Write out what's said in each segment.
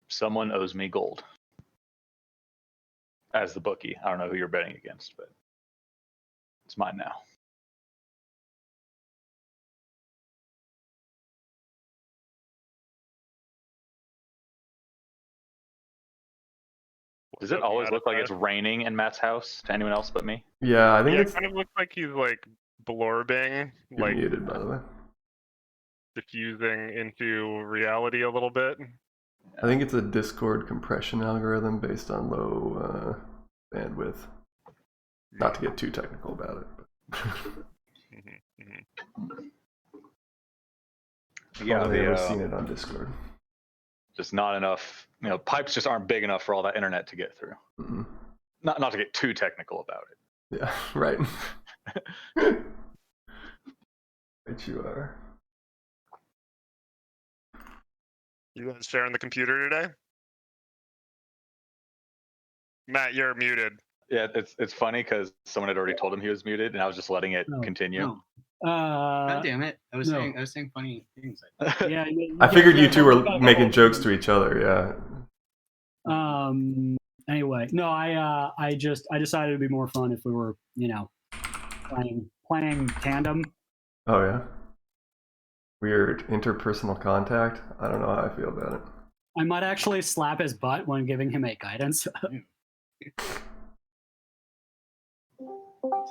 Someone owes me gold. As the bookie. I don't know who you're betting against, but it's mine now. Does it always look like it's raining in Matt's house to anyone else but me? Yeah, I think it kind of looks like he's like blurbing, you're like muted, by the way. diffusing into reality a little bit. I think it's a Discord compression algorithm based on low bandwidth. Not to get too technical about it. Yeah, I've never seen it on Discord. Just not enough. Pipes just aren't big enough for all that internet to get through. Mm-hmm. Not to get too technical about it. Yeah, right. Right, you are. You guys sharing the computer today? Matt, you're muted. Yeah, it's funny because someone had already told him he was muted, and I was just letting it continue. No. God damn it! I was saying funny things. Yeah, I figured you two were making jokes to each other. Yeah. Anyway, no, I decided it'd be more fun if we were, playing tandem. Oh yeah. Weird interpersonal contact. I don't know how I feel about it. I might actually slap his butt when giving him a guidance.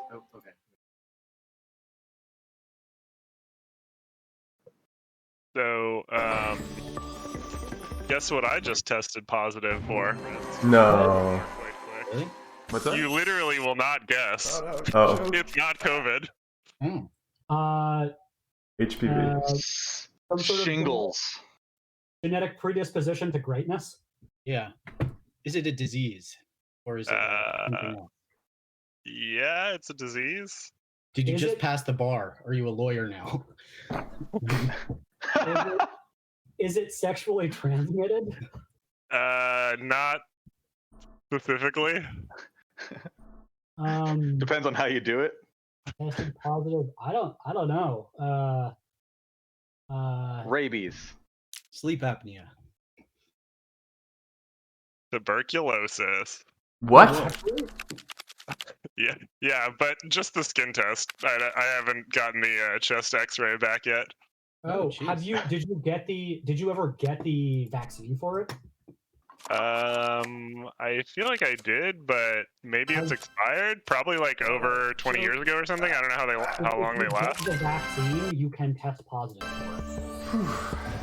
Oh, okay. So, guess what I just tested positive for? No. Really? What's that? You literally will not guess. Oh. It's not COVID. HPV. Some sort of Shingles. genetic predisposition to greatness. Yeah. Is it a disease, or is it something else? Yeah, it's a disease. Did you Is just it- pass the bar? Are you a lawyer now? Is it sexually transmitted? Not specifically. Depends on how you do it. Tested positive. I don't know. Rabies. Sleep apnea. Tuberculosis. What? Yeah, but just the skin test. I haven't gotten the chest X-ray back yet. Oh, jeez. did you ever get the vaccine for it? I feel like I did, but maybe it's expired. Probably like over 20 years ago or something. I don't know how long they last. The vaccine, you can test positive for it.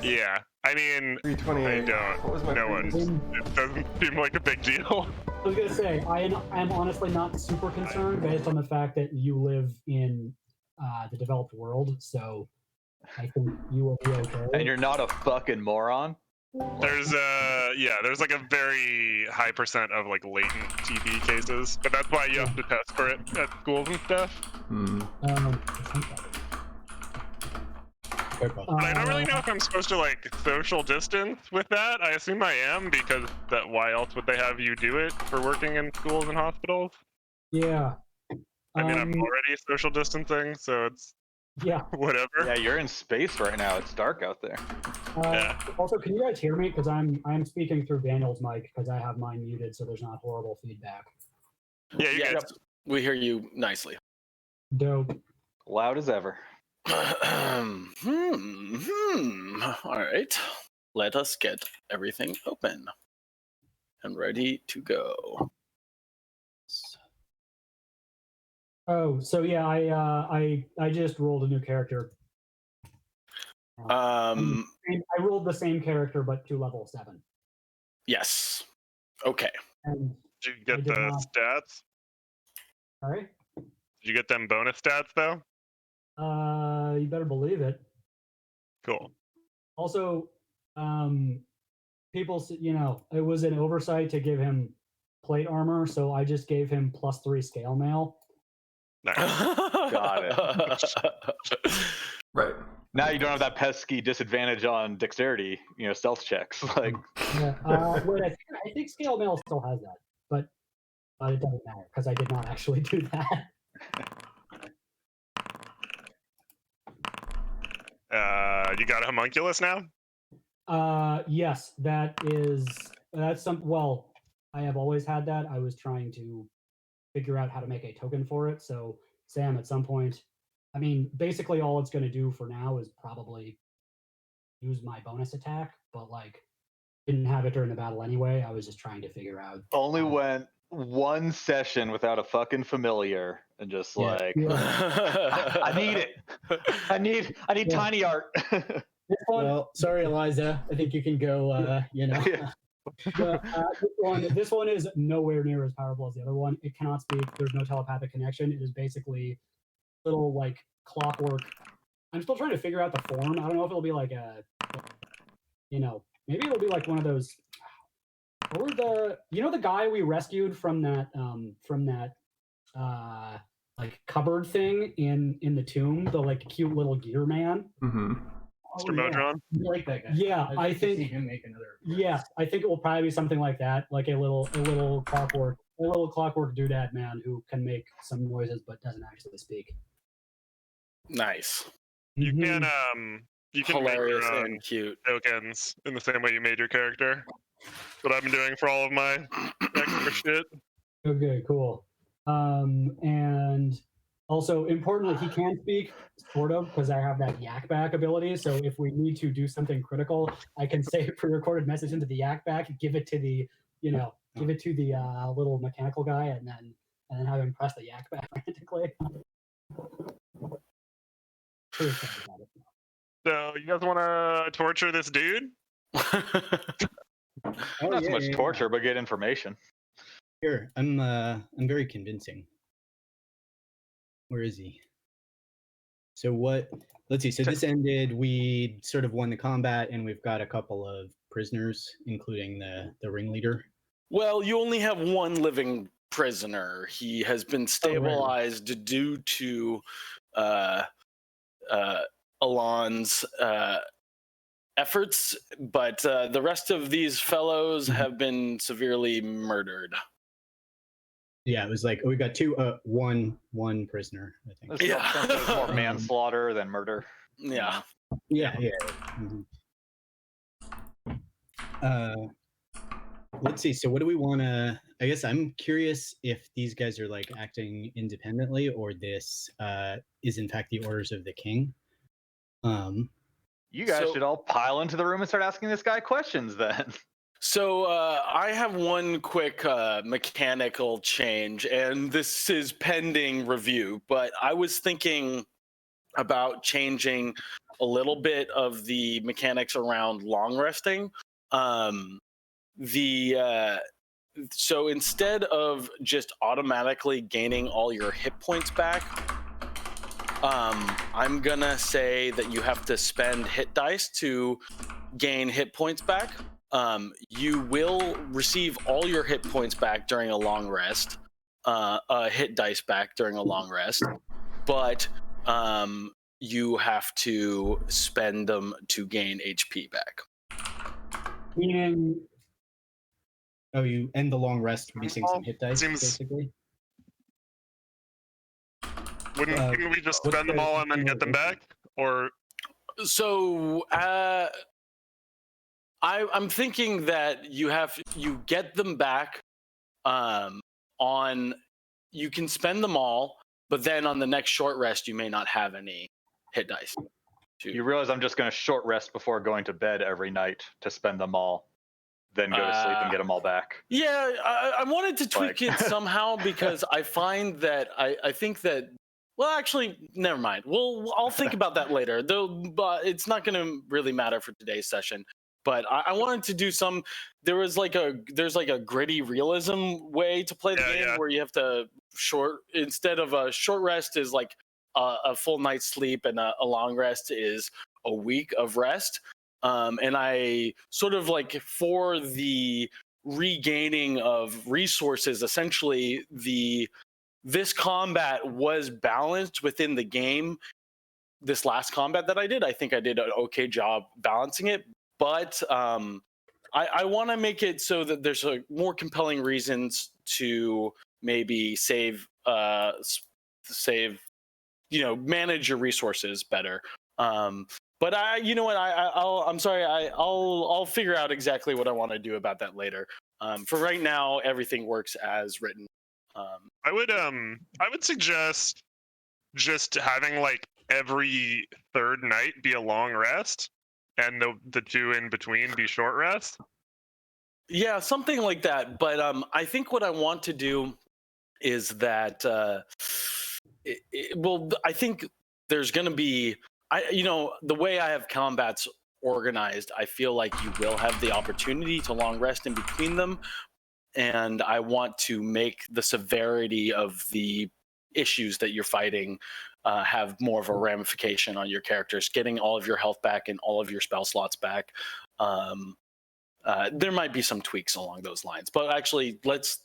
Yeah, I mean, 328. I What was my don't. No one. previous- It doesn't seem like a big deal. I was gonna say I'm honestly not super concerned based on the fact that you live in the developed world, so I think you will be okay. And you're not a fucking moron. There's like a very high percent of like latent TB cases, but that's why you have to test for it at schools and stuff. But I don't really know if I'm supposed to like social distance with that. I assume I am, because why else would they have you do it for working in schools and hospitals? Yeah. I mean, I'm already social distancing, so it's Yeah. whatever. Yeah, you're in space right now. It's dark out there. Yeah. Also, can you guys hear me? Because I'm speaking through Daniel's mic because I have mine muted, so there's not horrible feedback. Yeah, you guys. We hear you nicely. Dope. Loud as ever. All right. Let us get everything open and ready to go. Oh, so yeah, I just rolled a new character. And I rolled the same character, but to level 7. Yes. Okay. And Did you get I did the not. stats? Sorry? Did you get them bonus stats though? You better believe it. Cool. Also, people, it was an oversight to give him plate armor, so I just gave him +3 scale mail. Nice. Got it. Right. Now you don't have that pesky disadvantage on dexterity, stealth checks. Like, Yeah. Wait, I think scale mail still has that, but it doesn't matter because I did not actually do that. You got a homunculus now? Yes, that's some. Well, I have always had that. I was trying to figure out how to make a token for it. So, Sam, at some point, I mean, basically all it's going to do for now is probably use my bonus attack, but like, didn't have it during the battle anyway. I was just trying to figure out. Only went one session without a fucking familiar, and just Yeah. like Yeah. I need it. I need Yeah. tiny art. This one, Well, sorry, Eliza. I think you can go. Yeah. this one is nowhere near as powerful as the other one. It cannot speak. There's no telepathic connection. It is basically little like clockwork. I'm still trying to figure out the form. I don't know if it'll be like a, maybe it'll be like one of those. What were the guy we rescued from that like cupboard thing in the tomb, the like cute little gear man. Mm-hmm. Mr. Modron. I like that guy. Yeah, I I'd see think. him make another. Yes, I think it will probably be something like that, like a little clockwork doodad man who can make some noises but doesn't actually speak. Nice. You Mhm. can make Hilarious your own and cute. tokens in the same way you made your character. That's what I've been doing for all of my extra shit. Okay, cool. And also importantly, he can speak sort of because I have that yak back ability. So if we need to do something critical, I can say a pre-recorded message into the yak back, give it to the little mechanical guy, and then have him press the yak back frantically. Pretty excited about it. So you guys want to torture this dude? Oh, Not so yeah, much yeah, torture, but get information. Here, I'm very convincing. Where is he? So what? Let's see. So this ended. We sort of won the combat, and we've got a couple of prisoners, including the ringleader. Well, you only have one living prisoner. He has been stabilized due to Alon's efforts, but the rest of these fellows have been severely murdered. Yeah, it was like we got one prisoner, I think. It's more manslaughter than murder. Yeah. Yeah. Let's see. So what do we want to? I guess I'm curious if these guys are like acting independently, or this is in fact the orders of the king. You guys So- should all pile into the room and start asking this guy questions then. So I have one quick mechanical change, and this is pending review, but I was thinking about changing a little bit of the mechanics around long resting. So instead of just automatically gaining all your hit points back, I'm gonna say that you have to spend hit dice to gain hit points back. You will receive all your hit points back during a long rest, hit dice back during a long rest, but you have to spend them to gain HP back. Meaning, you end the long rest releasing some hit dice, Seems- basically. Wouldn't we just what's spend them the- all and then get them back? Or So I'm thinking that you get them back you can spend them all, but then on the next short rest you may not have any hit dice. You realize I'm just going to short rest before going to bed every night to spend them all, then go to sleep and get them all back. Yeah, I wanted to tweak Like- it somehow because I find that I think that. Well, actually, never mind. I'll think about that later. Though, it's not going to really matter for today's session. But I wanted to do some. There's like a gritty realism way to play the game where you have to instead of a short rest is like a full night's sleep, and a long rest is a week of rest. And I sort of like for the regaining of resources, essentially this combat was balanced within the game. This last combat that I did, I think I did an okay job balancing it. But I want to make it so that there's more compelling reasons to maybe manage your resources better. But you know what? I'm sorry. I'll figure out exactly what I want to do about that later. For right now, everything works as written. I would suggest just having like every third night be a long rest, and the two in between be short rest. Yeah, something like that. But I think what I want to do is that I think there's going to be the way I have combats organized, I feel like you will have the opportunity to long rest in between them, and I want to make the severity of the issues that you're fighting have more of a ramification on your characters, getting all of your health back and all of your spell slots back. There might be some tweaks along those lines, but actually let's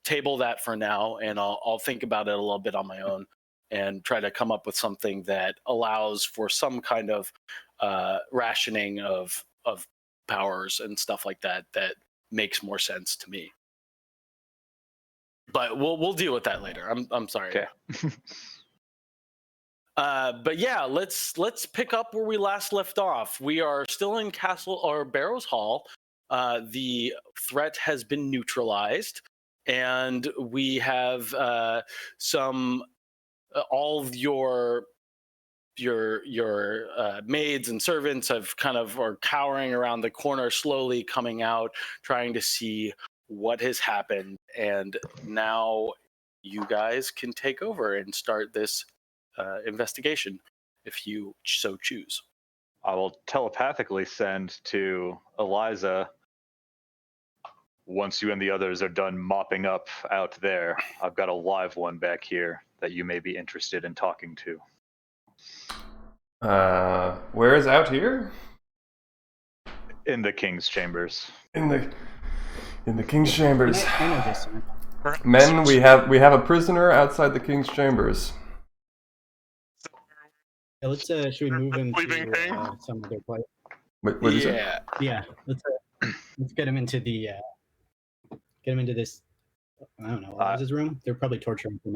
table that for now, and I'll think about it a little bit on my own and try to come up with something that allows for some kind of rationing of powers and stuff like that makes more sense to me. But we'll deal with that later. I'm sorry. Okay. But yeah, let's pick up where we last left off. We are still in Castle or Barrows Hall. The threat has been neutralized, and we have all of your maids and servants have are cowering around the corner, slowly coming out, trying to see what has happened. And now you guys can take over and start this investigation if you so choose. I will telepathically send to Eliza, once you and the others are done mopping up out there, I've got a live one back here that you may be interested in talking to. Where is out here? In the King's Chambers. In the King's Chambers. I know this. Men, we have a prisoner outside the King's Chambers. Yeah, let's should we move him Sleeping King? to some other place? What did you say? Yeah, let's get him into the this. I don't know. What was his room? They're probably torturing him.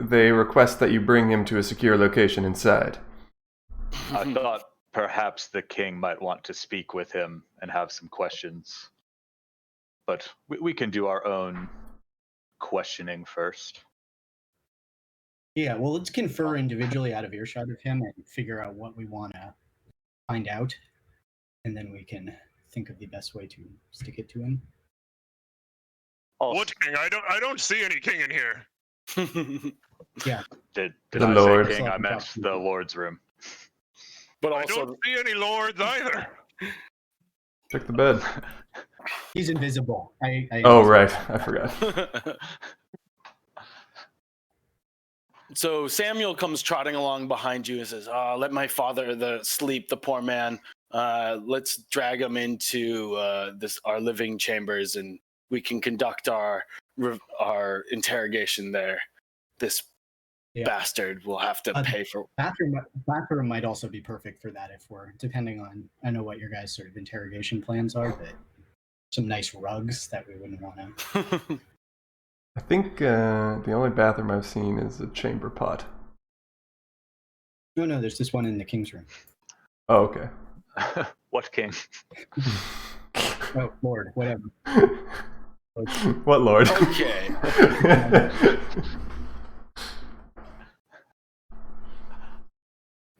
They request that you bring him to a secure location inside. I thought perhaps the king might want to speak with him and have some questions. But we can do our own questioning first. Yeah, well, let's confer individually out of earshot of him and figure out what we want to find out, and then we can think of the best way to stick it to him. What king? I don't see any king in here. Yeah. Did The I Lord. say king? I meant the Lord's room. But I also, don't see any lords either. Check the bed. He's invisible. Oh, right. I forgot. So Samuel comes trotting along behind you and says, let my father sleep, the poor man. Let's drag him into our living chambers, and we can conduct our interrogation there. This bastard will have to pay for. Bathroom might also be perfect for that if we're depending on. I know what your guys' sort of interrogation plans are, but some nice rugs that we wouldn't want to. I think the only bathroom I've seen is a chamber pot. No, there's this one in the king's room. Oh, okay. What king? Oh, Lord, whatever. What Lord? Okay.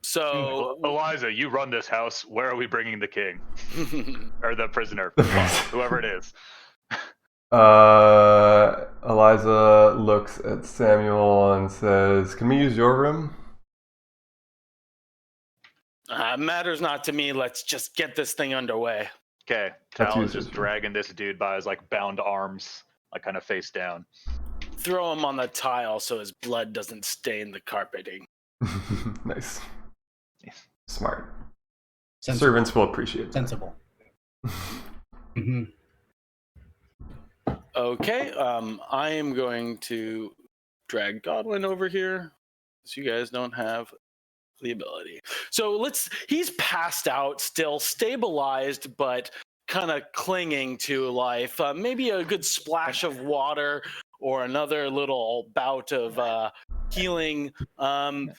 So, Eliza, you run this house. Where are we bringing the king? Or the prisoner? Whoever it is. Eliza looks at Samuel and says, "Can we use your room?" Matters not to me. Let's just get this thing underway. Okay, Tal is just dragging this dude by his bound arms, kind of face down. Throw him on the tile so his blood doesn't stain the carpeting. Nice. Smart. Sensible. Servants will appreciate that. Sensible. Mm-hmm. Okay, I am going to drag Godwin over here, so you guys don't have the ability. So he's passed out, still stabilized, but kind of clinging to life. Maybe a good splash of water or another little bout of healing. There's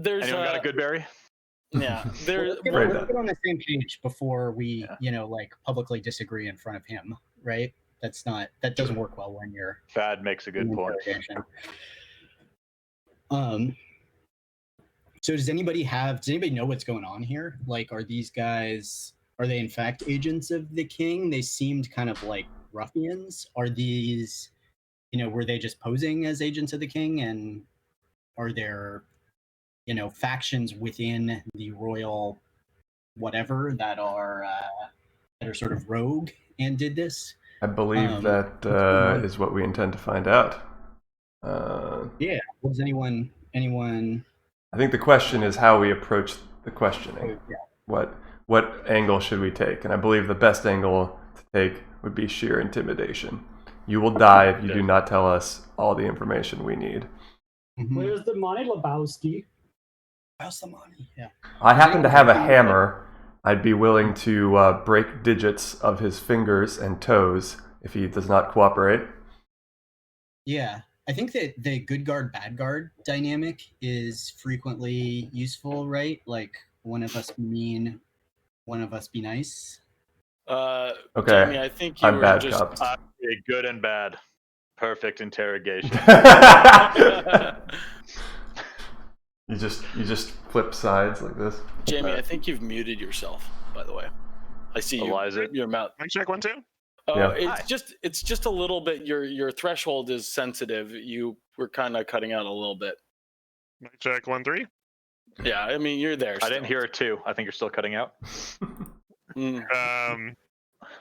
Anyone got a good berry? Yeah, there. Let's get, Right let's on. get on the same page before we, Yeah. like publicly disagree in front of him, right? That doesn't work well when you're Thad makes a good in point. interrogation. So does anybody know what's going on here? Like, are these guys, are they in fact agents of the king? They seemed kind of like ruffians. Are these, were they just posing as agents of the king? And are there, factions within the royal whatever that are sort of rogue and did this? I believe Um, that on? is what we intend to find out. Yeah. Was anyone? I think the question is how we approach the questioning. Yeah. What angle should we take? And I believe the best angle to take would be sheer intimidation. You will die if you do not tell us all the information we need. Mhm. Where's the money, Lebowski? How's the money? Yeah. I happen to have a hammer. I'd be willing to break digits of his fingers and toes if he does not cooperate. Yeah. I think that the good guard, bad guard dynamic is frequently useful, right? Like one of us be mean, one of us be nice. Okay, Jamie, I think you I'm were bad just. cop. Good and bad. Perfect interrogation. You just flip sides like this. Jamie, I think you've muted yourself. By the way, I see Eliza? your mouth. Mic check 1 2. Yeah. It's just a little bit. Your threshold is sensitive. You were kind of cutting out a little bit. Mic check 1 3. Yeah, I mean you're there. I didn't hear it too. I think you're still cutting out.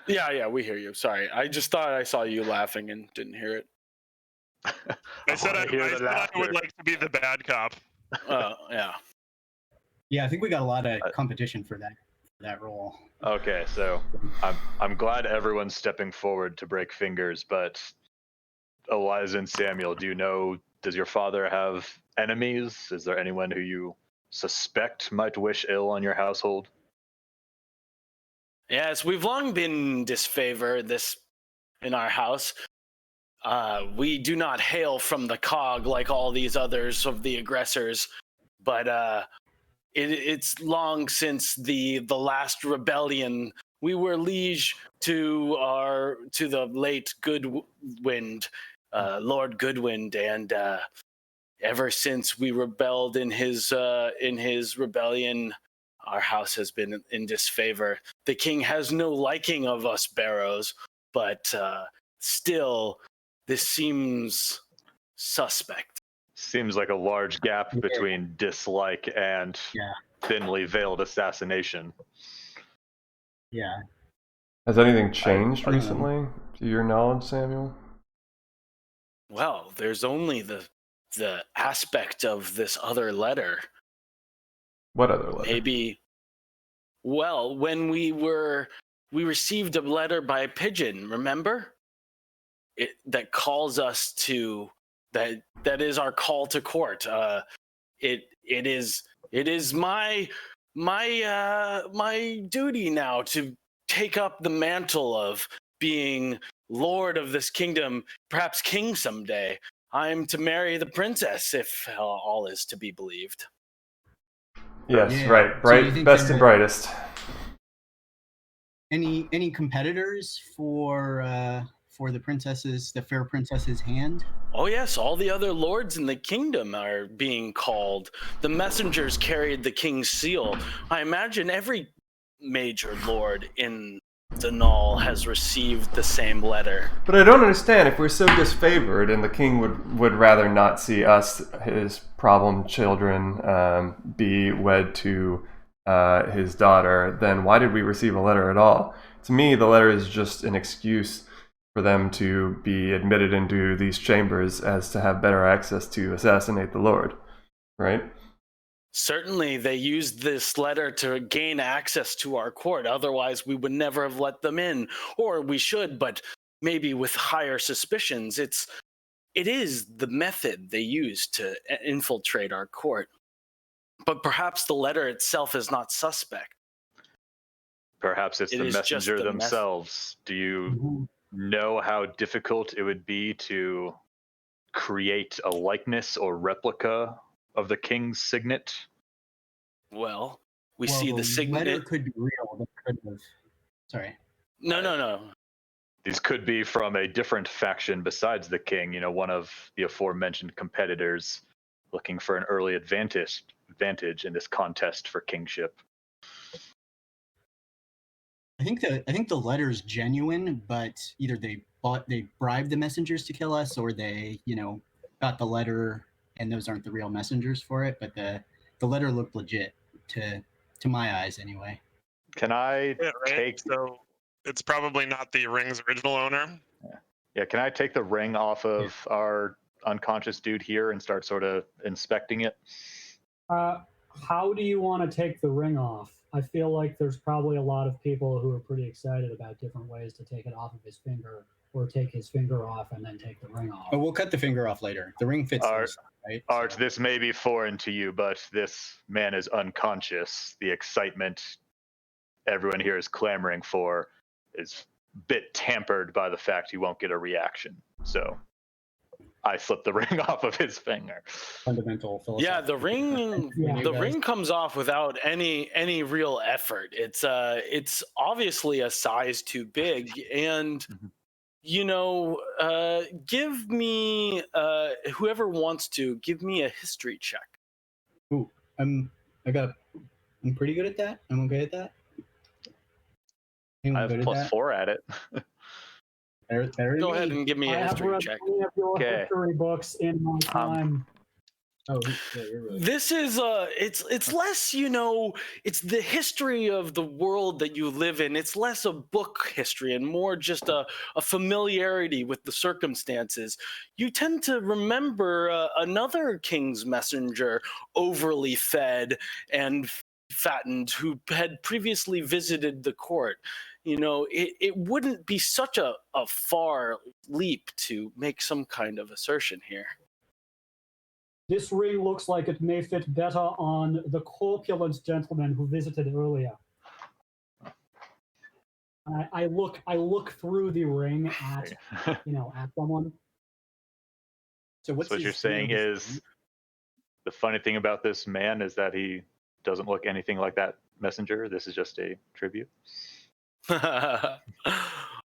Yeah, we hear you. Sorry, I just thought I saw you laughing and didn't hear it. I said I hear the would laughter. like to be the bad cop. Yeah. Yeah, I think we got a lot of competition for that role. Okay, so I'm glad everyone's stepping forward to break fingers, but Eliza and Samuel, does your father have enemies? Is there anyone who you suspect might wish ill on your household? Yes, we've long been disfavored in our house. We do not hail from the cog like all these others of the aggressors, but it's long since the last rebellion. We were liege to the late Goodwind, Lord Goodwind, and ever since we rebelled in his rebellion, our house has been in disfavor. The king has no liking of us Barrows, but still, this seems suspect. Seems like a large gap between dislike and thinly veiled assassination. Yeah. Has anything changed recently, to your knowledge, Samuel? Well, there's only the aspect of this other letter. What other letter? Maybe. Well, when we received a letter by pigeon. Remember? That calls us to that is our call to court. It is my duty now to take up the mantle of being lord of this kingdom, perhaps king someday. I'm to marry the princess, if all is to be believed. Yes, Yeah. right. So you Bright, think best there- and brightest. Any competitors for the fair princess's hand? Oh yes, all the other lords in the kingdom are being called. The messengers carried the king's seal. I imagine every major lord in Danal has received the same letter. But I don't understand, if we're so disfavored and the king would rather not see us, his problem children, be wed to his daughter, then why did we receive a letter at all? To me, the letter is just an excuse for them to be admitted into these chambers as to have better access to assassinate the Lord, right? Certainly, they used this letter to gain access to our court. Otherwise, we would never have let them in. Or we should, but maybe with higher suspicions. It is the method they use to infiltrate our court. But perhaps the letter itself is not suspect. Perhaps it's It the is just messenger the themselves. Do you know how difficult it would be to create a likeness or replica of the king's signet? Well, We Well, see the letter signet. could be real. But could have. Sorry. No. These could be from a different faction besides the king. You know, one of the aforementioned competitors looking for an early advantage in this contest for kingship. I think the letter's genuine, but either they bribed the messengers to kill us, or they got the letter and those aren't the real messengers for it. But the letter looked legit to my eyes anyway. Can I Yeah, right? take? So it's probably not the ring's original owner. Yeah, can I take the ring off of our unconscious dude here and start sort of inspecting it? How do you want to take the ring off? I feel like there's probably a lot of people who are pretty excited about different ways to take it off of his finger, or take his finger off and then take the ring off. Oh, we'll cut the finger off later. The ring fits Art, loose, right? Art, this may be foreign to you, but this man is unconscious. The excitement everyone here is clamoring for is a bit tampered by the fact he won't get a reaction. So I slipped the ring off of his finger. Fundamental philosophy. Yeah, the ring Yeah. the ring comes off without any real effort. It's obviously a size too big, and give me whoever wants to give me a history check. Ooh, I'm pretty good at that. I'm okay at that. I have +4 at it. Go ahead and give me I a have history read check. many of your Okay. history books in my time. Oh, yeah, you're really This is it's less, it's the history of the world that you live in. It's less a book history and more just a familiarity with the circumstances. You tend to remember another king's messenger, overly fed and fattened, who had previously visited the court. It wouldn't be such a far leap to make some kind of assertion here. This ring looks like it may fit better on the corpulent gentleman who visited earlier. I look through the ring at at someone. So So what you're saying is the funny thing about this man is that he doesn't look anything like that messenger. This is just a tribute. So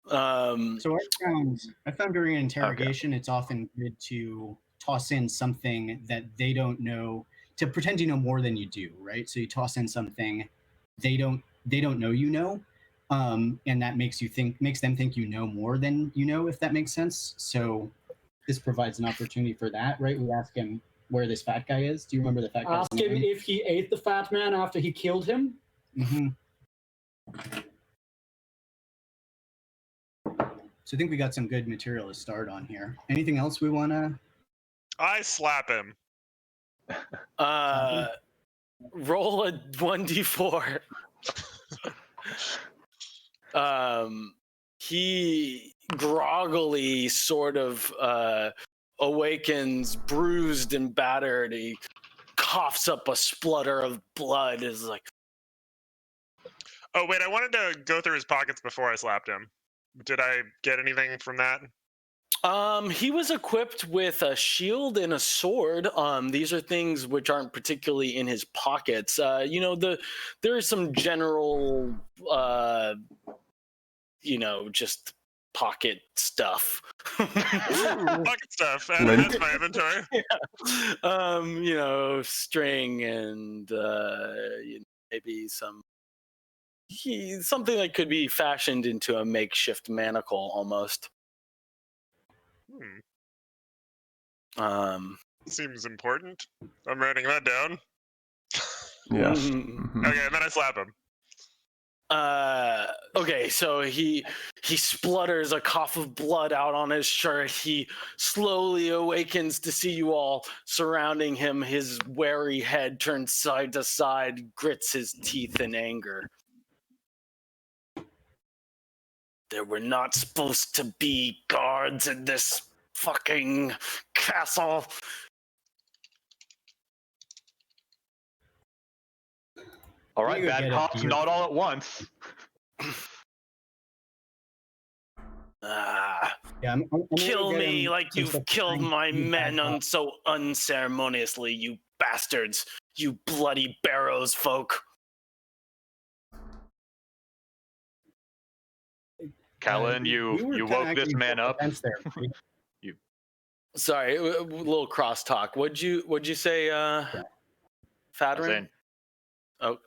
I found during an interrogation, it's often good to toss in something that they don't know, to pretend you know more than you do, right? So you toss in something they don't know, and that makes them think you know more than you know, if that makes sense. So this provides an opportunity for that, right? We ask him where this fat guy is. Do you remember the fat guy? Ask him if he ate the fat man after he killed him. Mm-hmm. So I think we got some good material to start on here. Anything else we want to? I slap him. Roll a 1d4. He groggily sort of awakens, bruised and battered. He coughs up a splutter of blood. Is like, Oh wait, I wanted to go through his pockets before I slapped him. Did I get anything from that? he was equipped with a shield and a sword. These are things which aren't particularly in his pockets. There is some general, just pocket stuff. Pocket stuff. That's my inventory. String and maybe something that could be fashioned into a makeshift manacle almost. Seems important. I'm writing that down. Yes. Okay, and then I slap him. Okay, so he splutters a cough of blood out on his shirt. He slowly awakens to see you all surrounding him. His wary head turns side to side, grits his teeth in anger. There were not supposed to be guards in this fucking castle. All right, You bad get it, cops, you- not all at once. Yeah, I'm gonna Kill get me him like some you've stuff killed to my bring men back up. so unceremoniously, you bastards, you bloody barrows folk. Callan, you woke this man up. There, buddy. Sorry, a little crosstalk. What'd you say, Fadrin? Saying, Oh,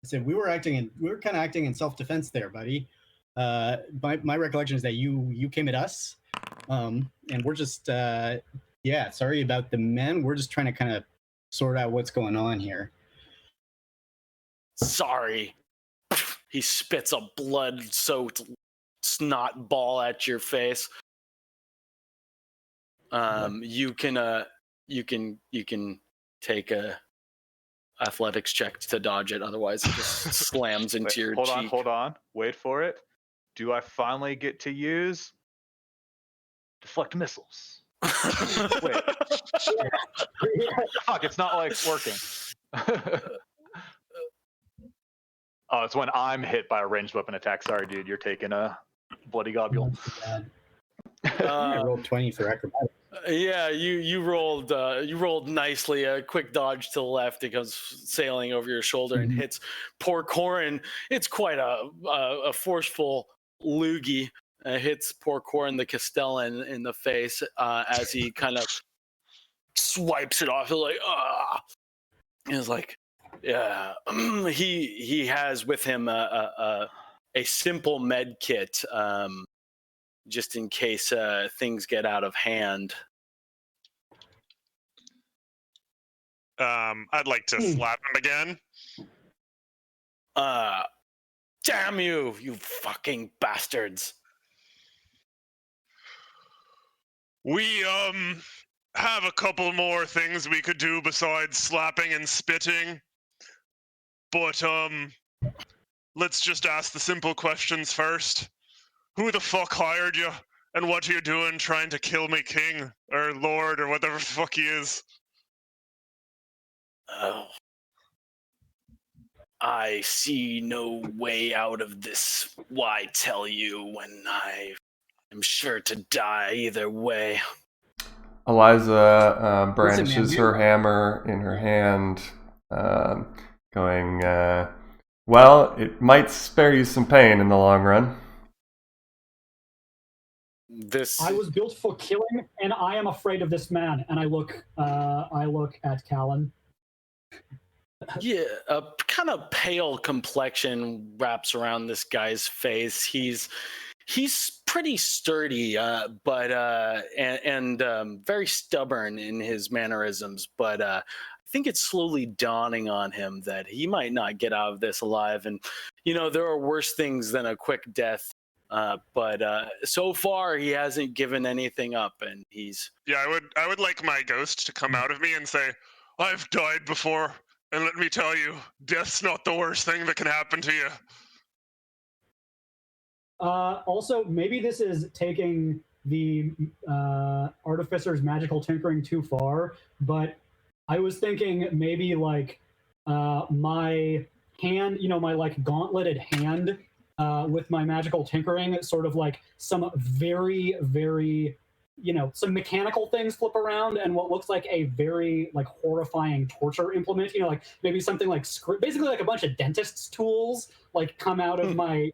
I said we were kind of acting in self-defense there, buddy. My recollection is that you came at us, and we're just sorry about the men. We're just trying to kind of sort out what's going on here. sorry. He spits a blood-soaked snot ball at your face. You can take a athletics check to dodge it. Otherwise, it just slams into your cheek. Hold on. Wait for it. Do I finally get to use deflect missiles? Wait. Fuck! It's not like working. Oh, it's when I'm hit by a ranged weapon attack. Sorry, dude. You're taking a bloody globule. I rolled 20 for acrobatics. Yeah, you rolled nicely. A quick dodge to the left. It comes sailing over your shoulder and hits poor Corin. It's quite a forceful loogie. Hits poor Corin the Castellan in the face as he kind of swipes it off. He's like, ah. He's like, yeah. He has with him a simple med kit. Just in case things get out of hand. I'd like to slap him again. Damn you, you fucking bastards. We have a couple more things we could do besides slapping and spitting. But let's just ask the simple questions first. Who the fuck hired you? And what are you doing trying to kill me, king? Or lord, or whatever the fuck he is? Oh. I see no way out of this. Why tell you when I am sure to die either way? Eliza brandishes her hammer in her hand, going, well, it might spare you some pain in the long run. I was built for killing, and I am afraid of this man. And I look at Callan. Yeah, a kind of pale complexion wraps around this guy's face. He's pretty sturdy, but very stubborn in his mannerisms. But I think it's slowly dawning on him that he might not get out of this alive. And there are worse things than a quick death. But so far he hasn't given anything up, and he's. Yeah, I would like my ghost to come out of me and say, I've died before, and let me tell you, death's not the worst thing that can happen to you. Also, maybe this is taking the Artificer's magical tinkering too far, but I was thinking maybe like my hand, my like gauntleted hand. With my magical tinkering, sort of like some very, very, some mechanical things flip around, and what looks like a very like horrifying torture implement, like maybe something like basically like a bunch of dentist's tools like come out of my,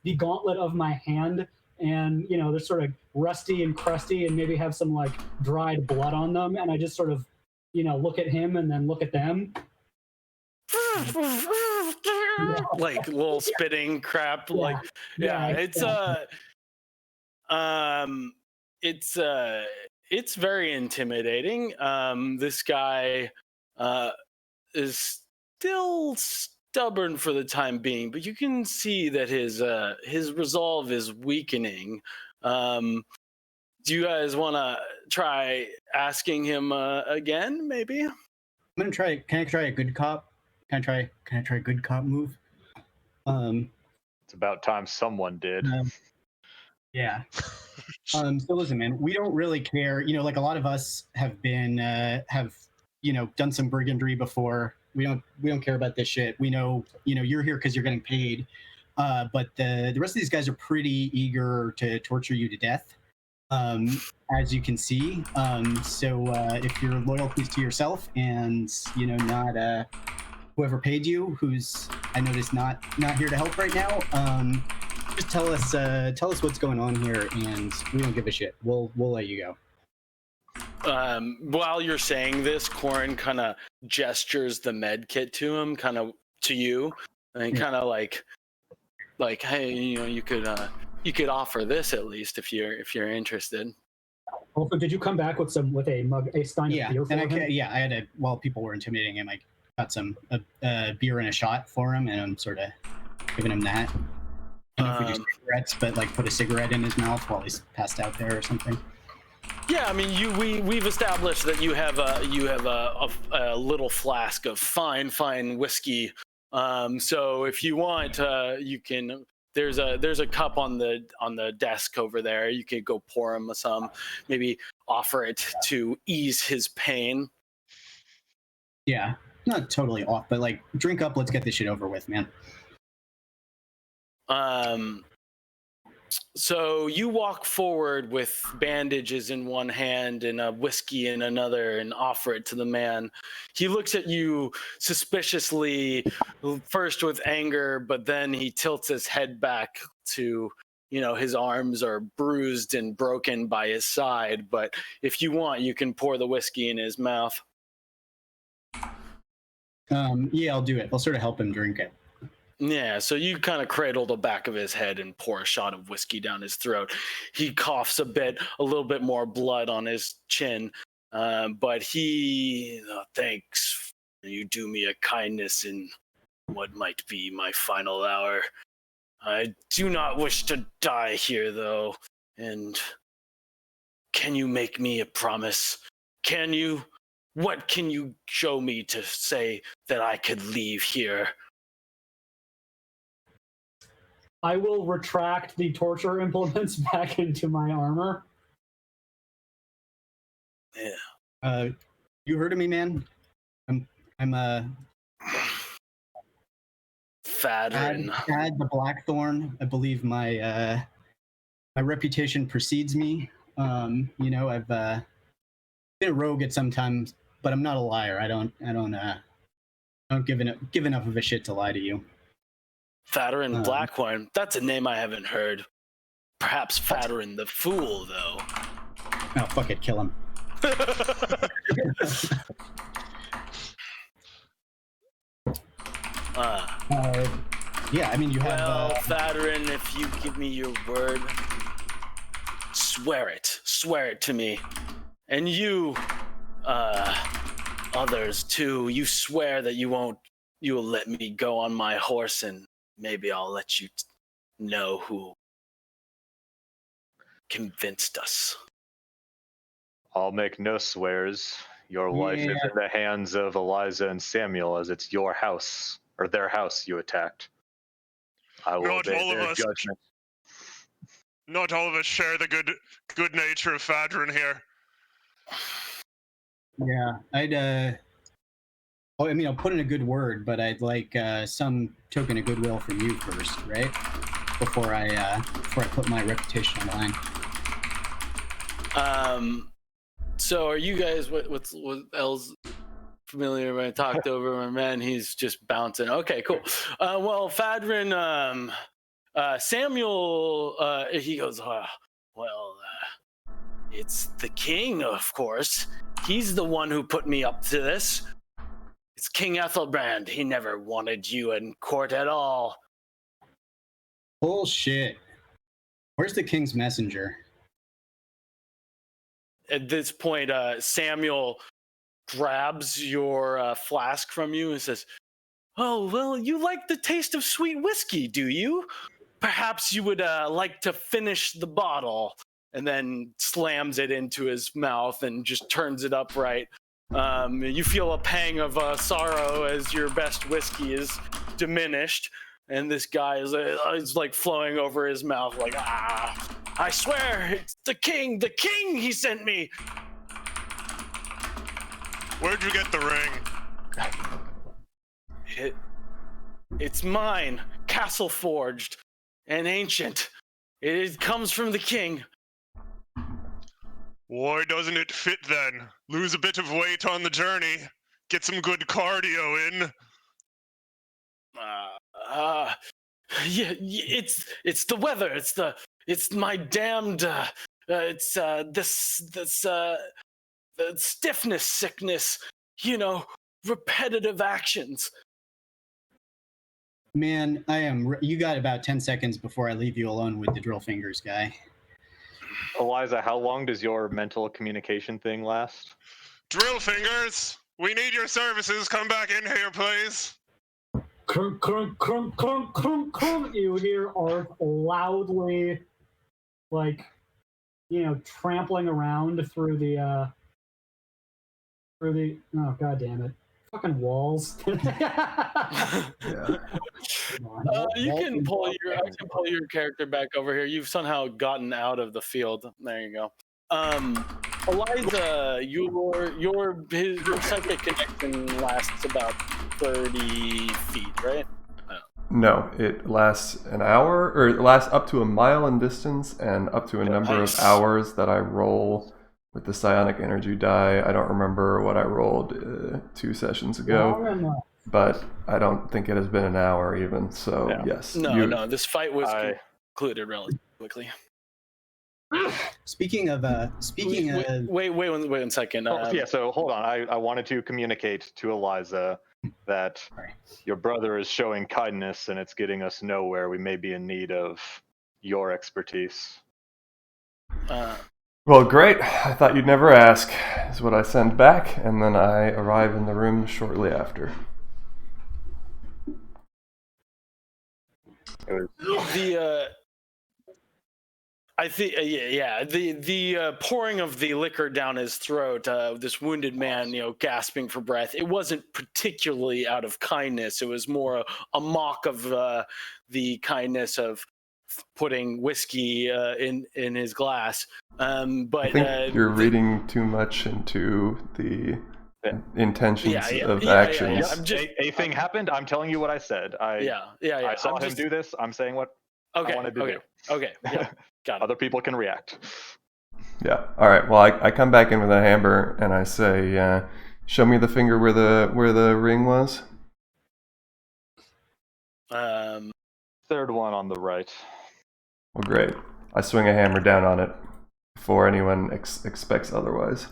the gauntlet of my hand, and they're sort of rusty and crusty, and maybe have some like dried blood on them, and I just sort of, look at him and then look at them. Like little spitting crap. It's very intimidating. This guy is still stubborn for the time being, but you can see that his resolve is weakening. Do you guys want to try asking him again, maybe? I'm gonna try. Can I try a good cop? Can I try a good cop move? It's about time someone did. Yeah. So listen, man, we don't really care. Like a lot of us have been done some brigandry before. We don't care about this shit. We know, you're here because you're getting paid. But the rest of these guys are pretty eager to torture you to death. As you can see. So if you're loyal, please to yourself, and not whoever paid you, who's I noticed not here to help right now. Just tell us what's going on here, and we don't give a shit. We'll let you go. While you're saying this, Corin kind of gestures the med kit to him, kind of to you, and kind of like, hey, you could offer this at least if you're interested. Also, did you come back with a stein of beer for and him? I had while people were intimidating him, I got some beer and a shot for him, and I'm sort of giving him that. I don't know if we do cigarettes, but like put a cigarette in his mouth while he's passed out there or something. Yeah, I mean, we've established that you have a little flask of fine whiskey. So if you want, you can. There's a cup on the desk over there. You could go pour him some. Maybe offer it to ease his pain. Yeah, not totally off, but like drink up. Let's get this shit over with, man. So you walk forward with bandages in one hand and a whiskey in another and offer it to the man. He looks at you suspiciously, first with anger, but then he tilts his head back to, his arms are bruised and broken by his side. But if you want, you can pour the whiskey in his mouth. Yeah, I'll do it. I'll sort of help him drink it. Yeah, so you kind of cradle the back of his head and pour a shot of whiskey down his throat. He coughs a little bit more blood on his chin, but thanks. You do me a kindness in what might be my final hour. I do not wish to die here, though. And can you make me a promise? Can you? What can you show me to say that I could leave here? I will retract the torture implements back into my armor. Yeah. You heard of me, man? I'm Fadrin. Fad the Blackthorn. I believe my reputation precedes me. I've been a rogue at some times, but I'm not a liar. I don't give enough of a shit to lie to you. Fadrin Blackhorn. That's a name I haven't heard. Perhaps Fadrin the Fool, though. Oh, fuck it. Kill him. Yeah, I mean, you have... Well, Fadrin, if you give me your word, swear it. Swear it to me. And you, others too, you swear that you will let me go on my horse, and maybe I'll let you know who convinced us. I'll make no swears. Your life is in the hands of Eliza and Samuel, as it's your house, or their house you attacked. I will obey their judgment. Not all of us share the good nature of Fadrin here. Yeah, I'll put in a good word, but I'd like some token of goodwill from you first, right? Before I put my reputation on the line. So are you guys what else familiar when I talked over my man? He's just bouncing. Okay, cool. Well, Fadrin, Samuel, he goes, it's the king, of course. He's the one who put me up to this. It's King Ethelbrand. He never wanted you in court at all. Bullshit. Where's the king's messenger? At this point, Samuel grabs your flask from you and says, "Oh, well, you like the taste of sweet whiskey, do you? Perhaps you would like to finish the bottle." And then slams it into his mouth and just turns it upright. You feel a pang of sorrow as your best whiskey is diminished, and this guy is like flowing over his mouth, like, I swear, it's the king, he sent me. Where'd you get the ring? It's mine, castle forged and ancient. It comes from the king. Why doesn't it fit then? Lose a bit of weight on the journey. Get some good cardio in. Yeah, it's the weather. It's my damned. It's this stiffness, sickness. You know, repetitive actions. Man, you got about 10 seconds before I leave you alone with the drill fingers guy. Eliza, how long does your mental communication thing last? Drill fingers, we need your services. Come back in here, please. Crunk, crunk, crunk, crunk, crunk, crunk. You hear Art loudly, like, trampling around through the oh god damn it, fucking walls. Yeah. You can pull your. I can pull your character back over here. You've somehow gotten out of the field. There you go. Eliza, your psychic connection lasts about 30 feet, right? No, it lasts an hour, or it lasts up to a mile in distance and up to a number of Nice. hours that I roll with the psionic energy die. I don't remember what I rolled 2 sessions ago, Long enough. but I don't think it has been an hour even. So Yeah. yes, No. This fight was I- concluded relatively quickly. Speaking of Wait 1 second. Yeah, so hold on. I wanted to communicate to Eliza that Sorry. your brother is showing kindness and it's getting us nowhere. We may be in need of your expertise. Well, great. I thought you'd never ask, is what I send back, and then I arrive in the room shortly after. I think the pouring of the liquor down his throat, this wounded man, gasping for breath. It wasn't particularly out of kindness. It was more a mock of the kindness of putting whiskey in his glass. But I think you're reading too much into the intentions of yeah, actions. I'm just A thing happened. I'm telling you what I said. I saw I'm him do this. I'm saying what Okay, I wanted to do. okay, yeah, got it. Other people can react. Yeah. All right. Well, I come back in with a hammer and I say, "Show me the finger where the ring was." Third one on the right. Well, great. I swing a hammer down on it before anyone expects otherwise.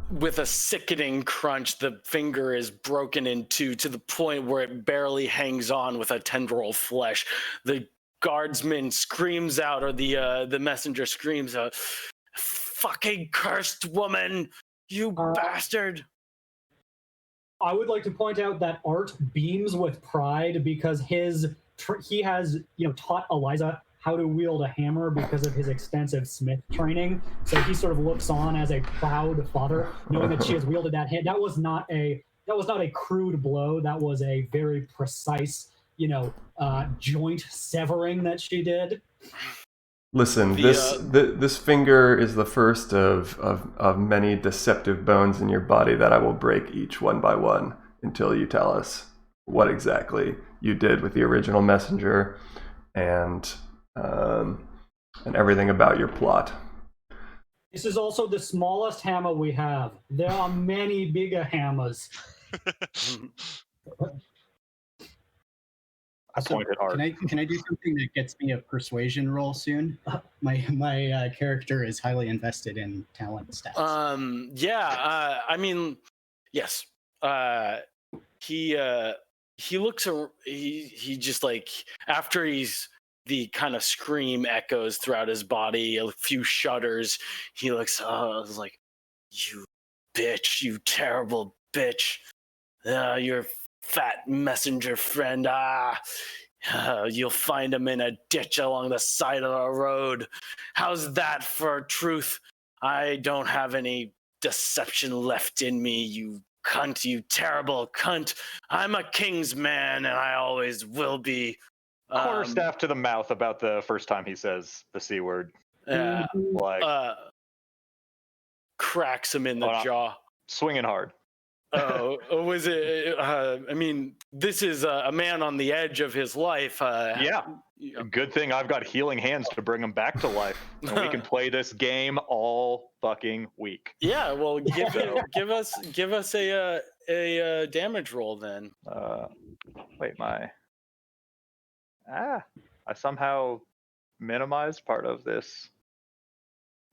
With a sickening crunch, the finger is broken in two to the point where it barely hangs on with a tendril of flesh. The guardsman screams out, or the messenger screams out, "Fucking cursed woman, you bastard!" I would like to point out that Art beams with pride because he has taught Eliza how to wield a hammer because of his extensive smith training. So he sort of looks on as a proud father, knowing that she has wielded that hand. That was not a crude blow. That was a very precise, joint severing that she did. Listen, this finger is the first of many deceptive bones in your body that I will break each one by one until you tell us what exactly you did with the original messenger and everything about your plot. This is also the smallest hammer we have. There are many bigger hammers. I pointed hard. Can I do something that gets me a persuasion roll soon? My character is highly invested in talent stats. I mean, yes. He looks. He just like after the kind of scream echoes throughout his body, a few shudders. He looks. Like, "You bitch, you terrible bitch. Your fat messenger friend. You'll find him in a ditch along the side of the road. How's that for truth? I don't have any deception left in me, you cunt, you terrible cunt. I'm a king's man, and I always will be." Quarterstaff to the mouth about the first time he says the C word. Like cracks him in the jaw. Swinging hard. Oh, was it? I mean, this is a man on the edge of his life. Yeah. Good thing I've got healing hands to bring him back to life, and we can play this game all fucking week. Yeah. Well, give us a damage roll then. Wait, my I somehow minimized part of this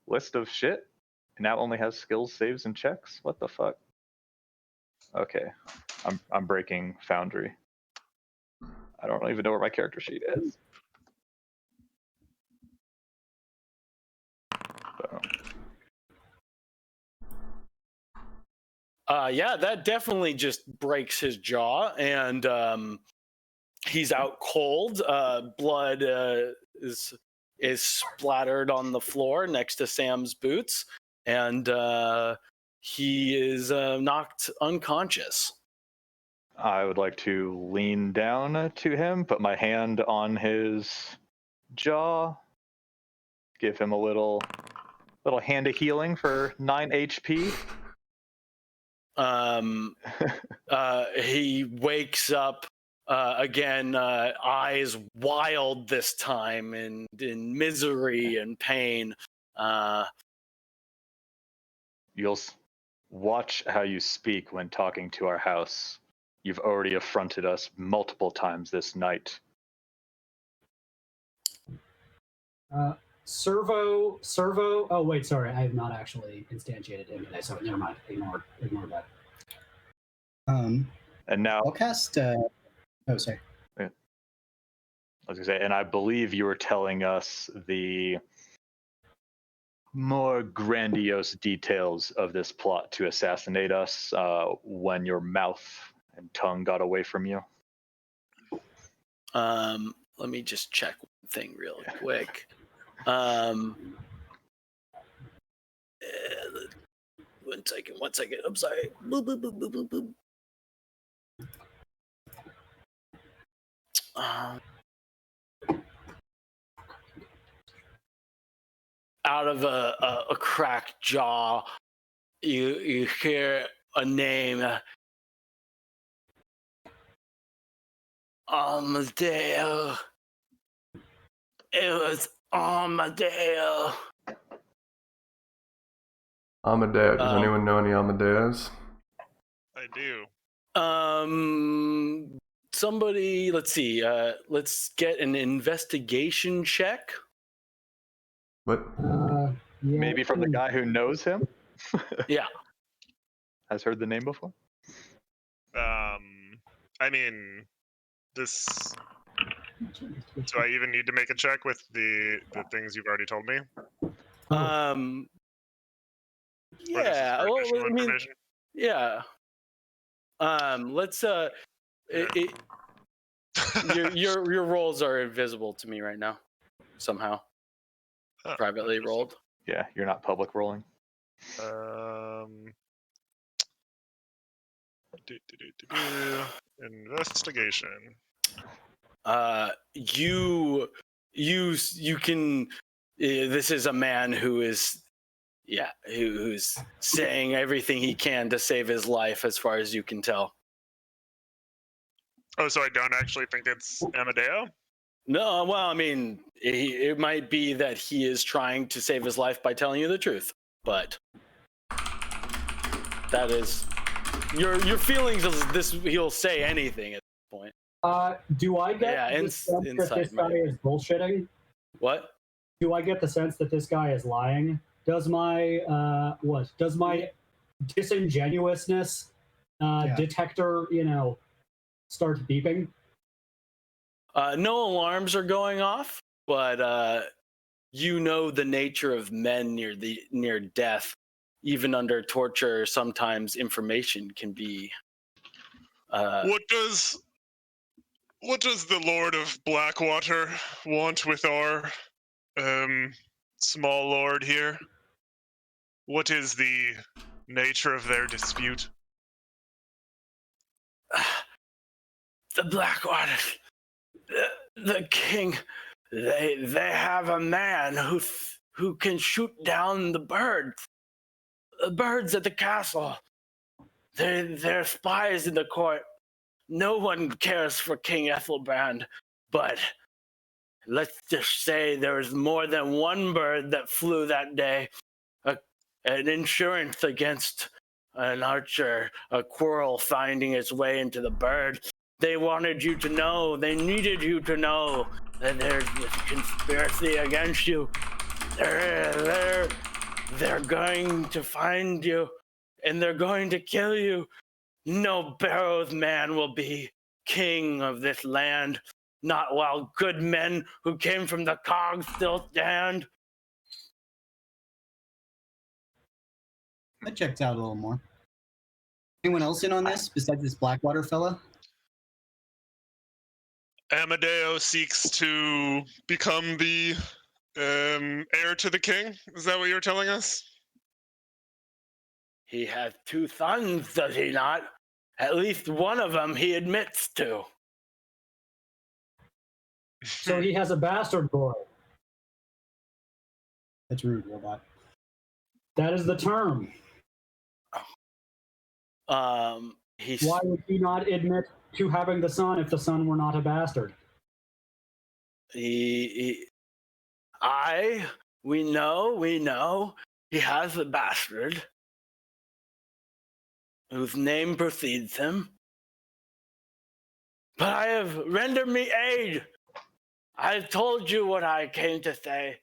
list of shit. It now only has skills, saves, and checks. What the fuck? Okay, I'm breaking Foundry. I don't even know where my character sheet is. So. Yeah, that definitely just breaks his jaw, and he's out cold. Blood is splattered on the floor next to Sam's boots, and he is knocked unconscious. I would like to lean down to him, put my hand on his jaw, give him a little hand of healing for 9 HP. He wakes up again, eyes wild this time, and in misery and pain. You'll watch how you speak when talking to our house. You've already affronted us multiple times this night. Servo. Oh wait, sorry, I have not actually instantiated him today, so never mind. Ignore that. And now I'll cast. Oh, sorry. I was gonna say, and I believe you were telling us the more grandiose details of this plot to assassinate us when your mouth and tongue got away from you. Let me just check one thing real quick. One second. I'm sorry. Boop, boop, boop, boop, boop, boop. Out of a cracked jaw, you hear a name. Amadeo. It was Amadeo. Amadeo. Does anyone know any Amadeos? I do. Somebody, let's see. Let's get an investigation check. What? Yeah, Maybe from the guy who knows him? Yeah. Has heard the name before? I mean, this. Do I even need to make a check with the things you've already told me? Yeah. Or Well, additional I mean, information? yeah. Let's your rolls are invisible to me right now, somehow. Huh, Privately interesting. rolled. Yeah, you're not public rolling. Investigation. You can. This is a man who is, who's saying everything he can to save his life, as far as you can tell. Oh, so I don't actually think it's Amadeo? No, well, I mean, it might be that he is trying to save his life by telling you the truth, but that is your feelings. Is this? He'll say anything at this point. Do I get the sense that this guy is bullshitting? What? Do I get the sense that this guy is lying? Does my Does my disingenuousness detector, start beeping? No alarms are going off, but the nature of men near death. Even under torture, sometimes information can be. What does the Lord of Blackwater want with our small lord here? What is the nature of their dispute? The Blackwater, the king, they have a man who can shoot down the birds at the castle. They're spies in the court. No one cares for King Ethelbrand, but let's just say there was more than one bird that flew that day. An insurance against an archer, a quarrel finding its way into the bird. They wanted you to know, they needed you to know that there's this conspiracy against you. They're going to find you and they're going to kill you. No Barrows man will be king of this land, not while good men who came from the cogs still stand. That checks out a little more. Anyone else in on this besides this Blackwater fella? Amadeo seeks to become the heir to the king. Is that what you were telling us? He has 2 sons, does he not? At least one of them he admits to. So he has a bastard boy. That's rude, robot. That is the term. He's Why would he not admit to having the son if the son were not a bastard? we know he has a bastard whose name precedes him. But I have rendered me aid. I've told you what I came to say.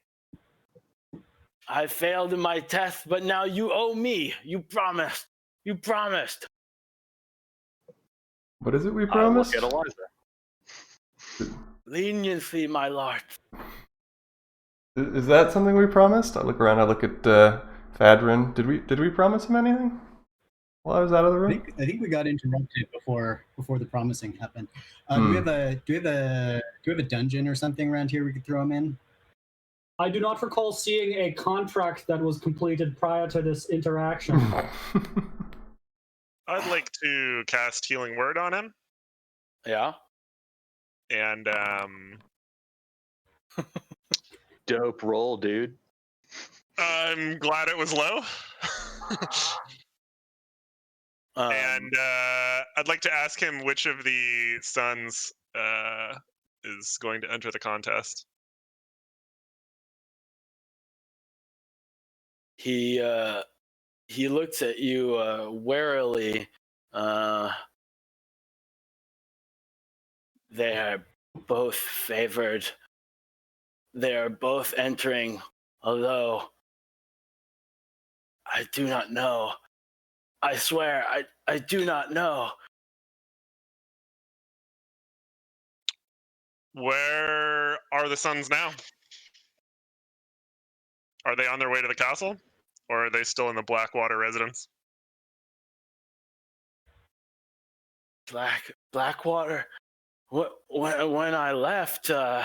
I failed in my test, but now you owe me. You promised. You promised. What is it we I will promised? get Eliza. Leniency, my lord. Is that something we promised? I look around. I look at Fadrin. Did we promise him anything while I was out of the room? I think we got interrupted before the promising happened. Do we have a dungeon or something around here we could throw him in? I do not recall seeing a contract that was completed prior to this interaction. I'd like to cast Healing Word on him, Yeah. and Dope roll, dude. I'm glad it was low. And I'd like to ask him which of the sons is going to enter the contest. He looks at you warily. They are both favored. They are both entering, although I do not know. I swear, I do not know. Where are the sons now? Are they on their way to the castle? Or are they still in the Blackwater residence? Blackwater. When I left, they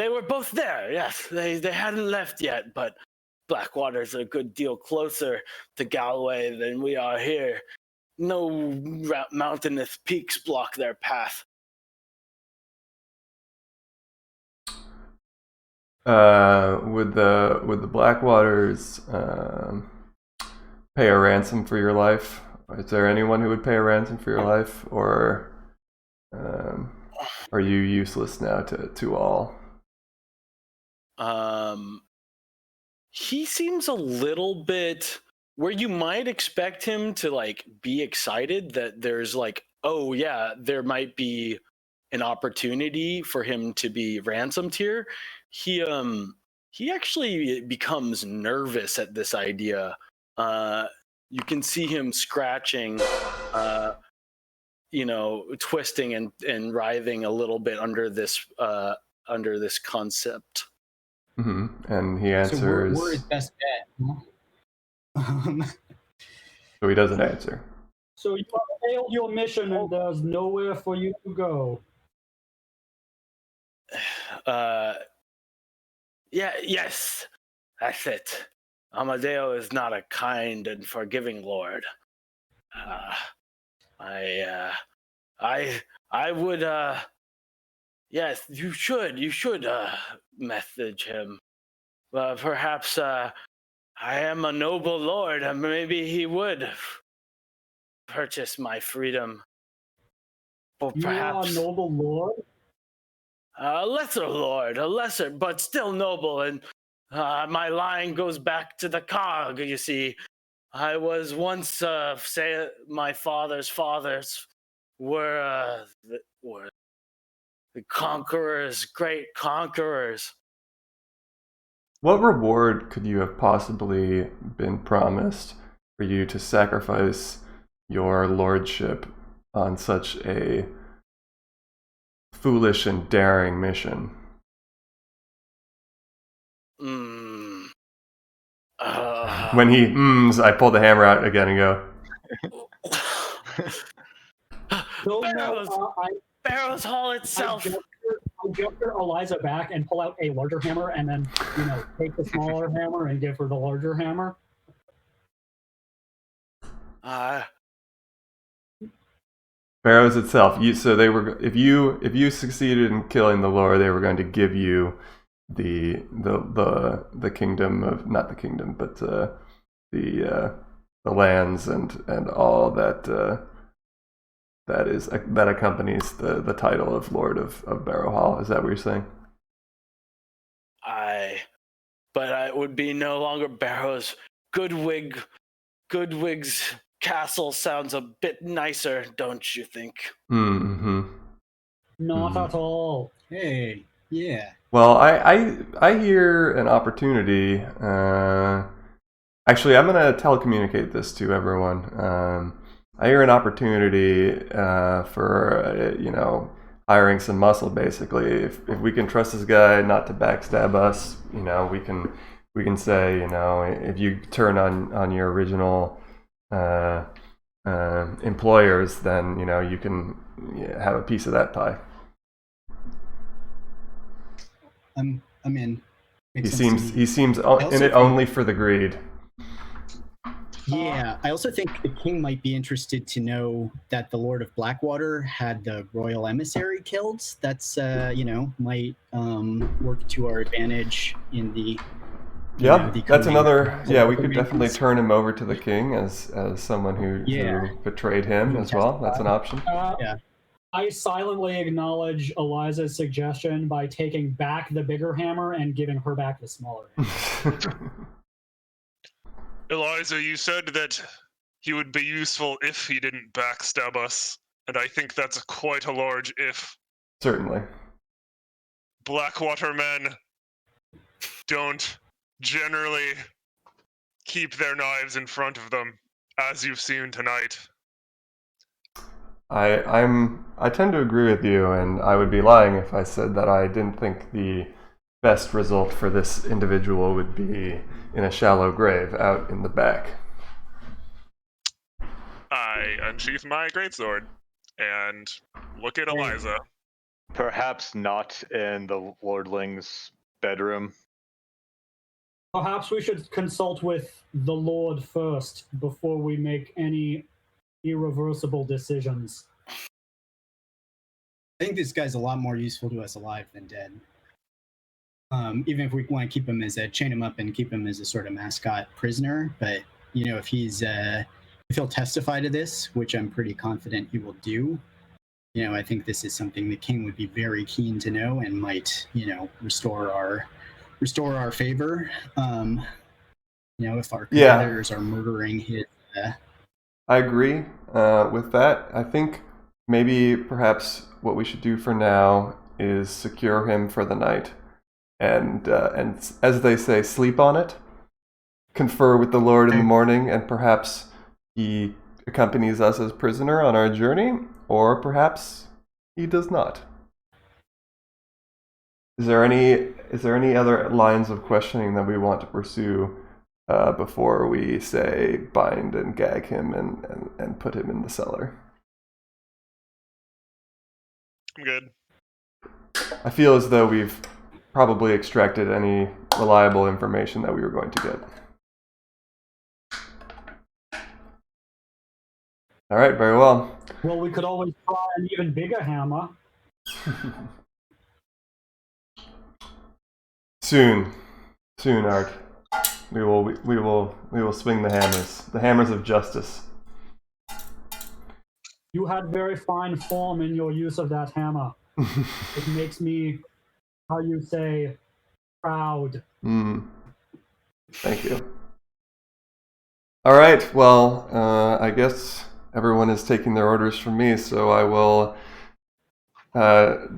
were both there. Yes, they hadn't left yet, but Blackwater's a good deal closer to Galway than we are here. No mountainous peaks block their path. Would the Blackwaters pay a ransom for your life? Is there anyone who would pay a ransom for your life, or are you useless now to all? He seems a little bit where you might expect him to like be excited that there's like, oh yeah, there might be an opportunity for him to be ransomed here. He actually becomes nervous at this idea. You can see him scratching, twisting and writhing a little bit under this concept. Mm-hmm. And he So answers. we're his best bet. So he doesn't answer. So you have failed your mission and there's nowhere for you to go. Yes, that's it. Amadeo is not a kind and forgiving lord. I would, yes, you should message him. Perhaps, I am a noble lord, and maybe he would purchase my freedom. Or perhaps You are a noble lord? a lesser, but still noble. And my line goes back to the cog, you see. I was once, say, my father's fathers were the conquerors, great conquerors. What reward could you have possibly been promised for you to sacrifice your lordship on such a foolish and daring mission? When he I pull the hammer out again and go, No, Barrows Hall itself. I gesture Eliza back and pull out a larger hammer, and then take the smaller hammer and give her the larger hammer. Barrows itself. So they were, if you succeeded in killing the Lord, they were going to give you the kingdom of, not the kingdom, but the lands and all that that accompanies the title of Lord of Barrow Hall. Is that what you're saying? But I would be no longer Barrows. Goodwig's castle sounds a bit nicer, don't you think? Mm-hmm. Not at all. Hey, yeah. Well, I hear an opportunity. Actually, I'm going to telecommunicate this to everyone. I hear an opportunity for hiring some muscle. Basically, if we can trust this guy not to backstab us, we can say, if you turn on your original employers, then you can have a piece of that pie. I'm in. He seems in it only for the greed. Yeah, I also think the king might be interested to know that the Lord of Blackwater had the royal emissary killed. That's might work to our advantage in the. That's another. Yeah, we could definitely turn him over to the king as someone who betrayed him as well. That's an option. I silently acknowledge Eliza's suggestion by taking back the bigger hammer and giving her back the smaller hammer. Eliza, you said that he would be useful if he didn't backstab us, and I think that's quite a large if. Certainly. Blackwater men don't generally keep their knives in front of them, as you've seen tonight. I tend to agree with you, and I would be lying if I said that I didn't think the best result for this individual would be in a shallow grave out in the back. I unsheath my greatsword and look at Eliza. Perhaps not in the lordling's bedroom. Perhaps we should consult with the Lord first before we make any irreversible decisions. I think this guy's a lot more useful to us alive than dead. Even if we want to keep him chain him up and keep him as a sort of mascot prisoner, but if he'll testify to this, which I'm pretty confident he will do, I think this is something the king would be very keen to know and might, restore our favor. If our competitors are murdering his. I agree with that. I think perhaps what we should do for now is secure him for the night. And as they say, sleep on it, confer with the Lord in the morning, and perhaps he accompanies us as prisoner on our journey, or perhaps he does not. Is there any other lines of questioning that we want to pursue before we say bind and gag him and put him in the cellar? I'm good. I feel as though we've probably extracted any reliable information that we were going to get. All right, very well. Well, we could always try an even bigger hammer. Soon, Art. We will swing the hammers of justice. You had very fine form in your use of that hammer. It makes me, how you say, proud. Thank you. All right. Well, I guess everyone is taking their orders from me, so I will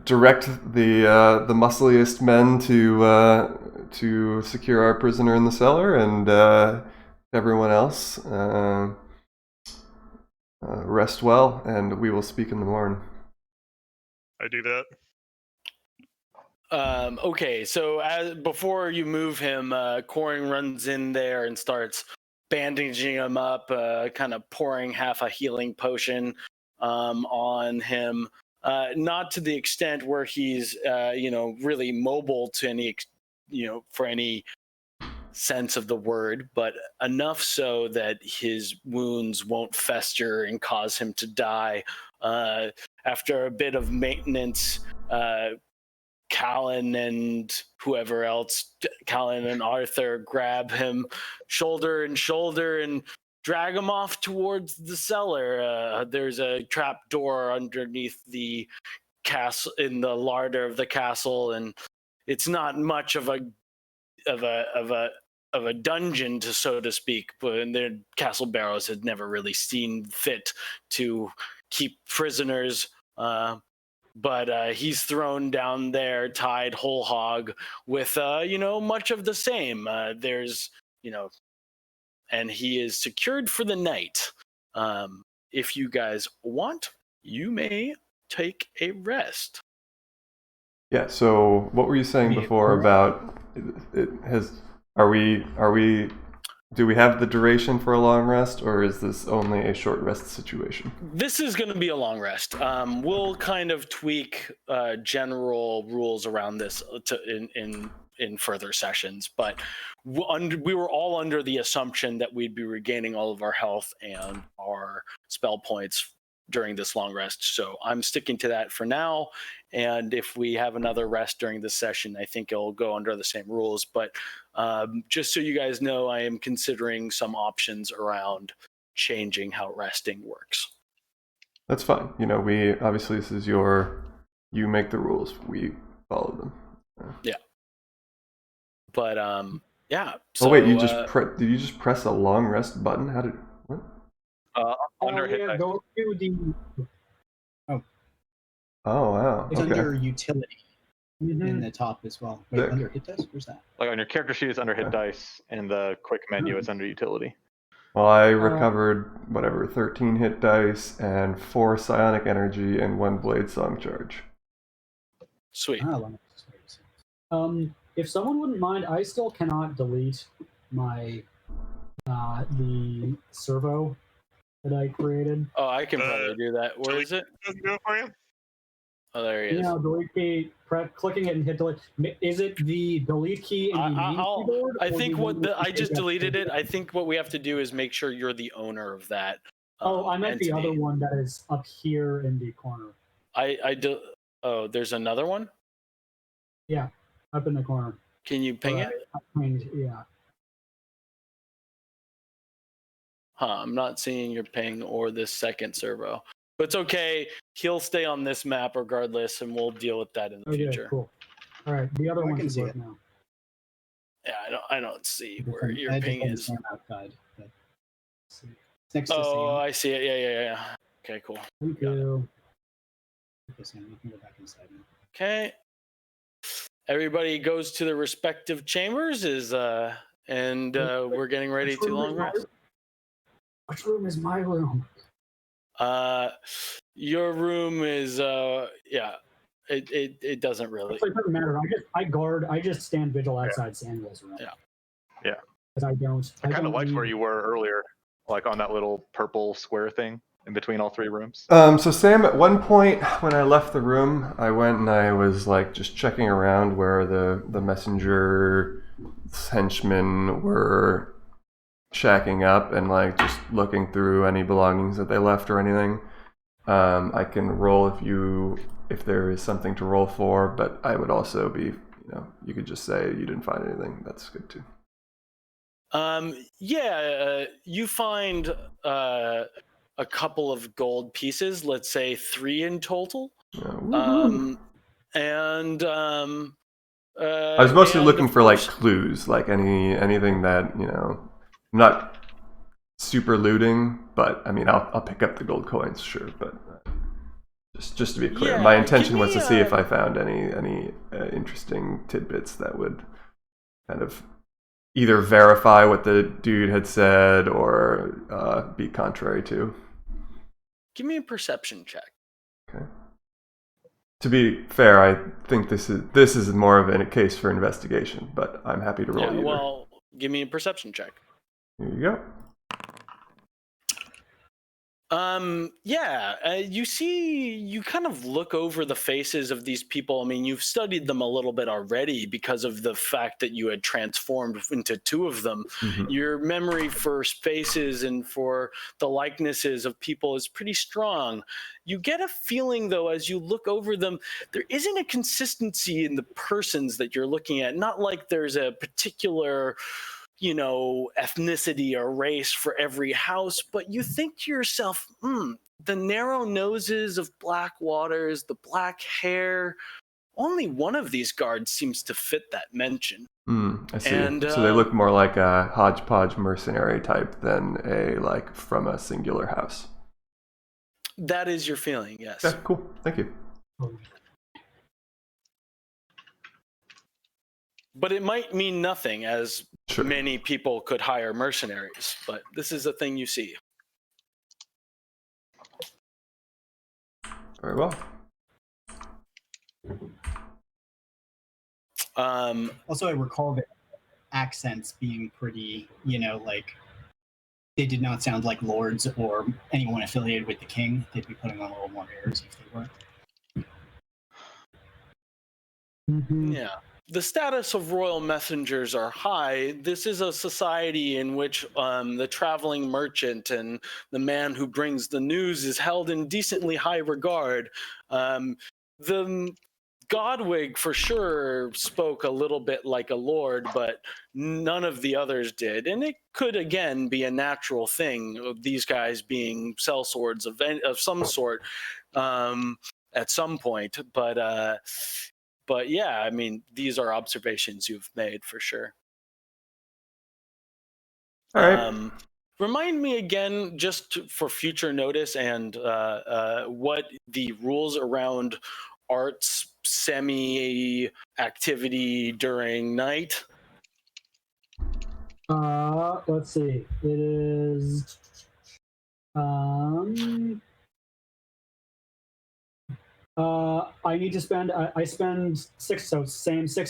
direct the muscliest men to secure our prisoner in the cellar, and everyone else rest well, and we will speak in the morning. I do that. Okay, so before you move him, Corin runs in there and starts bandaging him up, kind of pouring half a healing potion on him. Not to the extent where he's, really mobile to any, for any sense of the word, but enough so that his wounds won't fester and cause him to die. After a bit of maintenance, Callan and whoever else, Callan and Arthur, grab him shoulder and shoulder and drag him off towards the cellar. There's a trap door underneath the castle, in the larder of the castle, and it's not much of a dungeon, so to speak, but their Castle Barrows had never really seen fit to keep prisoners. But he's thrown down there, tied whole hog, with much of the same. There's and he is secured for the night. If you guys want, you may take a rest. Yeah. So, what were you saying before about it? Do we have the duration for a long rest, or is this only a short rest situation? This is going to be a long rest. We'll kind of tweak general rules around this in further sessions, but we were all under the assumption that we'd be regaining all of our health and our spell points during this long rest. So I'm sticking to that for now. And if we have another rest during this session, I think it'll go under the same rules. But just so you guys know, I am considering some options around changing how resting works. That's fine. We obviously, this is you make the rules. We follow them. Yeah. But yeah. So, oh wait, did you just press a long rest button? How did what? Under hit dice. Go to the. Oh wow. It's Okay. under utility in the top as well. Wait, There. under hit dice? Where's that? Like on your character sheet, it's under hit dice, and the quick menu is under utility. Well, I recovered 13 hit dice and 4 psionic energy and 1 blade song charge. Sweet. If someone wouldn't mind, I still cannot delete my the servo that I created. Oh, I can probably do that. Where is it? Doesn't do it for you? Oh, there he is. Delete key. Clicking it and hit delete. Is it the delete key in the main keyboard? I think I just deleted it. I think what we have to do is make sure you're the owner of that. I meant entity. the other one that is up here in the corner. Oh, there's another one? Yeah, up in the corner. Can you ping it? Yeah. I'm not seeing your ping or this second servo. But it's okay. He'll stay on this map regardless, and we'll deal with that in the future. Cool. All right, the other I one can can see work it now. Yeah, I don't see where I your just ping don't is. stand outside, but it's next to Oh, Sam. I see it. Yeah. Okay, cool. Thank Got it. you. Okay, Sam, you can go back inside now. Okay. Everybody goes to their respective chambers, and we're getting ready to long rest. Which room is my room? Your room is it doesn't really. It doesn't matter. I just stand vigil outside Samuel's room. Yeah. Because I don't. I kind of don't liked where need- you were earlier, like on that little purple square thing in between all 3 rooms. So Sam, at one point when I left the room, I went and I was like just checking around where the messenger henchmen were shacking up and like just looking through any belongings that they left or anything. I can roll if there is something to roll for, but I would also be, you could just say you didn't find anything. That's good too. You find a couple of gold pieces, let's say 3 in total. Woohoo. I I was mostly looking for like clues, like anything that I'm not super looting, but I mean, I'll pick up the gold coins, sure, but just to be clear, Yeah, my give intention was me to see if a- I found any interesting tidbits that would kind of either verify what the dude had said or be contrary to. Give me a perception check. Okay. To be fair, I think this is more of a case for investigation, but I'm happy to roll Yeah, either. well, give me a perception check. Here you go. You kind of look over the faces of these people. I mean, you've studied them a little bit already because of the fact that you had transformed into two of them. Mhm. Your memory for faces and for the likenesses of people is pretty strong. You get a feeling, though, as you look over them, there isn't a consistency in the persons that you're looking at. Not like there's a particular, ethnicity or race for every house, but you think to yourself, the narrow noses of Blackwaters, the black hair, only one of these guards seems to fit that mention. I see. And, So they look more like a hodgepodge mercenary type than from a singular house. That is your feeling, yes. Yeah, cool. Thank you. But it might mean nothing, as Sure. many people could hire mercenaries, but this is a thing you see. Very well. Also, I recall that accents being pretty, like they did not sound like lords or anyone affiliated with the king. They'd be putting on a little more airs if they were. Mhm. Yeah. The status of royal messengers are high. This is a society in which the traveling merchant and the man who brings the news is held in decently high regard. The Godwig for sure spoke a little bit like a lord, but none of the others did. And it could again be a natural thing of these guys being sellswords of some sort at some point. But yeah, I mean, these are observations you've made for sure. All right. Remind me again, just for future notice, and what the rules around arts semi-activity during night. Let's see. It is. I need to spend. I spend 6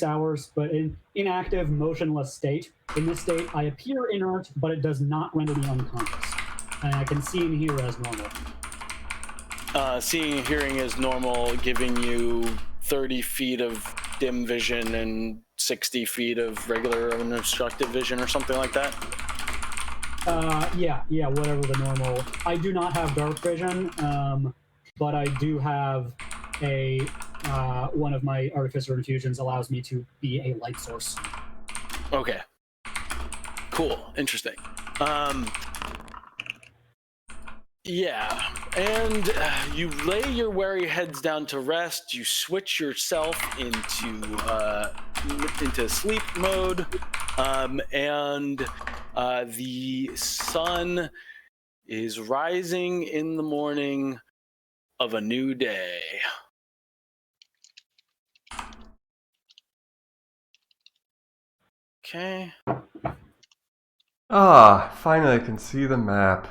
hours, but in inactive, motionless state. In this state, I appear inert, but it does not render me unconscious, and I can see and hear as normal. Seeing and hearing is normal, giving you 30 feet of dim vision and 60 feet of regular unobstructed vision or something like that. Yeah, whatever the normal. I do not have dark vision, but I do have a one of my artificer infusions allows me to be a light source. Okay. Cool. Interesting. Yeah, and you lay your weary heads down to rest. You switch yourself into sleep mode, and the sun is rising in the morning of a new day. Okay. Finally I can see the map.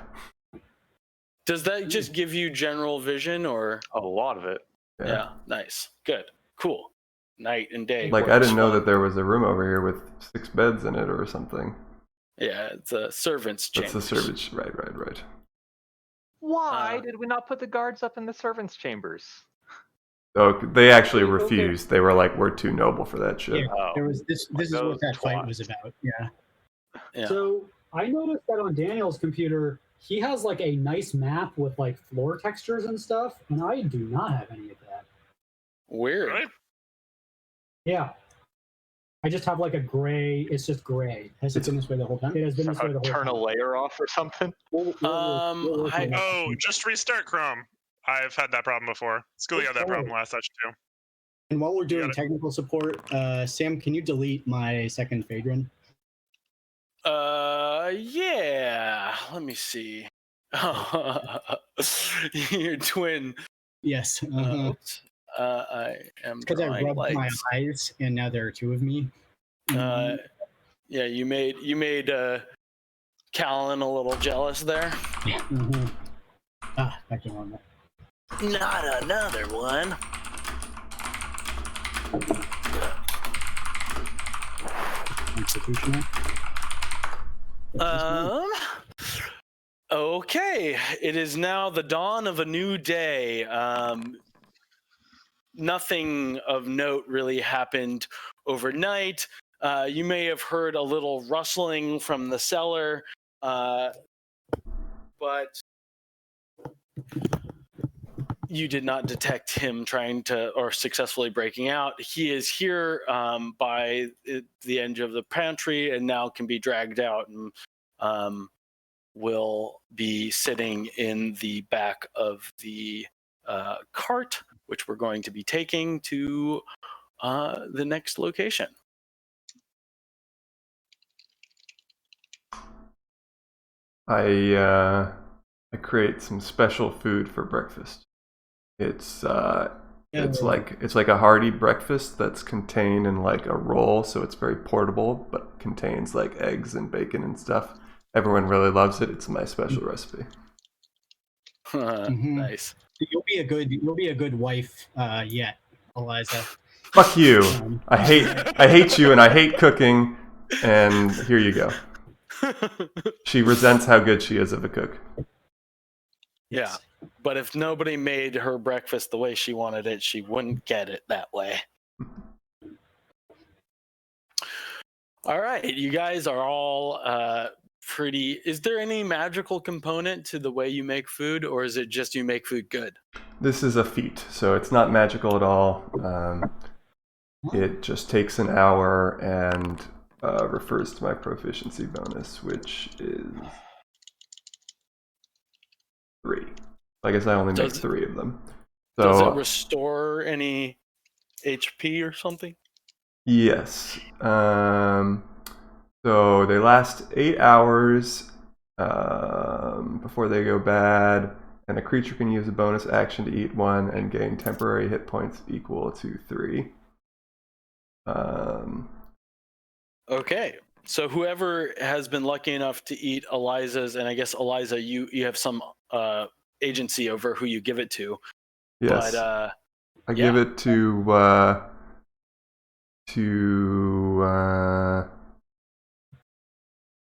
Does that just give you general vision, or? A lot of it. Yeah, nice. Good. Cool. Night and day. Like, I works didn't know fine. that there was a room over here with 6 beds in it or something. Yeah, it's a servant's That's chambers. the servants. Right. Why did we not put the guards up in the servants' chambers? Oh, they actually refused. They were like, we're too noble for that shit. Yeah, Oh, there was this. This is those what that fight twats. was about. Yeah. Yeah. So I noticed that on Daniel's computer, he has like a nice map with like floor textures and stuff, and I do not have any of that. Weird. Really? Yeah. I just have like a gray. It's just gray. Has it been this way the whole time? It has been this way Somehow the whole turn a time. layer off or something. Oh, just restart Chrome. I've had that problem before. Scully had that problem last session too. And while we're doing Got it. technical support, Sam, can you delete my second Phaedron? Yeah. Let me see. Your twin. Yes. Oops. I am Because I drawing rubbed my lights. eyes, and now there are two of me. Yeah, you made Callan a little jealous there. Mhm. Ah, I can on that. Not another one. Constitutional. Okay, it is now the dawn of a new day. Nothing of note really happened overnight. You may have heard a little rustling from the cellar, but you did not detect him trying to or successfully breaking out. He is here by the edge of the pantry and now can be dragged out and will be sitting in the back of the cart, which we're going to be taking to the next location. I create some special food for breakfast. It's like a hearty breakfast that's contained in like a roll, so it's very portable, but contains like eggs and bacon and stuff. Everyone really loves it. It's my special recipe. Nice. You'll be a good wife yet, Eliza. Fuck you. I hate you, and I hate cooking. And here you go. She resents how good she is of a cook. Yeah, but if nobody made her breakfast the way she wanted it, she wouldn't get it that way. All right, you guys are all pretty. Is there any magical component to the way you make food, or is it just you make food good? This is a feat, so it's not magical at all. It just takes an hour and refers to my proficiency bonus, which is 3. I guess I only make 3 of them. So, does it restore any HP or something? Yes. So they last 8 hours before they go bad, and a creature can use a bonus action to eat 1 and gain temporary hit points equal to 3. Okay, so whoever has been lucky enough to eat Eliza's, and I guess Eliza, you have some agency over who you give it to. Yes. But, I give it to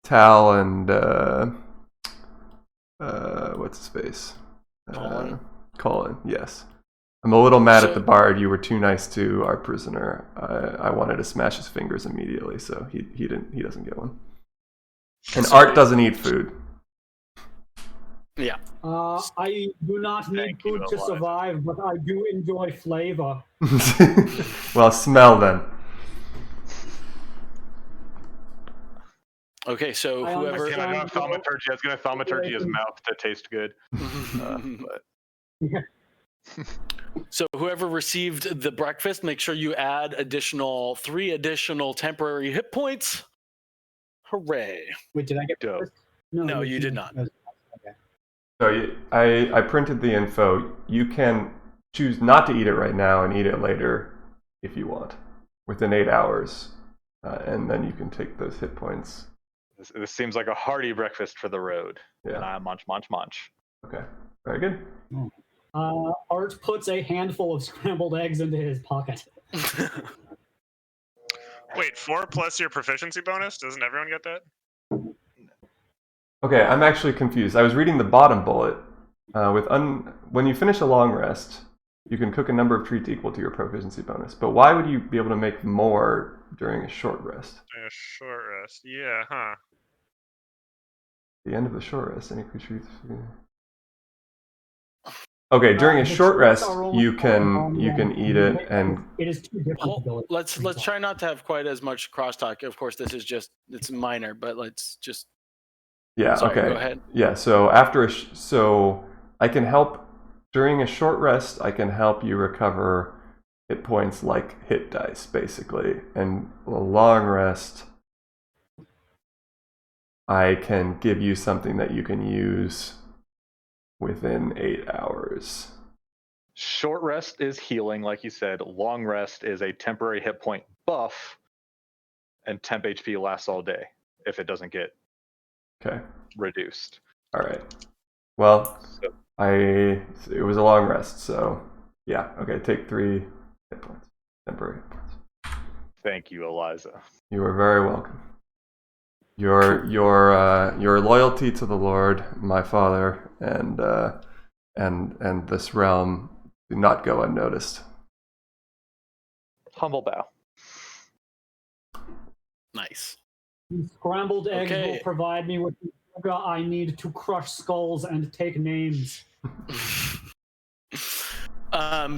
Tal and what's his face? Colin, yes. I'm a little mad at the bard. You were too nice to our prisoner. I wanted to smash his fingers immediately, so he doesn't get one. And Art doesn't eat food. Yeah. I do not need food to survive, but I do enjoy flavor. Well, smell then. Okay, so whoever. I was going to thaumaturgy his mouth to taste good. But... So whoever received the breakfast, make sure you add 3 additional temporary hit points. Hooray! Wait, did I get dope? No, you did not. Okay. So I printed the info. You can choose not to eat it right now and eat it later if you want, within 8 hours, and then you can take those hit points. This seems like a hearty breakfast for the road. Yeah. And I munch. Okay, very good. Art puts a handful of scrambled eggs into his pocket. Wait, 4 plus your proficiency bonus? Doesn't everyone get that? Okay, I'm actually confused. I was reading the bottom bullet. When you finish a long rest, you can cook a number of treats equal to your proficiency bonus. But why would you be able to make more during a short rest? A short rest, yeah, huh? The end of the short rest, any creature. Okay, during a short rest, you can eat it, and it is too different. Let's try not to have quite as much crosstalk. Of course, this is it's minor, but let's just. Yeah. Sorry, okay. Go ahead. Yeah. So so I can help during a short rest. I can help you recover hit points like hit dice, basically, and a long rest. I can give you something that you can use within 8 hours. Short rest is healing, like you said. Long rest is a temporary hit point buff, and temp HP lasts all day if it doesn't get Okay. reduced. All right. Well, So, it was a long rest, so yeah. Okay, take 3 hit points. Temporary hit points. thank you, Eliza. You are very welcome. Your loyalty to the Lord, my father, and this realm do not go unnoticed. Humble bow. Nice. These scrambled eggs will Okay. provide me with the sugar I need to crush skulls and take names.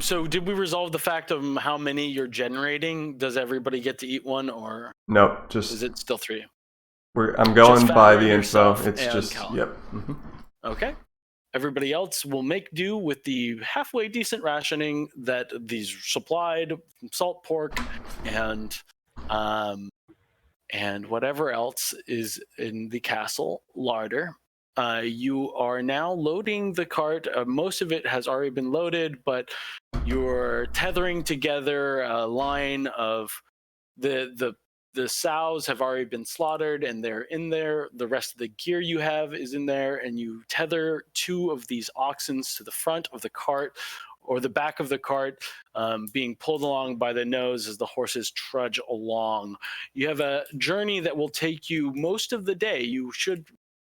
So did we resolve the fact of how many you're generating? Does everybody get to eat one, or Nope, is just it still 3? I'm going Just by Fowler, the info. yourself, It's and just Cal. yep. Mhm. Okay. Everybody else will make do with the halfway decent rationing that these supplied, salt pork, and whatever else is in the castle larder. You are now loading the cart. Most of it has already been loaded, but you're tethering together a line of the sows have already been slaughtered and they're in there. The rest of the gear you have is in there, and you tether 2 of these oxen to the front of the cart or the back of the cart, being pulled along by the nose as the horses trudge along. You have a journey that will take you most of the day. You should,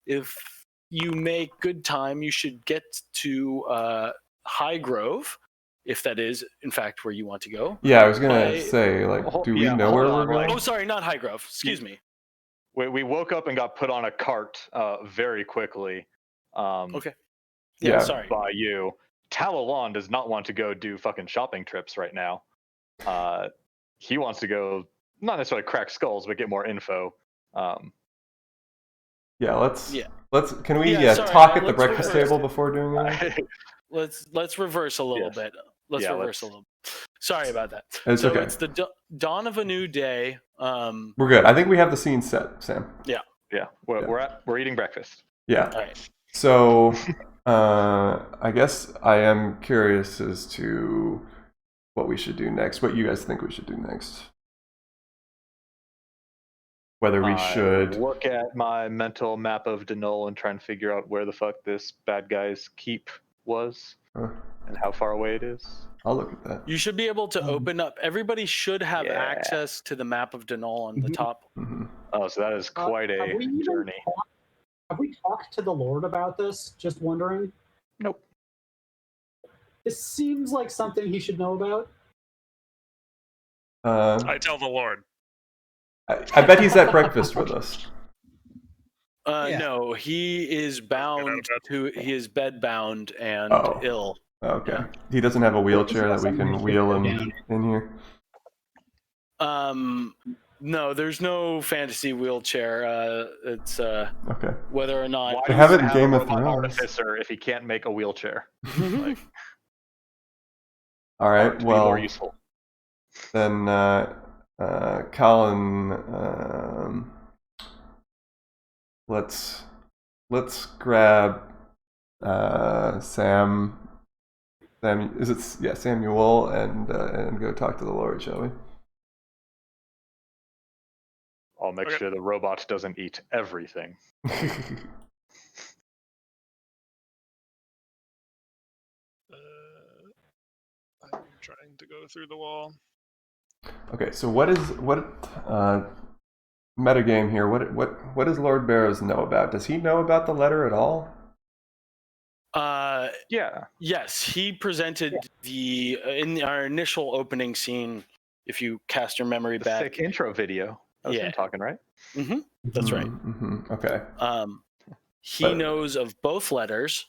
if you make good time, you should get to High Grove, if that is in fact where you want to go. Yeah, I was gonna By- say, like, do we Yeah, know hold where on, we're like- going? Oh, sorry, not High Grove. Excuse me. We woke up and got put on a cart very quickly. Okay. Yeah. Sorry. By you. Talalon does not want to go do fucking shopping trips right now. He wants to go, not necessarily crack skulls, but get more info. Yeah, let's. Yeah. Can we Yeah, sorry, talk at the let's breakfast reverse. table before doing anything? Let's reverse a little Yes. bit. Let's Yeah, reverse a little. Sorry about that. It's so okay. it's the dawn of a new day. We're good. I think we have the scene set, Sam. yeah, we're eating breakfast. Yeah. All right. So, I guess I am curious as to what we should do next. What you guys think we should do next? Whether we should. Look at my mental map of Denol and try and figure out where the fuck this bad guy's keep was and how far away it is. I'll look at that. You should be able to open up. Everybody should have Yeah. access to the map of Denol on the Mhm. top. Mhm. Oh, so that is quite have a we even journey. Have we talked to the Lord about this? Just wondering. Nope. This seems like something he should know about. I tell the Lord. I bet he's at breakfast with us. Yeah. No, he is bound to. He is bed bound and Oh. ill. Okay. Yeah. He doesn't have a wheelchair that we something can we wheel should him put down. in here. No, there's no fantasy wheelchair. It's Okay. whether or not. Why They do have you it in Game a of robot Thrones. artificer if he can't make a wheelchair? Like, All right. to be more Well, useful. then, Colin, let's grab Sam. Is it Samuel and go talk to the Lord, shall we? I'll make Okay. sure the robot doesn't eat everything. I'm trying to go through the wall. Okay, so what metagame here? What does Lord Barrows know about? Does he know about the letter at all? Yeah. Yes, he presented the in our initial opening scene. If you cast your memory The back, sick intro video. That was Yeah. him talking, right? that's right. Mm-hmm. Okay. He But- knows of both letters.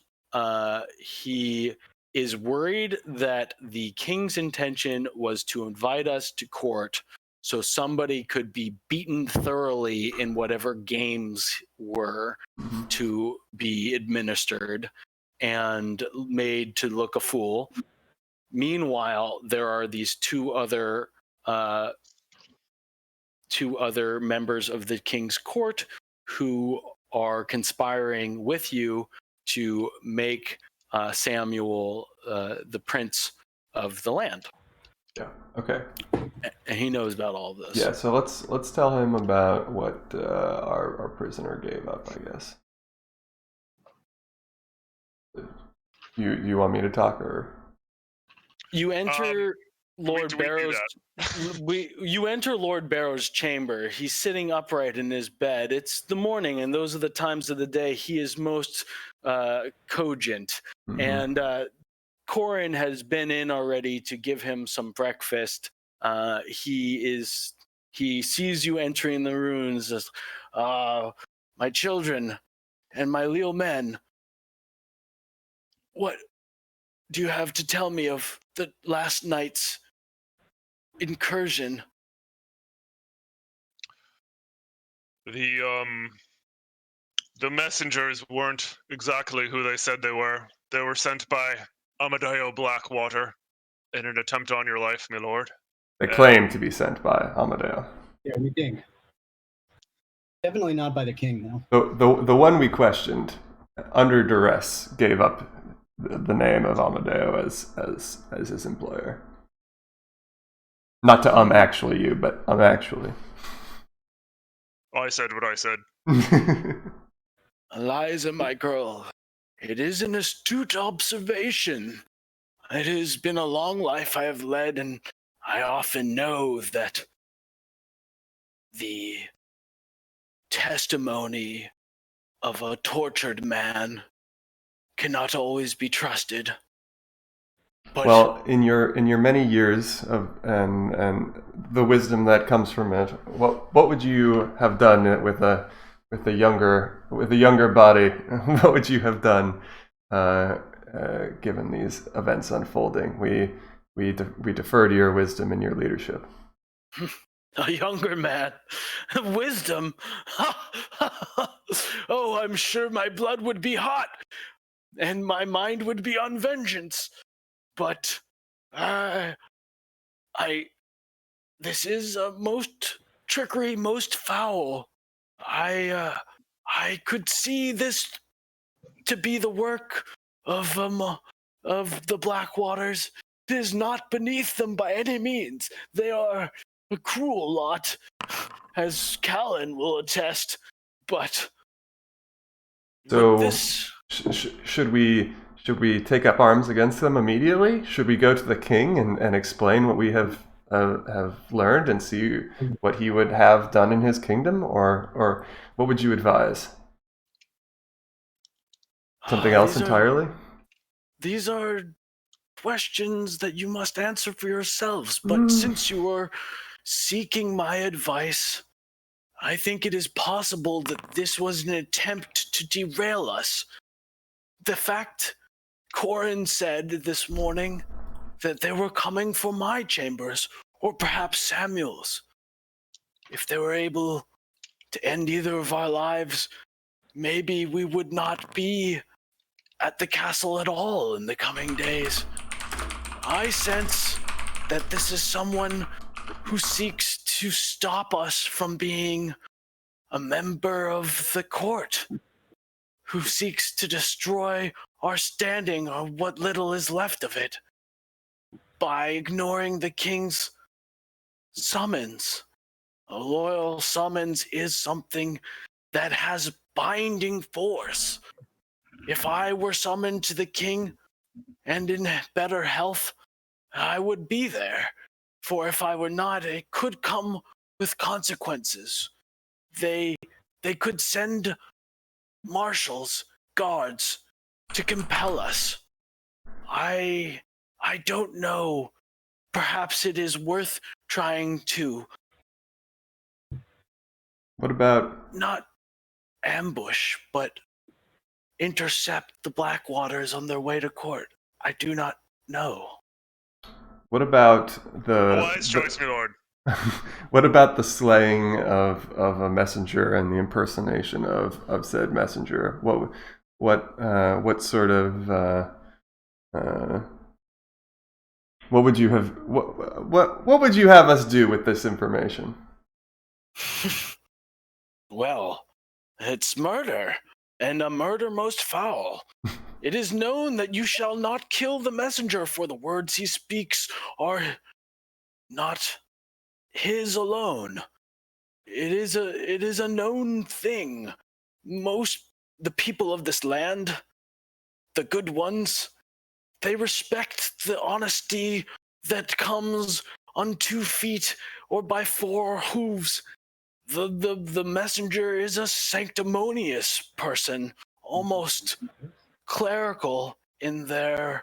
He is worried that the king's intention was to invite us to court so somebody could be beaten thoroughly in whatever games were Mhm. to be administered and made to look a fool. Meanwhile, there are these two other members of the king's court who are conspiring with you to make Samuel the prince of the land. Yeah. Okay. And he knows about all of this. Yeah. So let's tell him about what our prisoner gave up, I guess. You want me to talk, or You enter Lord we do Barrow's. You enter Lord Barrow's chamber. He's sitting upright in his bed. It's the morning, and those are the times of the day he is most cogent. Mhm. And Corin has been in already to give him some breakfast. He sees you entering the ruins. As, my children and my leal men. What do you have to tell me of the last night's incursion? The messengers weren't exactly who they said they were. They were sent by Amadeo Blackwater in an attempt on your life, my lord. they claim to be sent by Amadeo. Yeah, we think. Definitely not by the king, though. The one we questioned, under duress, gave up the name of Amadeo as his employer. Not to actually you, but actually. I said what I said. Eliza, my girl, it is an astute observation. It has been a long life I have led, and I often know that the testimony of a tortured man cannot always be trusted. But Well, in your many years of and the wisdom that comes from it, what would you have done with a younger body? What would you have done given these events unfolding? We defer to your wisdom and your leadership. a younger man, wisdom. Oh, I'm sure my blood would be hot, and my mind would be on vengeance. But this is most trickery, most foul. I could see this to be the work of the Blackwaters. It is not beneath them by any means. They are a cruel lot, as Callan will attest. But So, with this, should we take up arms against them immediately? Should we go to the king and explain what we have learned and see what he would have done in his kingdom, or what would you advise? Something else entirely? These are questions that you must answer for yourselves. But since you are seeking my advice, I think it is possible that this was an attempt to derail us. The fact Corin said this morning that they were coming for my chambers, or perhaps Samuel's. If they were able to end either of our lives, maybe we would not be at the castle at all in the coming days. I sense that this is someone who seeks to stop us from being a member of the court, who seeks to destroy our standing or what little is left of it by ignoring the king's summons. A loyal summons is something that has binding force. If I were summoned to the king and in better health, I would be there. For if I were not, it could come with consequences. They could send marshals, guards, to compel us. I don't know. Perhaps it is worth trying to What about not ambush, but intercept the Blackwaters on their way to court. I do not know. what about the Wise choice, my lord. what about the slaying of a messenger and the impersonation of said messenger? What sort of what would you have what would you have us do with this information? Well, It's murder, and a murder most foul. It is known that you shall not kill the messenger, for the words he speaks are not his alone. It is a known thing. The people of this land, the good ones, they respect the honesty that comes on 2 feet or by 4 hooves. The messenger is a sanctimonious person, almost clerical in the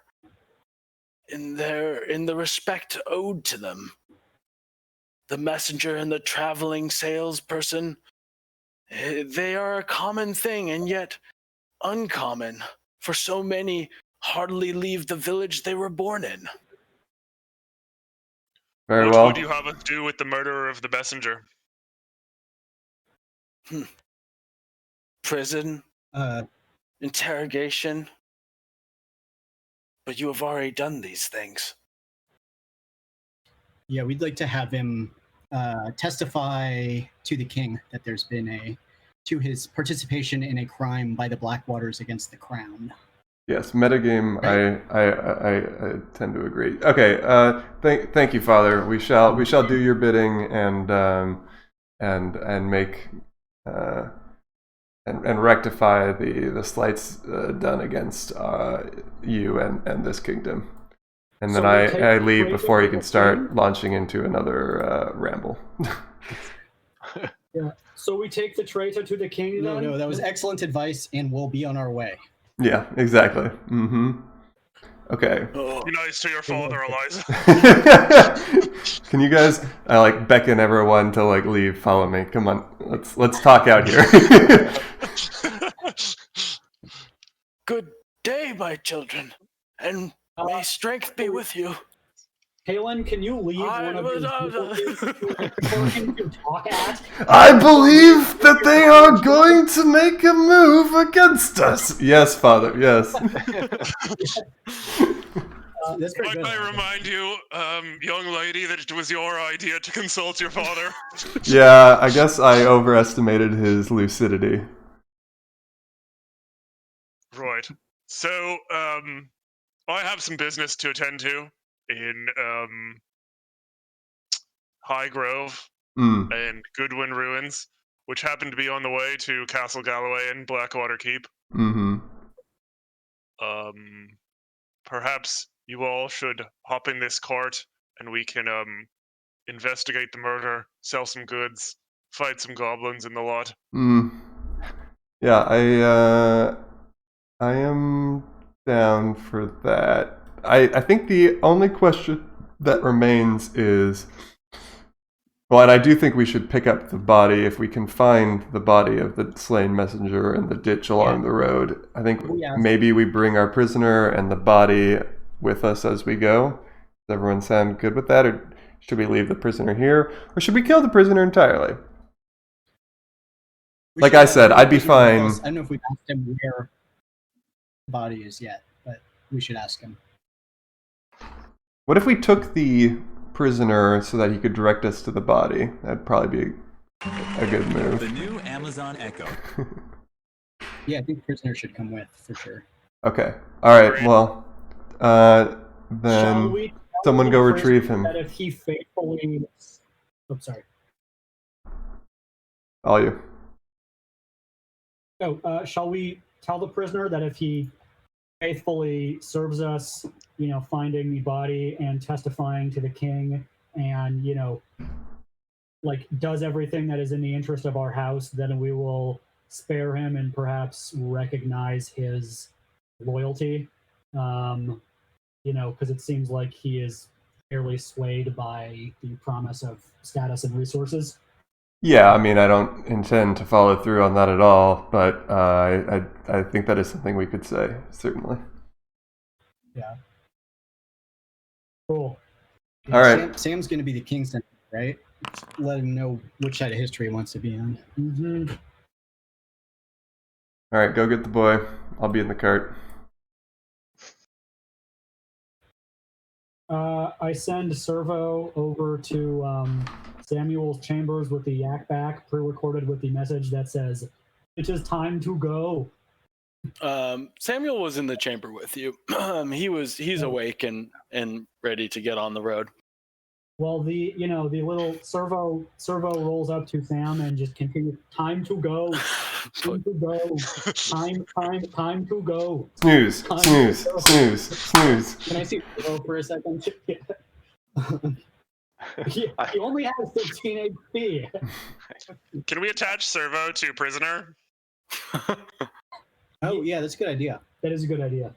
respect owed to them. The messenger and the traveling salesperson, they are a common thing and yet uncommon, for so many hardly leave the village they were born in. Very What well. would you have us do with the murderer of the messenger? Prison, interrogation. But you have already done these things. Yeah, we'd like to have him testify to the king that there's been to his participation in a crime by the Blackwaters against the crown. Yes, metagame. I tend to agree. Okay. Thank you, Father. We shall do your bidding and make and rectify the slights done against you and this kingdom. And then So we take I the leave traitor before he to can the start king? launching into another ramble. Yeah. So we take the traitor to the king then? No, that was excellent advice, and we'll be on our way. Yeah, exactly. Mm-hmm. Okay. Oh, Be nice to your father, Eliza. Can you guys beckon everyone to leave? Follow me. Come on. Let's talk out here. good day, my children, and may strength be with you. Halen, can you leave one of his person to talk at? I believe that they are going to make a move against us. Yes, Father. Yes. That's pretty Might good. I remind you, young lady, that it was your idea to consult your father? Yeah, I guess I overestimated his lucidity. Right. So, I have some business to attend to in High Grove Mm. and Goodwin Ruins, which happen to be on the way to Castle Galloway and Blackwater Keep. Mm-hmm. Perhaps you all should hop in this cart and we can investigate the murder, sell some goods, fight some goblins and the lot. Mm. Yeah, I am down for that. I think the only question that remains is, well, and I do think we should pick up the body if we can find the body of the slain messenger in the ditch along the road. I think maybe we bring our prisoner and the body with us as we go. Does everyone sound good with that, or should we leave the prisoner here, or should we kill the prisoner entirely? Like I said, I'd be fine. I don't know if we've asked him where the body is yet, but we should ask him. What if we took the prisoner so that he could direct us to the body? That'd probably be a good move. The new Amazon Echo. Yeah, I think the prisoner should come with, for sure. Okay. All right. Well, Shall then we tell someone the go prisoner retrieve him. That if he faithfully... Oh, sorry. All you. Shall we tell the prisoner that if he faithfully serves us, finding the body and testifying to the king and, does everything that is in the interest of our house, then we will spare him and perhaps recognize his loyalty? Because it seems like he is fairly swayed by the promise of status and resources. Yeah, I mean, I don't intend to follow through on that at all, but I think that is something we could say, certainly. Yeah. Cool. Yeah, All right. Sam's going to be the king center, right? Let him know which side of history he wants to be on. Mm-hmm. All right, go get the boy. I'll be in the cart. I send Servo over to Samuel's chambers with the yak back, pre-recorded with the message that says, It is time to go. Samuel was in the chamber with you. He's awake and ready to get on the road. Well, the little servo rolls up to Sam and just continues. Time to go. Time to go. Time to go. Snooze, Time snooze, to go. snooze, snooze. Can I see Servo for a second? He only has 15 HP. Can we attach Servo to prisoner? Oh yeah, that's a good idea. That is a good idea.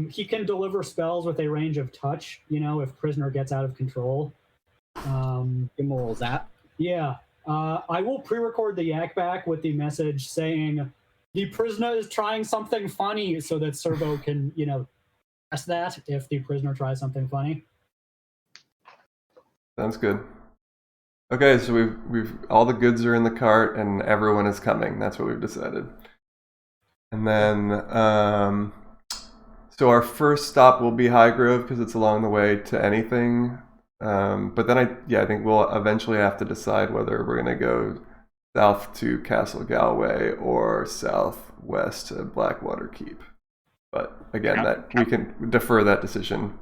He can deliver spells with a range of touch, if prisoner gets out of control. Give him a little zap. Yeah. I will pre-record the yak back with the message saying the prisoner is trying something funny so that Servo can, test that if the prisoner tries something funny. Sounds good. Okay, so we've all the goods are in the cart and everyone is coming. That's what we've decided. And then so our first stop will be Highgrove because it's along the way to anything. But then I think we'll eventually have to decide whether we're going to go south to Castle Galway or southwest to Blackwater Keep. But again, that we can defer that decision.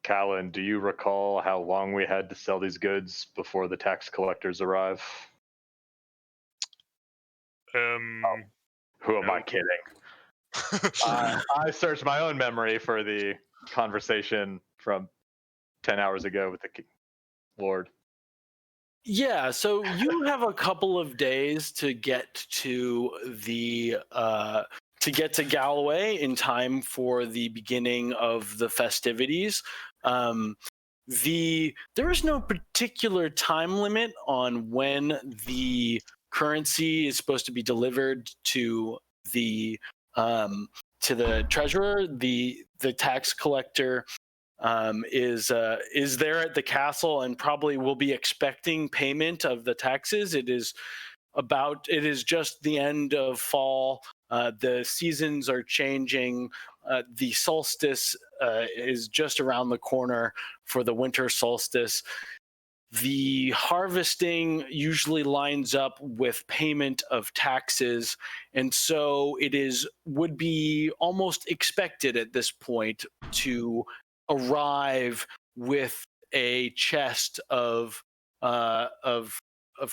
Callan, do you recall how long we had to sell these goods before the tax collectors arrive? Who am I kidding? I searched my own memory for the conversation from 10 hours ago with the Lord. Yeah, so you have a couple of days to get to the to Galloway in time for the beginning of the festivities. There is no particular time limit on when the currency is supposed to be delivered to the treasurer. The tax collector is there at the castle and probably will be expecting payment of the taxes. It is just the end of fall. The seasons are changing. The solstice is just around the corner for the winter solstice. The harvesting usually lines up with payment of taxes, and so would be almost expected at this point to arrive with a chest of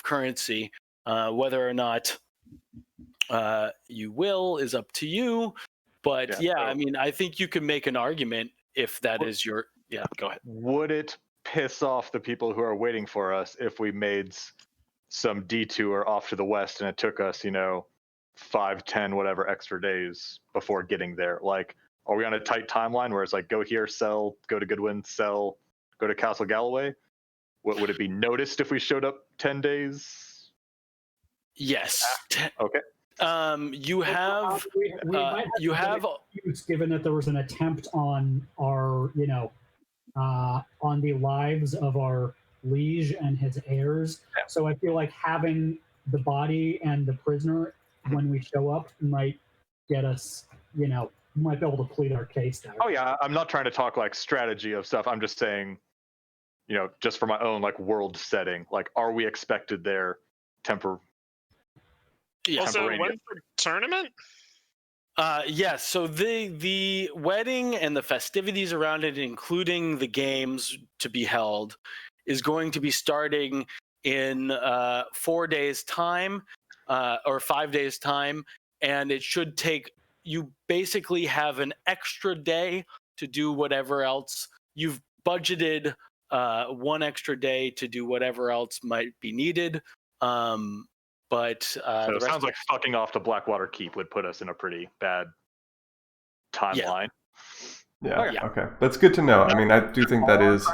currency. Whether or not you will is up to you, but I mean, I think you can make an argument if that is your. Yeah, go ahead. Would it piss off the people who are waiting for us if we made some detour off to the west and it took us, 5, 10, whatever extra days before getting there? Like, are we on a tight timeline where it's like, go here, sell, go to Goodwin, sell, go to Castle Galloway? Would it be noticed if we showed up 10 days? Yes. Okay. You have given that there was an attempt on our, on the lives of our liege and his heirs. Yeah. So I feel like having the body and the prisoner when we show up might get us, might be able to plead our case there. Oh yeah, I'm not trying to talk like strategy of stuff. I'm just saying, just for my own like world setting, like, are we expected there Also, when's the tournament? Yes. So the wedding and the festivities around it, including the games to be held, is going to be starting in 4 days' time, or 5 days' time, and it should take. You basically have an extra day to do whatever else you've budgeted. 1 extra day to do whatever else might be needed. But so it sounds like fucking off to Blackwater Keep would put us in a pretty bad timeline. Yeah. Okay. That's good to know. I mean, I do think that is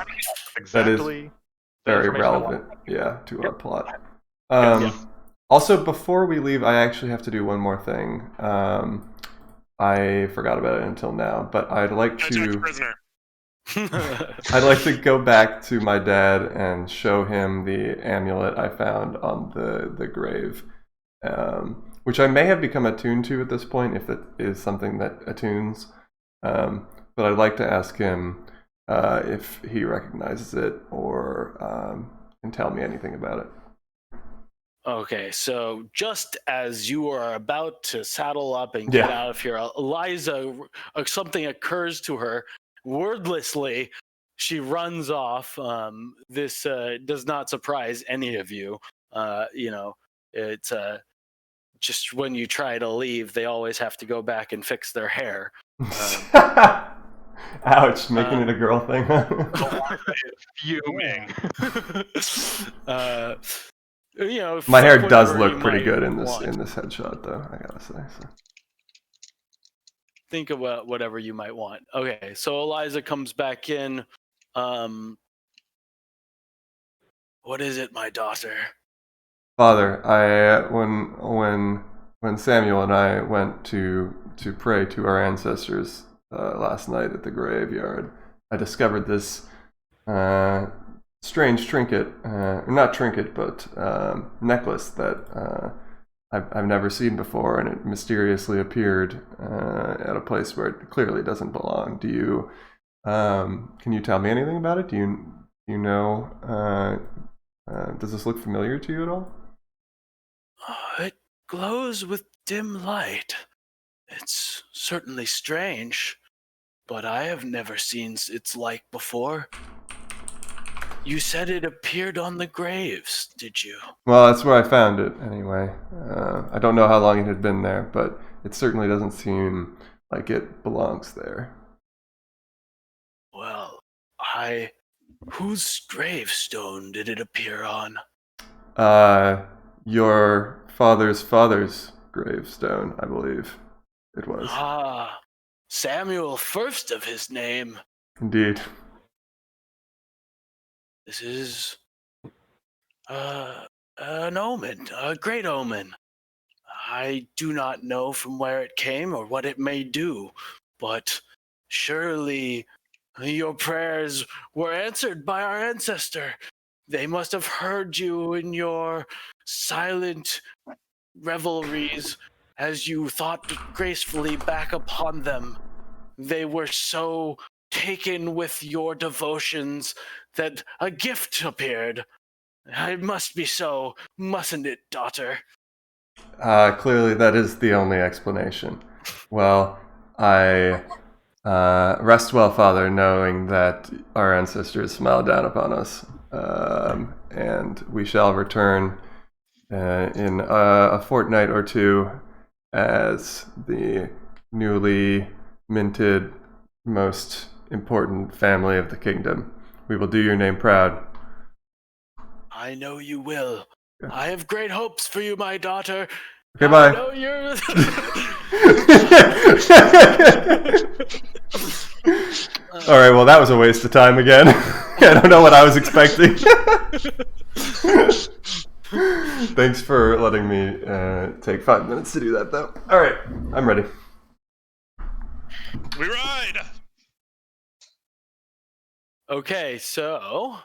exactly very relevant. Yeah, to our plot. Also, before we leave, I actually have to do one more thing. I forgot about it until now, but I'd like to. I'd like to go back to my dad and show him the amulet I found on the grave, which I may have become attuned to at this point, if it is something that attunes. But I'd like to ask him if he recognizes it or can tell me anything about it. Okay, so just as you are about to saddle up and get Yeah. out of here, Eliza, something occurs to her. Wordlessly, she runs off. This does not surprise any of you. It's just when you try to leave, they always have to go back and fix their hair. Ouch, making it a girl thing. Fuming. My hair fuck does whatever look you pretty might good in this want. headshot, though. I gotta say. So. Think about whatever you might want. Okay, so Eliza comes back in. What is it, my daughter? Father, when Samuel and I went to pray to our ancestors last night at the graveyard, I discovered this strange trinket, not trinket, but necklace that I've never seen before, and it mysteriously appeared at a place where it clearly doesn't belong. Do you? Can you tell me anything about it? Do you know? Does this look familiar to you at all? It glows with dim light. It's certainly strange, but I have never seen its like before. You said it appeared on the graves, did you? Well, that's where I found it, anyway. I don't know how long it had been there, but it certainly doesn't seem like it belongs there. Well, whose gravestone did it appear on? Your father's gravestone, I believe it was. Ah, Samuel, first of his name. Indeed. This is an omen, a great omen. I do not know from where it came or what it may do, but surely your prayers were answered by our ancestor. They must have heard you in your silent revelries as you thought gracefully back upon them. They were so taken with your devotions that a gift appeared. It must be so, mustn't it, daughter? Clearly, that is the only explanation. Well, I rest well, Father, knowing that our ancestors smiled down upon us, and we shall return in a fortnight or two as the newly minted, most important family of the kingdom. We will do your name proud. I know you will. Yeah. I have great hopes for you, my daughter. Okay, bye. I know you're... All right, well, that was a waste of time again. I don't know what I was expecting. Thanks for letting me take 5 minutes to do that, though. All right, I'm ready. We ride! Okay, so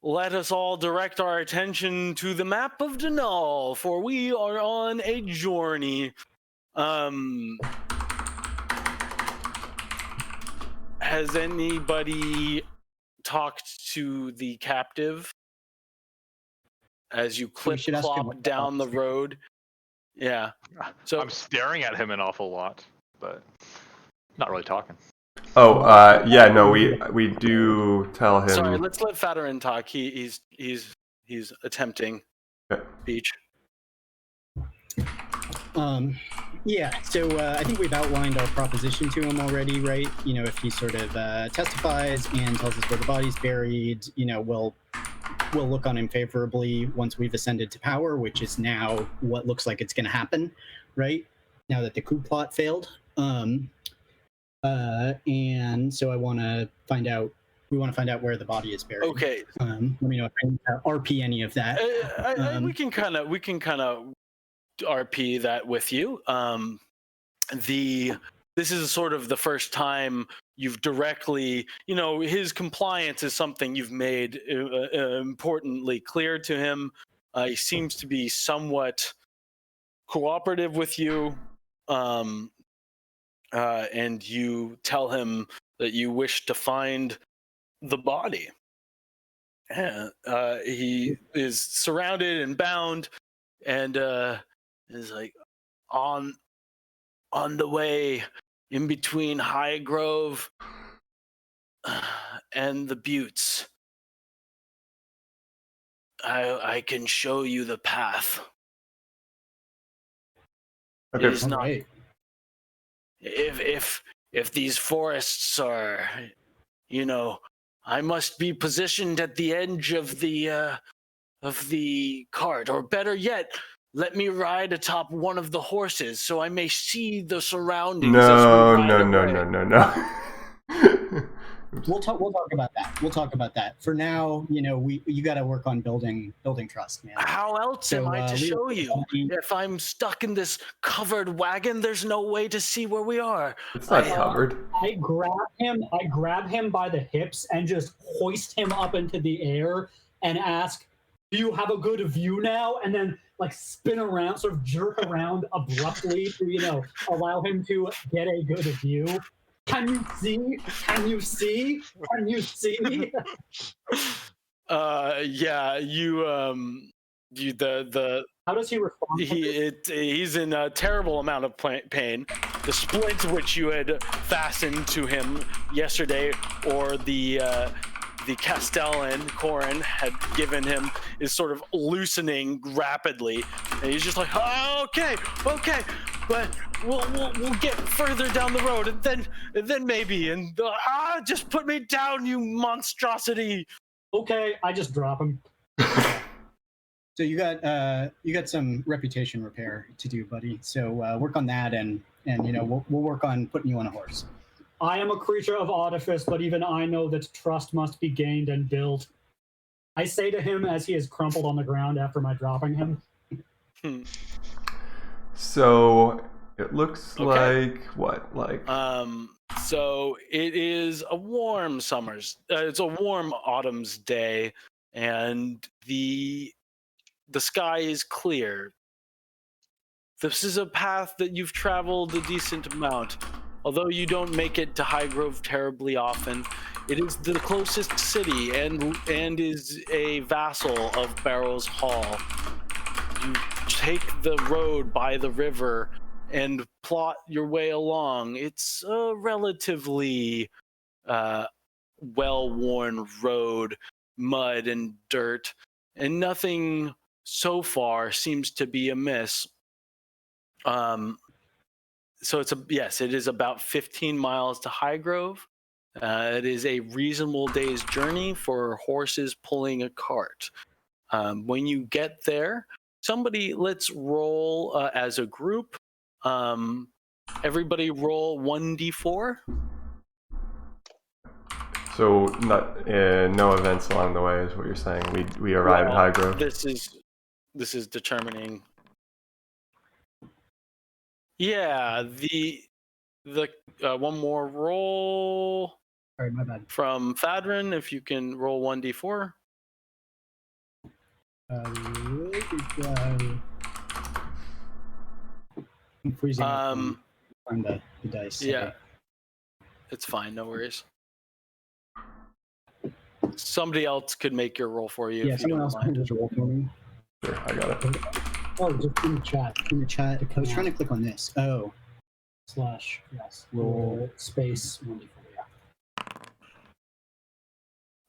let us all direct our attention to the map of Denal, for we are on a journey. Has anybody talked to the captive as you clip should ask him clop what the down the fuck. road? Yeah. So I'm staring at him an awful lot, but not really talking. Oh, yeah, no, we do tell him. sorry, let's let Fatarin talk. He's attempting Okay. speech. Yeah, so I think we've outlined our proposition to him already, right? You know, if he sort of testifies and tells us where the body's buried, you know, we'll look on him favorably once we've ascended to power, which is now what looks like it's going to happen, right? Now that the coup plot failed. And so we want to find out where the body is buried. Okay. Let me know if I need to RP any of that. We can kind of RP that with you. This is sort of the first time you've directly, his compliance is something you've made importantly clear to him. He seems to be somewhat cooperative with you, and you tell him that you wish to find the body. He is surrounded and bound, and is like on the way in between High Grove and the Buttes. I can show you the path. Okay. It is All not right. if these forests are, I must be positioned at the edge of the cart, or better yet, let me ride atop one of the horses so I may see the surroundings as we No, ride no, away. no. We'll talk about that. We'll talk about that. For now, you got to work on building trust, man. How else am I to show you? If I'm stuck in this covered wagon, there's no way to see where we are. It's not covered. I grab him by the hips and just hoist him up into the air and ask, "Do you have a good view now?" And then spin around, sort of jerk around abruptly to allow him to get a good view. Can you see? Can you see? Can you see? Yeah, How does he respond? he's in a terrible amount of pain. The splint which you had fastened to him yesterday, or the Castellan Corin had given him, is sort of loosening rapidly, and he's just like, "Oh, okay, but we'll get further down the road, and then maybe, and just put me down, you monstrosity." Okay, I just drop him. So you got some reputation repair to do, buddy. So work on that, and we'll work on putting you on a horse. I am a creature of artifice, but even I know that trust must be gained and built. I say to him as he is crumpled on the ground after my dropping him. So it looks Okay. like what? So it is a warm it's a warm autumn's day, and the sky is clear. This is a path that you've traveled a decent amount. Although you don't make it to High Grove terribly often, it is the closest city and is a vassal of Barrows Hall. You take the road by the river and plot your way along. It's a relatively well-worn road, mud and dirt, and nothing so far seems to be amiss. So it is about 15 miles to High Grove. It is a reasonable day's journey for horses pulling a cart. When you get there, let's roll as a group. Everybody roll 1d4. So not no events along the way is what you're saying. We arrive at High Grove. This is determining. Yeah, the one more roll. Sorry, my bad. From Thadrin, if you can roll 1d4. I'm freezing up on the dice. Yeah, Okay. it's fine. No worries. Somebody else could make your roll for you. Yeah, if you someone don't else mind. can just roll for me. Sure, I got it. Oh, just in the chat. In the chat, I was trying to click on this. Oh, / yes. Roll space 1d4. Yeah.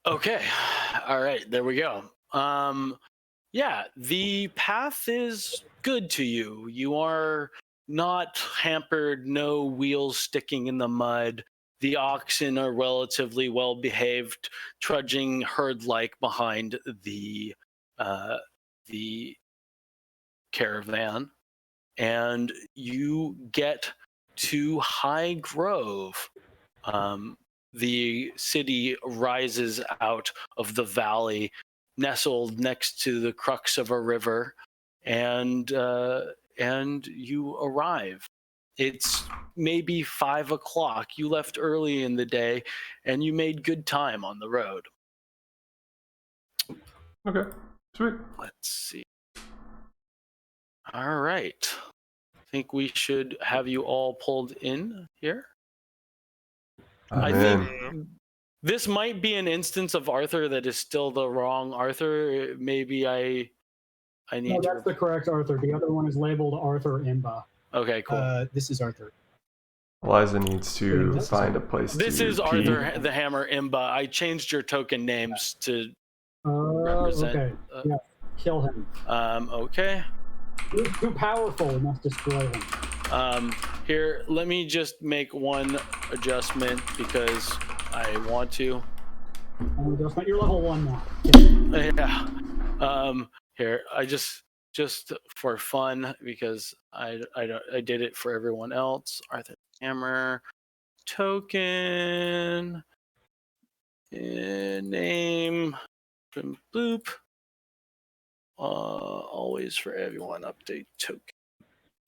Okay. All right. There we go. Yeah, the path is good to you. You are not hampered, no wheels sticking in the mud. The oxen are relatively well behaved, trudging herd-like behind the caravan, and you get to High Grove. The city rises out of the valley, nestled next to the crux of a river, and you arrive. It's maybe 5 o'clock. You left early in the day, and you made good time on the road. Okay, sweet. Let's see. All right. I think we should have you all pulled in here. I'm I in. think This might be an instance of Arthur that is still the wrong Arthur. Maybe I need No, to. that's the correct Arthur. The other one is labeled Arthur Imba. Okay, cool. This is Arthur. Eliza needs to This is- find a place This to is pee. Arthur the Hammer Imba. I changed your token names to represent. Okay. Yeah. Kill him. Okay. He's too powerful. We must destroy him. Here, let me just make one adjustment because I want to. Adjustment. You're level 1 now. Yeah. Here, I just for fun because I did it for everyone else. Arthur Hammer token name boop. Always for everyone. Update token.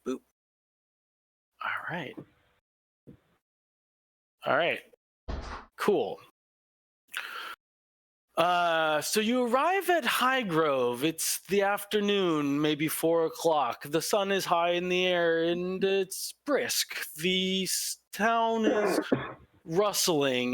Boop. All right. Cool. So you arrive at Highgrove. It's the afternoon, maybe 4 o'clock. The sun is high in the air and it's brisk. The town is rustling.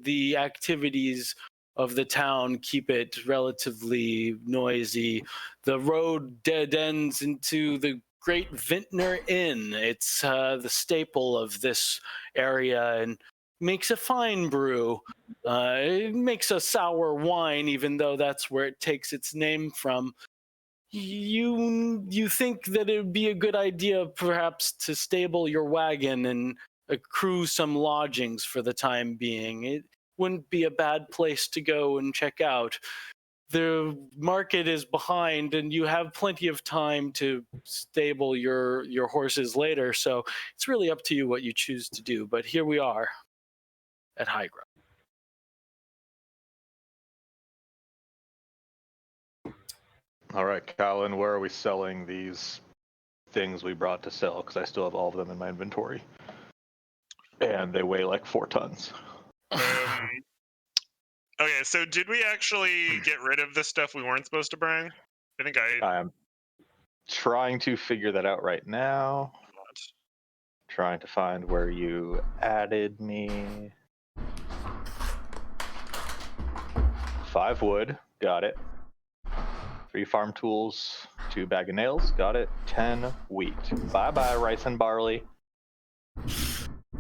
The activities of the town keep it relatively noisy. The road dead ends into the Great Vintner Inn. It's the staple of this area and makes a fine brew. It makes a sour wine, even though that's where it takes its name from. You think that it would be a good idea, perhaps, to stable your wagon and accrue some lodgings for the time being. It wouldn't be a bad place to go and check out. The market is behind, and you have plenty of time to stable your horses later. So it's really up to you what you choose to do. But here we are at Highgrove. All right, Colin, where are we selling these things we brought to sell? Because I still have all of them in my inventory. And they weigh like 4 tons. Okay, so did we actually get rid of the stuff we weren't supposed to bring? I think I I'm trying to figure that out right now. Trying to find where you added me. 5 wood, got it. 3 farm tools, 2 bag of nails, got it. 10 wheat. Bye-bye, rice and barley.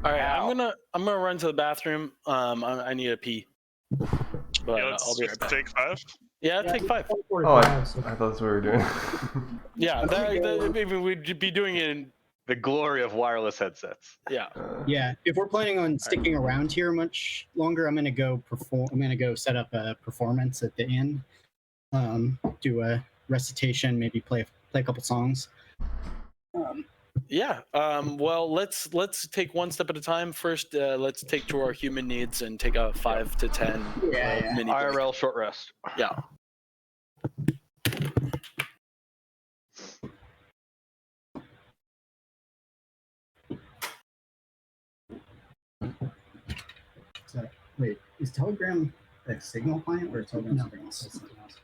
All right, Ow. I'm gonna run to the bathroom. I need a pee. But yeah, let's I'll be right just back. take 5. Yeah, take 5. Oh, I thought that's what we were doing. Yeah, maybe we'd be doing it in. The glory of wireless headsets. Yeah. Yeah, if we're planning on sticking around here much longer, I'm gonna go set up a performance at the inn. Do a recitation, maybe play a couple songs. Yeah. Well, let's take one step at a time. First, let's take to our human needs and take a 5 to 10 Yeah. mini break. IRL short rest. Yeah. Wait, is Telegram a Signal client or is Telegram No, something else? that's something else.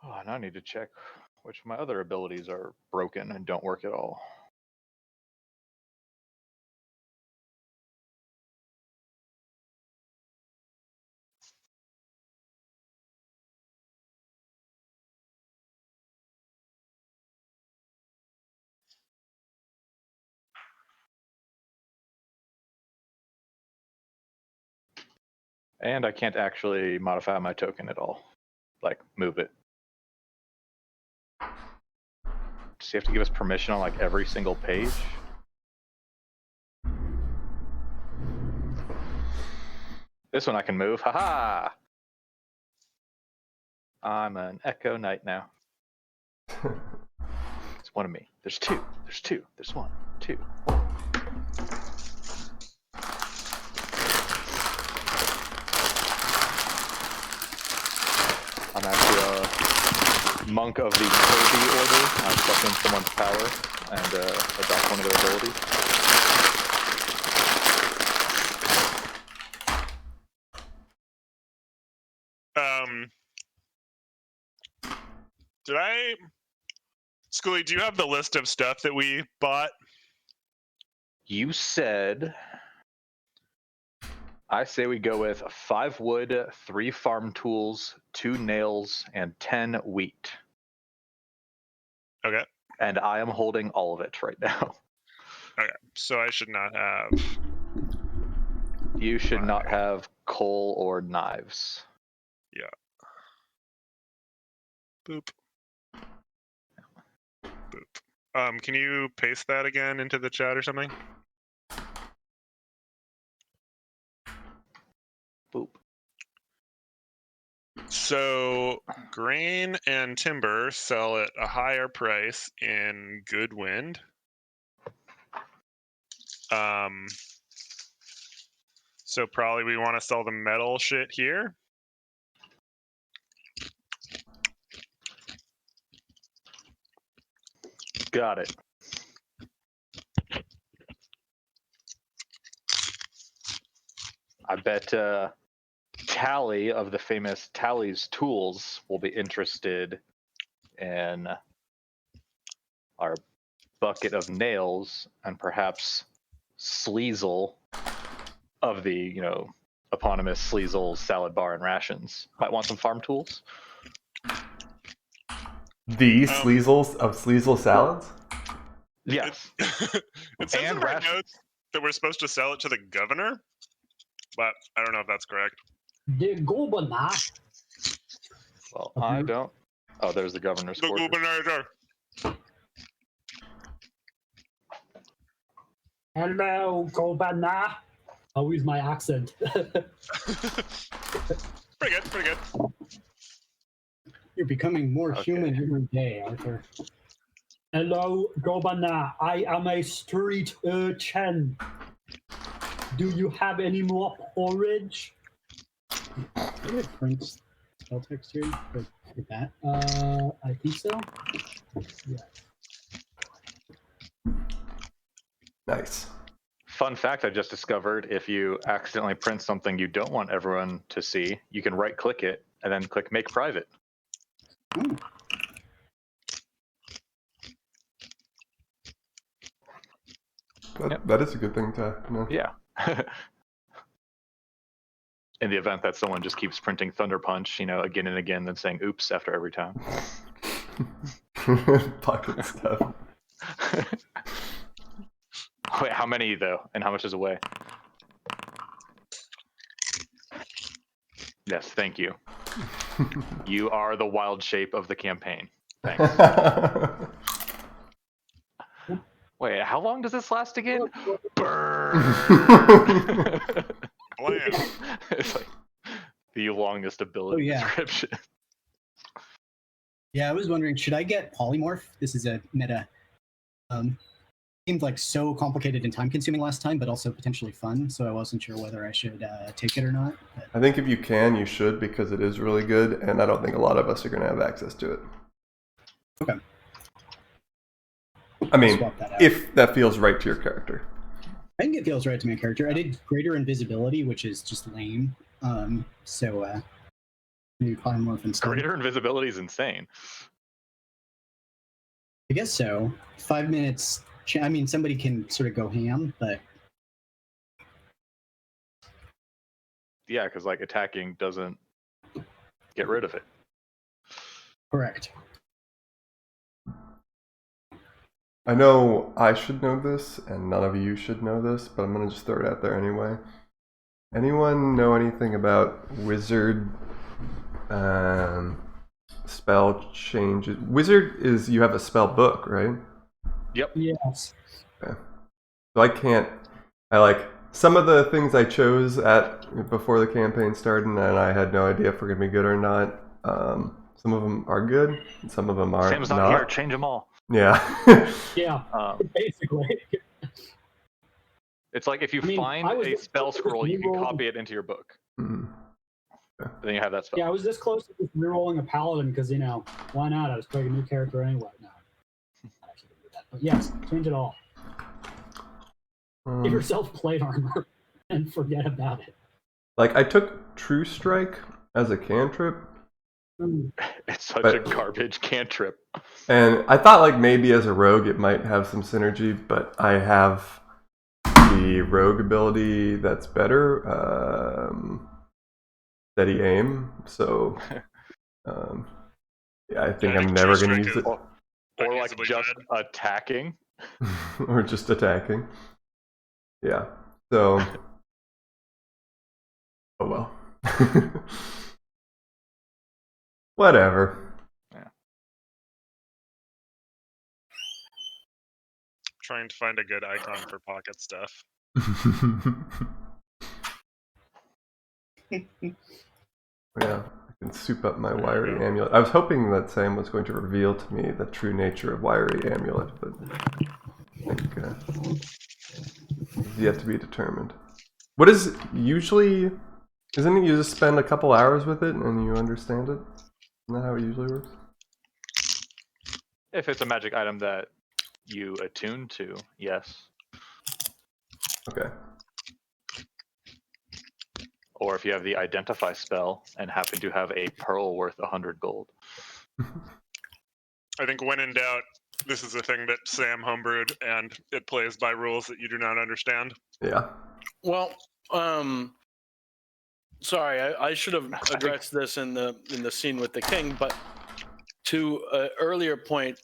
Oh, now I need to check which of my other abilities are broken and don't work at all. And I can't actually modify my token at all. Like, move it. Does he have to give us permission on like every single page? This one I can move. Haha! I'm an Echo Knight now. It's one of me. There's two. There's two. There's one. Two. I'm actually a monk of the Kirby Order. I'm sucking someone's power and adopt one of their abilities. Schoolie, do you have the list of stuff that we bought? You said... I say we go with 5 wood, 3 farm tools, 2 nails, and 10 wheat. Okay. And I am holding all of it right now. Okay, so I should not have... You should not have coal or knives. Yeah. Boop. Boop. Can you paste that again into the chat or something? Boop. So grain and timber sell at a higher price in Goodwind. So probably we want to sell the metal shit here. Got it. I bet Tally of the famous Tally's Tools will be interested in our bucket of nails, and perhaps Sleazel of the, you know, eponymous Sleazel salad bar and rations might want some farm tools. The Sleazels of Sleazel salads? Yes. It says And in my rations. notes that we're supposed to sell it to the governor, but I don't know if that's correct. The governor. Well, I don't. Oh, there's the governor's The quarters. governor. Hello, governor. I'll use my accent. Pretty good, pretty good. You're becoming more Okay. human every day, Arthur. Hello, governor. I am a street urchin. Do you have any more porridge? Do I print spell text here for that? I think so. Yeah. Nice. Fun fact I just discovered, if you accidentally print something you don't want everyone to see, you can right click it and then click make private. Ooh. That is a good thing to know. Yeah. In the event that someone just keeps printing Thunder Punch, you know, again and again, then saying oops after every time. Pocket stuff. Wait, how many though? And how much is away? Yes, thank you. You are the wild shape of the campaign. Thanks. Wait, how long does this last again? Burn! Blam. It's like the longest ability Oh, yeah. description. Yeah, I was wondering, should I get polymorph? This is a meta. Seemed like so complicated and time-consuming last time, but also potentially fun. So I wasn't sure whether I should take it or not. But... I think if you can, you should, because it is really good, and I don't think a lot of us are going to have access to it. Okay. I mean, Swap that out. if that feels right to your character. I think it feels right to my character. I did greater invisibility, which is just lame. So maybe polymorph instead. Greater invisibility is insane. I guess so. 5 minutes. I mean, somebody can sort of go ham, but Yeah, because like attacking doesn't get rid of it. correct. I know I should know this, and none of you should know this, but I'm going to just throw it out there anyway. Anyone know anything about wizard spell changes? Wizard is you have a spell book, right? Yep. Yes. So I some of the things I chose before the campaign started, and I had no idea if we're gonna be good or not. Some of them are good, and some of them are Sam's not here. Change them all. Yeah. Yeah, basically. It's like if you I mean, find I was a this spell close to just scroll, you can re-rolling- copy it into your book. Mhm. Then you have that spell. Yeah, I was this close to just rerolling a paladin because, why not? I was playing a new character anyway. No, I actually didn't do that. But yes, change it all. Give yourself plate armor and forget about it. Like, I took True Strike as a cantrip, It's such But- a garbage cantrip. and I thought like maybe as a rogue it might have some synergy, but I have the rogue ability that's better, steady aim. So, yeah, I think I I'm think never True gonna Strike use it, Or like Unusably just good. attacking. or just attacking. Yeah. So, oh well. Whatever. Trying to find a good icon for pocket stuff. Yeah, I can soup up my wiry amulet. I was hoping that Sam was going to reveal to me the true nature of wiry amulet, but I think it's yet to be determined. What is usually? Isn't it you just spend a couple hours with it and you understand it? Isn't that how it usually works? If it's a magic item that you attune to, yes. Okay. Or if you have the identify spell and happen to have a pearl worth 100 gold. I think when in doubt, this is a thing that Sam homebrewed, and it plays by rules that you do not understand. Yeah. Well, sorry, I should have addressed this in the scene with the king, but to an earlier point,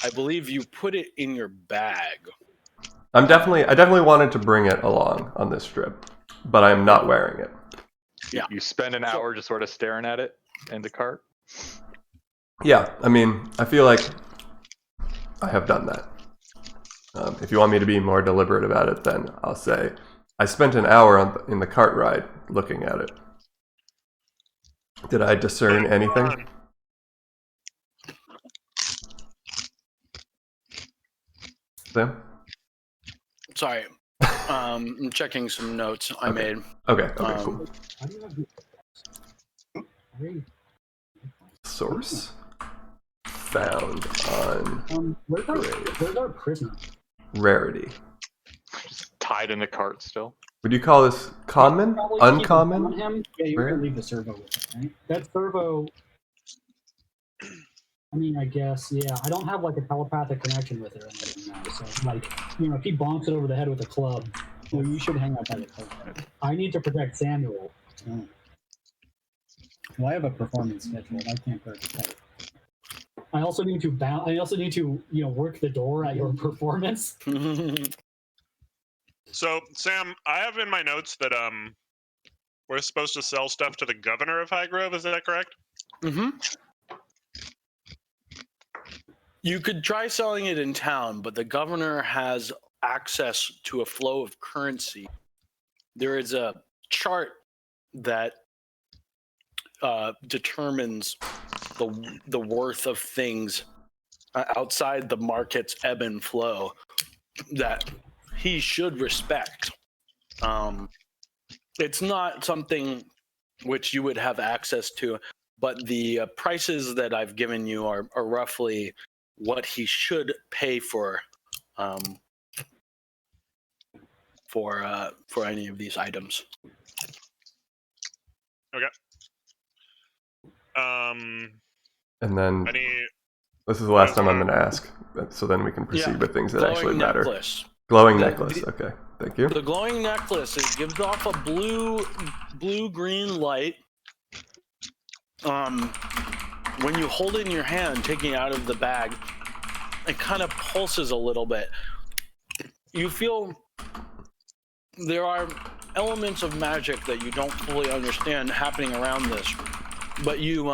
I believe you put it in your bag. I definitely wanted to bring it along on this trip, but I'm not wearing it. Yeah. You spend an hour just sort of staring at it in the cart. Yeah, I mean, I feel like I have done that. If you want me to be more deliberate about it, then I'll say I spent an hour in the cart ride looking at it. Did I discern anything? Sam? Sorry, I'm checking some notes I Okay. made. Okay, cool. How do you have the- Source found on where's our prisoner? rarity. Just tied in the cart still. Would you call this common? Probably keep an eye on Uncommon? him. Yeah, you Rare? can leave the servo with it, right? That servo. I mean, I guess, yeah. I don't have like a telepathic connection with it or anything now. So, like, if he bonks it over the head with a club, well, you should hang out by the club. I need to protect Samuel. Oh. Well, I have a performance schedule. I can't protect. I also need to work the door at your performance. So, Sam, I have in my notes that we're supposed to sell stuff to the governor of Highgrove. Is that correct? Mm-hmm. You could try selling it in town, but the governor has access to a flow of currency. There is a chart that determines the worth of things outside the market's ebb and flow that he should respect. It's not something which you would have access to, but the prices that I've given you are roughly what he should pay for any of these items. Okay. And then Any? this is the last time I'm going to ask, so then we can proceed with things that Glowing actually matter. necklace. Glowing The- necklace. Okay, thank you. The glowing necklace, it gives off a blue-green light. When you hold it in your hand, taking it out of the bag, it kind of pulses a little bit. You feel there are elements of magic that you don't fully understand happening around this, but you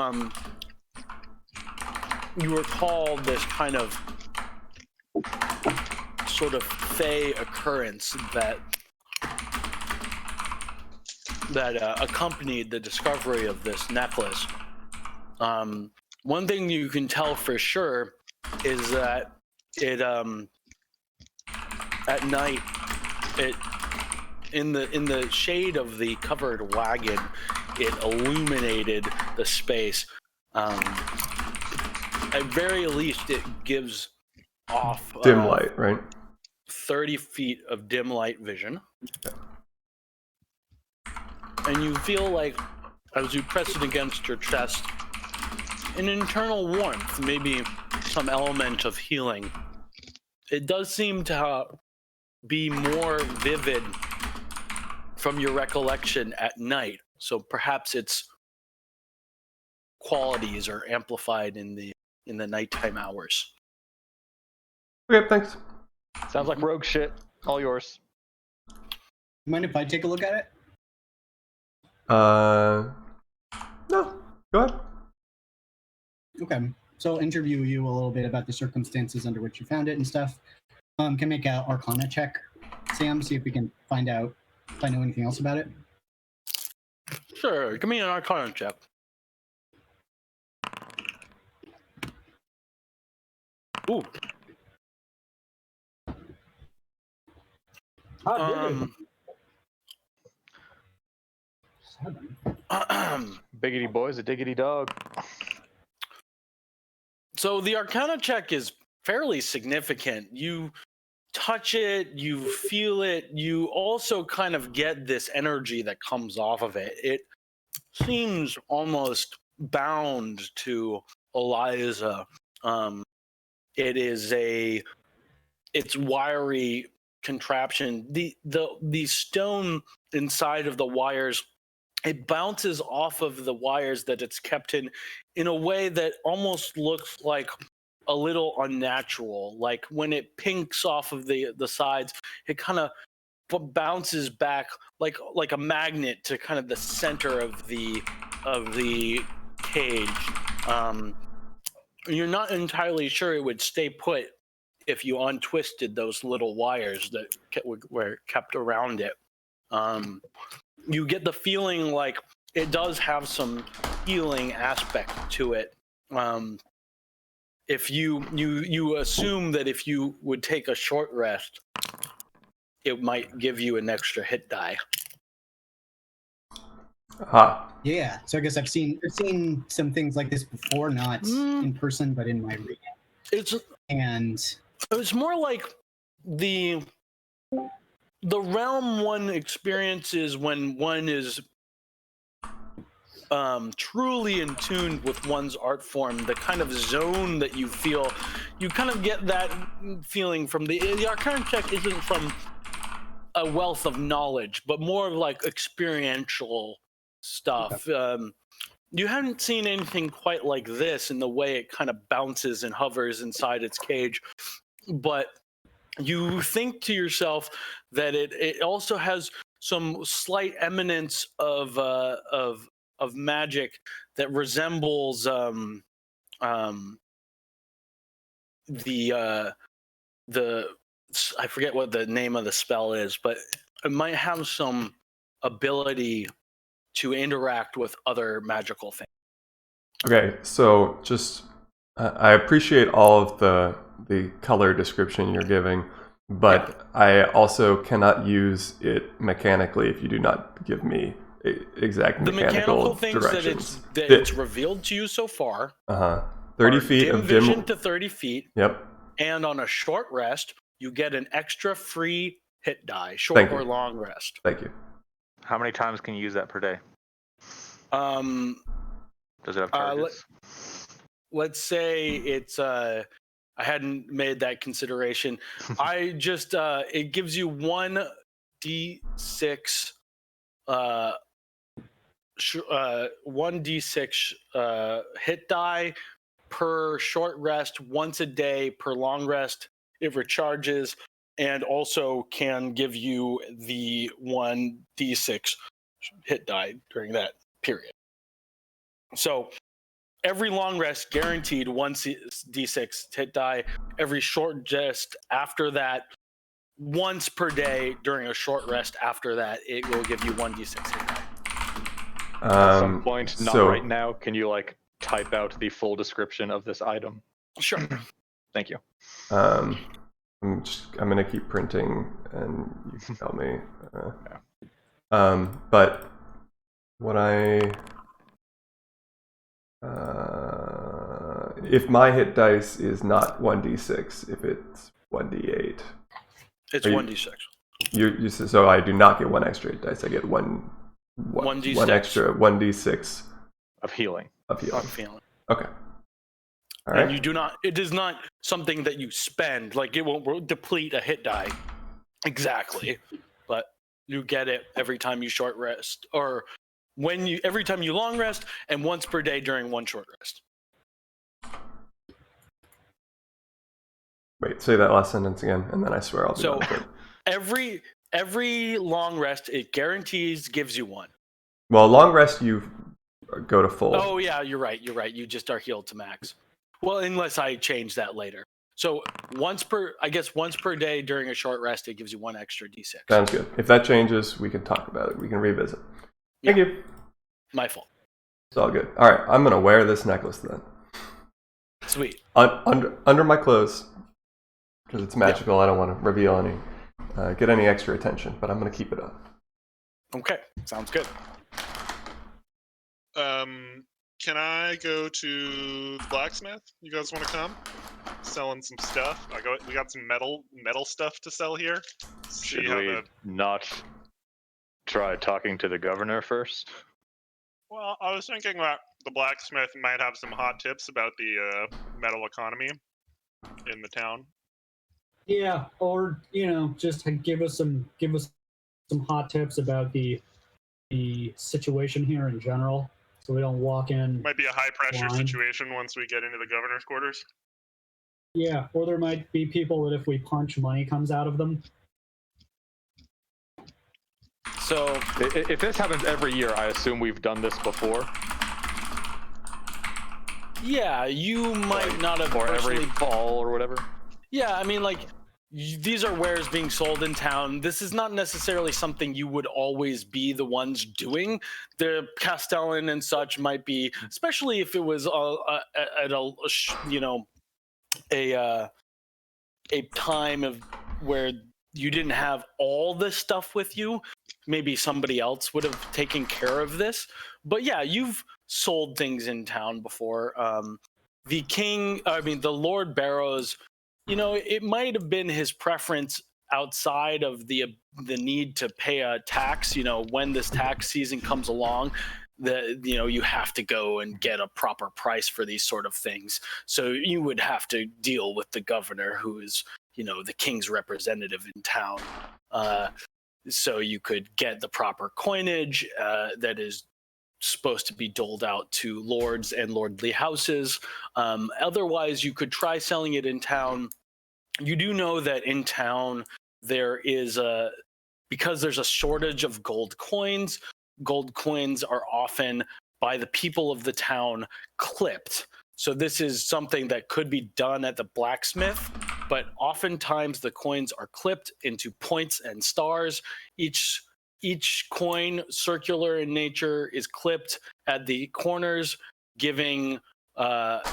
recall this kind of sort of fey occurrence that that accompanied the discovery of this necklace. One thing you can tell for sure is that it at night, it in the shade of the covered wagon, it illuminated the space. At very least, it gives off Dim light, right? 30 feet of dim light vision. And you feel like, as you press it against your chest, an internal warmth, maybe some element of healing. It does seem to be more vivid from your recollection at night. So perhaps its qualities are amplified in the nighttime hours. Okay, thanks. Sounds like rogue shit. All yours. Mind if I take a look at it? No, go ahead. Okay. So I'll interview you a little bit about the circumstances under which you found it and stuff. Can make an Arcana check, Sam, see if we can find out if I know anything else about it. Sure, give me an Arcana check. Ooh. Biggity boy's a diggity dog. So the Arcana check is fairly significant. You touch it, you feel it, you also kind of get this energy that comes off of it. It seems almost bound to Eliza. It's wiry contraption. The stone inside of the wires, it bounces off of the wires that it's kept in a way that almost looks like a little unnatural. Like when it pinks off of the sides, it kind of bounces back like a magnet to kind of the center of the cage. You're not entirely sure it would stay put if you untwisted those little wires that were kept around it. You get the feeling like it does have some healing aspect to it. If you assume that if you would take a short rest, it might give you an extra hit die. Aha. Yeah. So I guess I've seen some things like this before, not in person, but in my reading. It's more like the realm one experiences when one is truly in tune with one's art form, the kind of zone that you feel. You kind of get that feeling from the Arcana check isn't from a wealth of knowledge, but more of like experiential stuff. Okay. You haven't seen anything quite like this in the way it kind of bounces and hovers inside its cage, but you think to yourself that it also has some slight eminence of magic that resembles the I forget what the name of the spell is, but it might have some ability to interact with other magical things. Okay, so just I appreciate all of the color description you're giving, but I also cannot use it mechanically if you do not give me exact mechanical things directions. that it's revealed to you so far. 30 feet dim of dim vision to 30 feet. Yep. And on a short rest, you get an extra free hit die, short or long rest. Thank you. How many times can you use that per day? Does it have targets? Let's say it's I hadn't made that consideration. I just it gives you 1d6 1d6 hit die per short rest, once a day per long rest. It recharges and also can give you the 1d6 hit die during that period. So every long rest guaranteed 1d6 hit die. Every short rest after that, once per day during a short rest after that, it will give you 1d6 hit die. At some point, not so- right now, can you like type out the full description of this item? Sure. Thank you. I'm gonna keep printing, and you can tell me. But what if my hit dice is not 1d6, if it's 1d8, It's Are you- 1d6. so I do not get one extra hit dice. I get one 1d6. one extra 1d6 Of healing. of healing. I'm feeling. Okay. All right. And you do not. It is not something that you spend. Like it won't deplete a hit die. Exactly. But you get it every time you short rest, or every time you long rest, and once per day during one short rest. Wait, say that last sentence again, and then I swear I'll do So that. every long rest, it guarantees gives you one. Well, long rest, you go to full. Oh yeah, you're right. You're right. You just are healed to max. Well, unless I change that later. So once per day during a short rest, it gives you one extra d6. Sounds good. If that changes, we can talk about it. We can revisit. Thank you. My fault. It's all good. All right, I'm gonna wear this necklace then. Sweet. Under my clothes, because it's magical. I don't want to reveal any, get any extra attention, but I'm gonna keep it up. Okay. Sounds good. Can I go to the blacksmith? You guys want to come? Selling some stuff. We got some metal stuff to sell here. Should we not try talking to the governor first? Well, I was thinking that the blacksmith might have some hot tips about the metal economy in the town. Yeah, or just give us some hot tips about the situation here in general, so we don't walk in. Might be a high pressure blind. situation once we get into the governor's quarters. Yeah, or there might be people that if we punch, money comes out of them. So If this happens every year, I assume we've done this before. yeah, you might not have Or every personally. fall or whatever. Yeah, I mean, like, these are wares being sold in town. This is not necessarily something you would always be the ones doing. The Castellan and such might be, especially if it was at a time of where you didn't have all this stuff with you. Maybe somebody else would have taken care of this. But yeah, you've sold things in town before. The Lord Barrows, it might have been his preference outside of the need to pay a tax. When this tax season comes along, you have to go and get a proper price for these sort of things. So you would have to deal with the governor, who is the king's representative in town. So you could get the proper coinage that is supposed to be doled out to lords and lordly houses. Otherwise, you could try selling it in town. You do know that in town there is because there's a shortage of gold coins are often by the people of the town clipped. So this is something that could be done at the blacksmith, but oftentimes the coins are clipped into points and stars. Each coin, circular in nature, is clipped at the corners, giving 5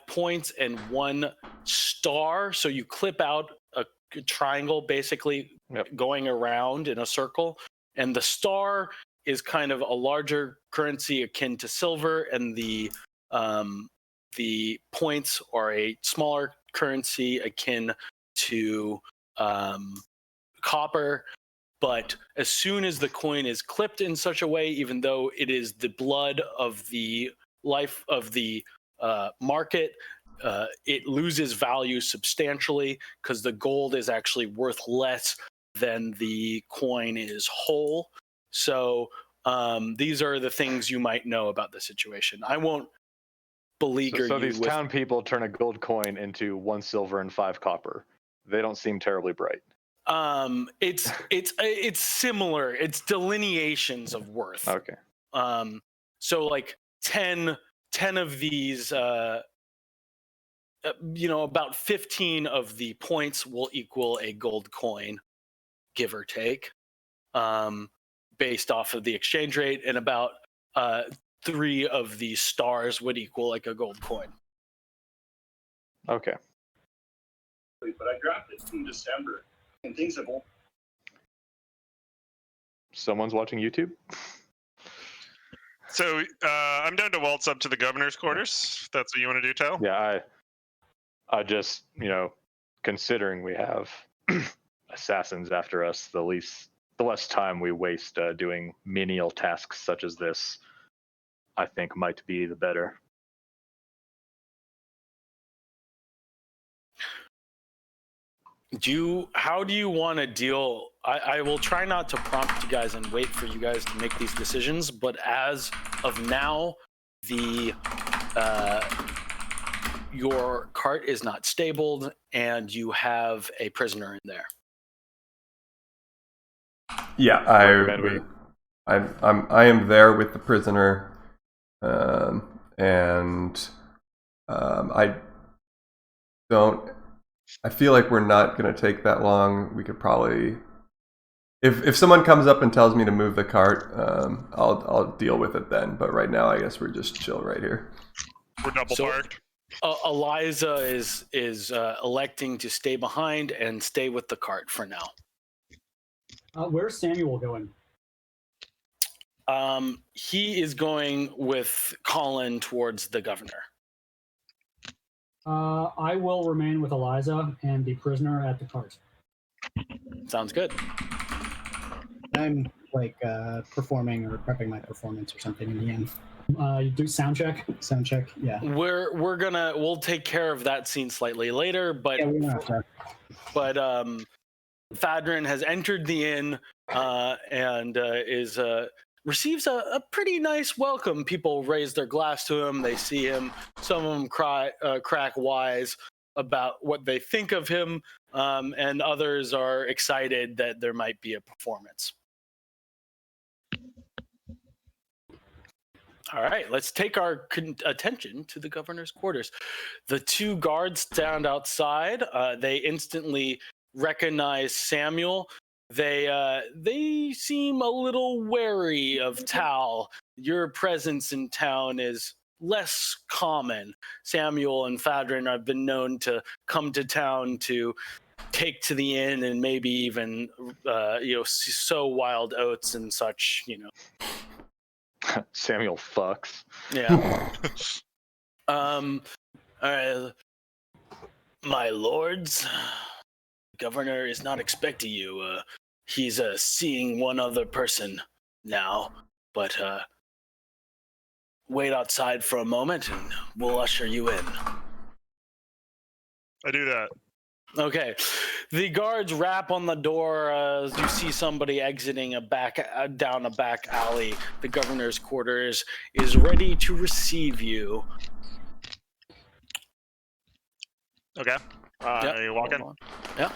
points and 1 star. So you clip out a triangle, basically going around in a circle, and the star is kind of a larger currency akin to silver, and the points are a smaller currency akin to copper. But as soon as the coin is clipped in such a way, even though it is the blood of the life of the market, it loses value substantially because the gold is actually worth less than the coin is whole. So these are the things you might know about the situation. I won't beleaguer So you these with. town people turn a gold coin into 1 silver and 5 copper. They don't seem terribly bright. It's similar. It's delineations of worth. Okay. So like 10 of these, about 15 of the points will equal a gold coin, give or take. based off of the exchange rate, and about 3 of these stars would equal like a gold coin. Okay. But I dropped it in December, and things have. Someone's watching YouTube? So I'm down to waltz up to the governor's quarters. If that's what you want to do, Tal? Yeah, I just, considering we have assassins after us, the less time we waste doing menial tasks such as this, I think might be the better. How do you want to deal? I will try not to prompt you guys and wait for you guys to make these decisions, but as of now, your cart is not stabled and you have a prisoner in there. Yeah, I am there with the prisoner, and I feel like we're not going to take that long. We could probably, if someone comes up and tells me to move the cart, I'll deal with it then. But right now, I guess we're just chill right here. We're double parked. Eliza is electing to stay behind and stay with the cart for now. Where's Samuel going? He is going with Colin towards the governor. I will remain with Eliza and the prisoner at the cart. Sounds good. I'm performing or prepping my performance or something in the end. You do sound check? Sound check, yeah. We'll take care of that scene slightly later, but Yeah, we don't have to. but Fadrin has entered the inn and receives a pretty nice welcome. People raise their glass to him. They see him. Some of them crack wise about what they think of him, and others are excited that there might be a performance. All right, let's take our attention to the governor's quarters. The 2 guards stand outside. They instantly recognize Samuel. They seem a little wary of Tal. Your presence in town is less common. Samuel and Fadrin have been known to come to town to take to the inn and maybe even sow wild oats and such. Samuel fucks. Yeah. All right. My lords, the governor is not expecting you. He's seeing one other person now, but wait outside for a moment and we'll usher you in. I do that. Okay. The guards rap on the door as you see somebody exiting down a back alley. The governor's quarters is ready to receive you. Okay. You walk in. Yeah.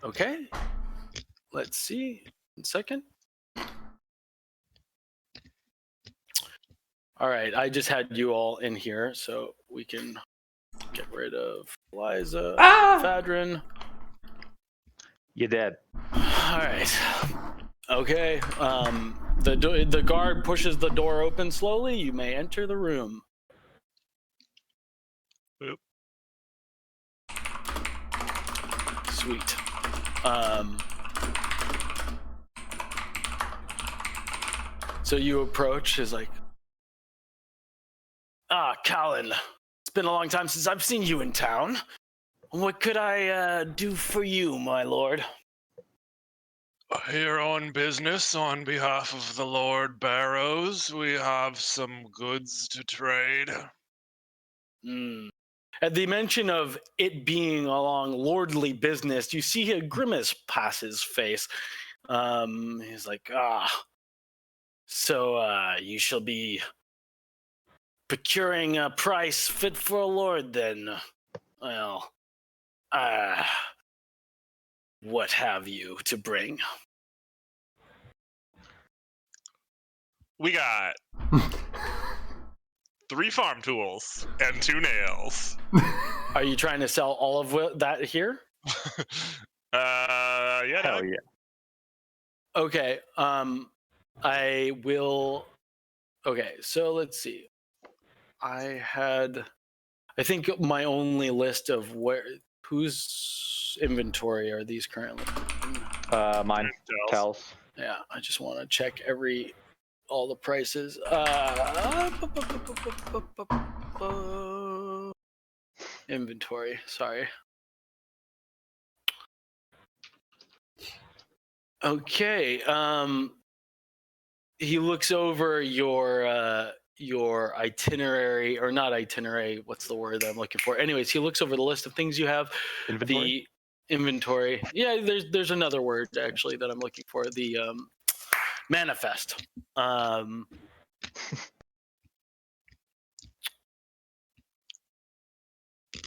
Okay. Let's see. 1 second. All right. I just had you all in here, so we can get rid of Eliza, Fadrin. You're dead. All right. Okay. The guard pushes the door open slowly. You may enter the room. Oop. Sweet. So you approach, is like, Colin, it's been a long time since I've seen you in town. What could I do for you, my lord? Here on business on behalf of the Lord Barrows, we have some goods to trade. At the mention of it being along lordly business, you see a grimace pass his face. He's like, so you shall be procuring a price fit for a lord then. Well, what have you to bring? We got 3 farm tools and 2 nails. Are you trying to sell all of that here? Yeah. Hell yeah. Okay. I will. Okay, so let's see. I think my only list of whose inventory are these currently in? Mine. Tal's. Yeah, I just want to check all the prices. Inventory. Sorry. Okay. He looks over your itinerary, or not itinerary. What's the word that I'm looking for? Anyways, he looks over the list of things you have. Inventory? The inventory. Yeah, there's another word actually that I'm looking for. The manifest. Let's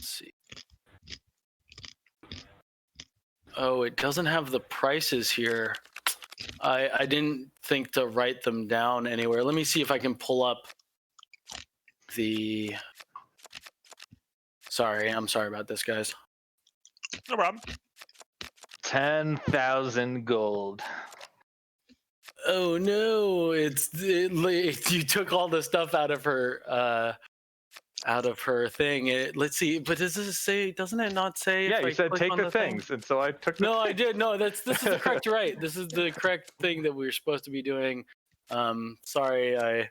see. Oh, it doesn't have the prices here. I didn't think to write them down anywhere. Let me see if I can pull up the. I'm sorry about this, guys. No problem. 10,000 gold. Oh no! You took all the stuff out of her thing. Let's see, but does it say? Doesn't it not say? Yeah, if you I said click take on the things, and so I took. No, I did. No, this is the correct right. This is the correct thing that we were supposed to be doing. Sorry, I'm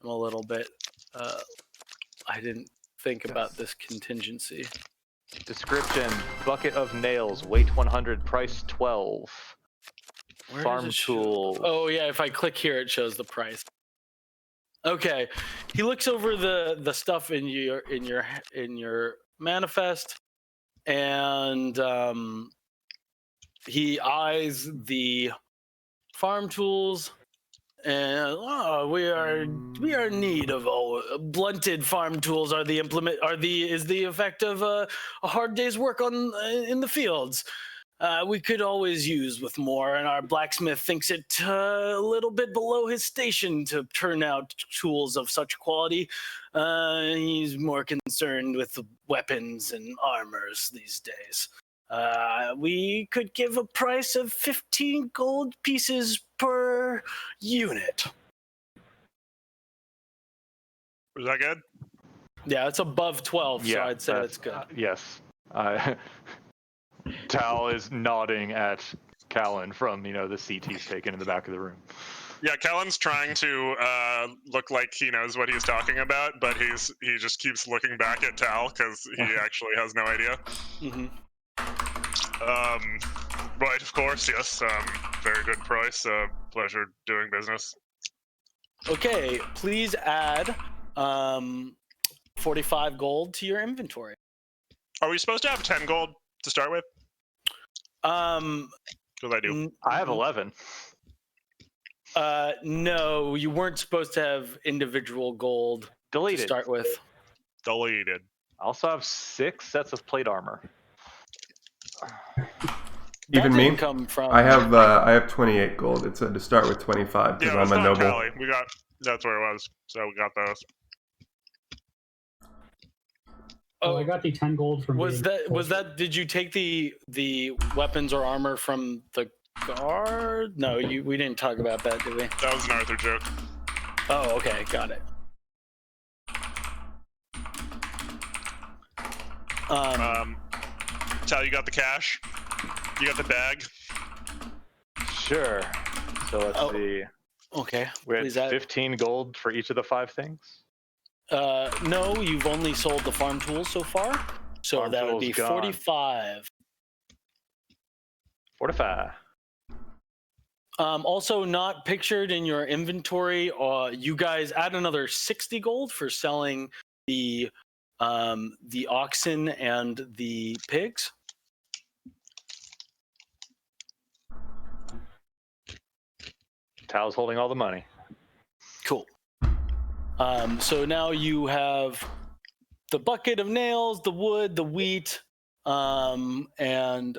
a little bit. I didn't think about this contingency. Description: bucket of nails, weight 100, price 12. Where Farm does it show? tools. Oh yeah, if I click here, it shows the price. Okay, he looks over the stuff in your manifest, and he eyes the farm tools, and we are in need of blunted farm tools. Is the effect of a hard day's work in the fields. We could always use with more, and our blacksmith thinks it a little bit below his station to turn out tools of such quality. He's more concerned with the weapons and armors these days. We could give a price of 15 gold pieces per unit. Was that good? Yeah, it's above 12, so I'd say it's good. Yes. Tal is nodding at Callan from, the seat he's taken in the back of the room. Yeah, Callan's trying to look like he knows what he's talking about, but he just keeps looking back at Tal because he actually has no idea. Mm-hmm. Right, of course, yes. Very good price. Pleasure doing business. Okay, please add 45 gold to your inventory. Are we supposed to have 10 gold to start with? Because I do. I have 11. No, you weren't supposed to have individual gold Deleted. to start with. Deleted. I also have 6 sets of plate armor. Even That me? didn't come from. I have 28 gold. It said to start with 25 because Yeah, I'm a not noble. Tally. That's where it was. So we got those. Oh, I got the 10 gold from. Was that? Did you take the weapons or armor from the guard? No, we didn't talk about that, did we? That was an Arthur joke. Oh, okay, got it. Tal, you got the cash? You got the bag? Sure. So let's see. Okay. We had Please add. 15 gold for each of the 5 things. No, you've only sold the farm tools so far, so Farm that would tools be gone. 45. 45. Also, not pictured in your inventory. You guys add another 60 gold for selling the oxen and the pigs. Tal's holding all the money. Cool. So now you have the bucket of nails, the wood, the wheat, and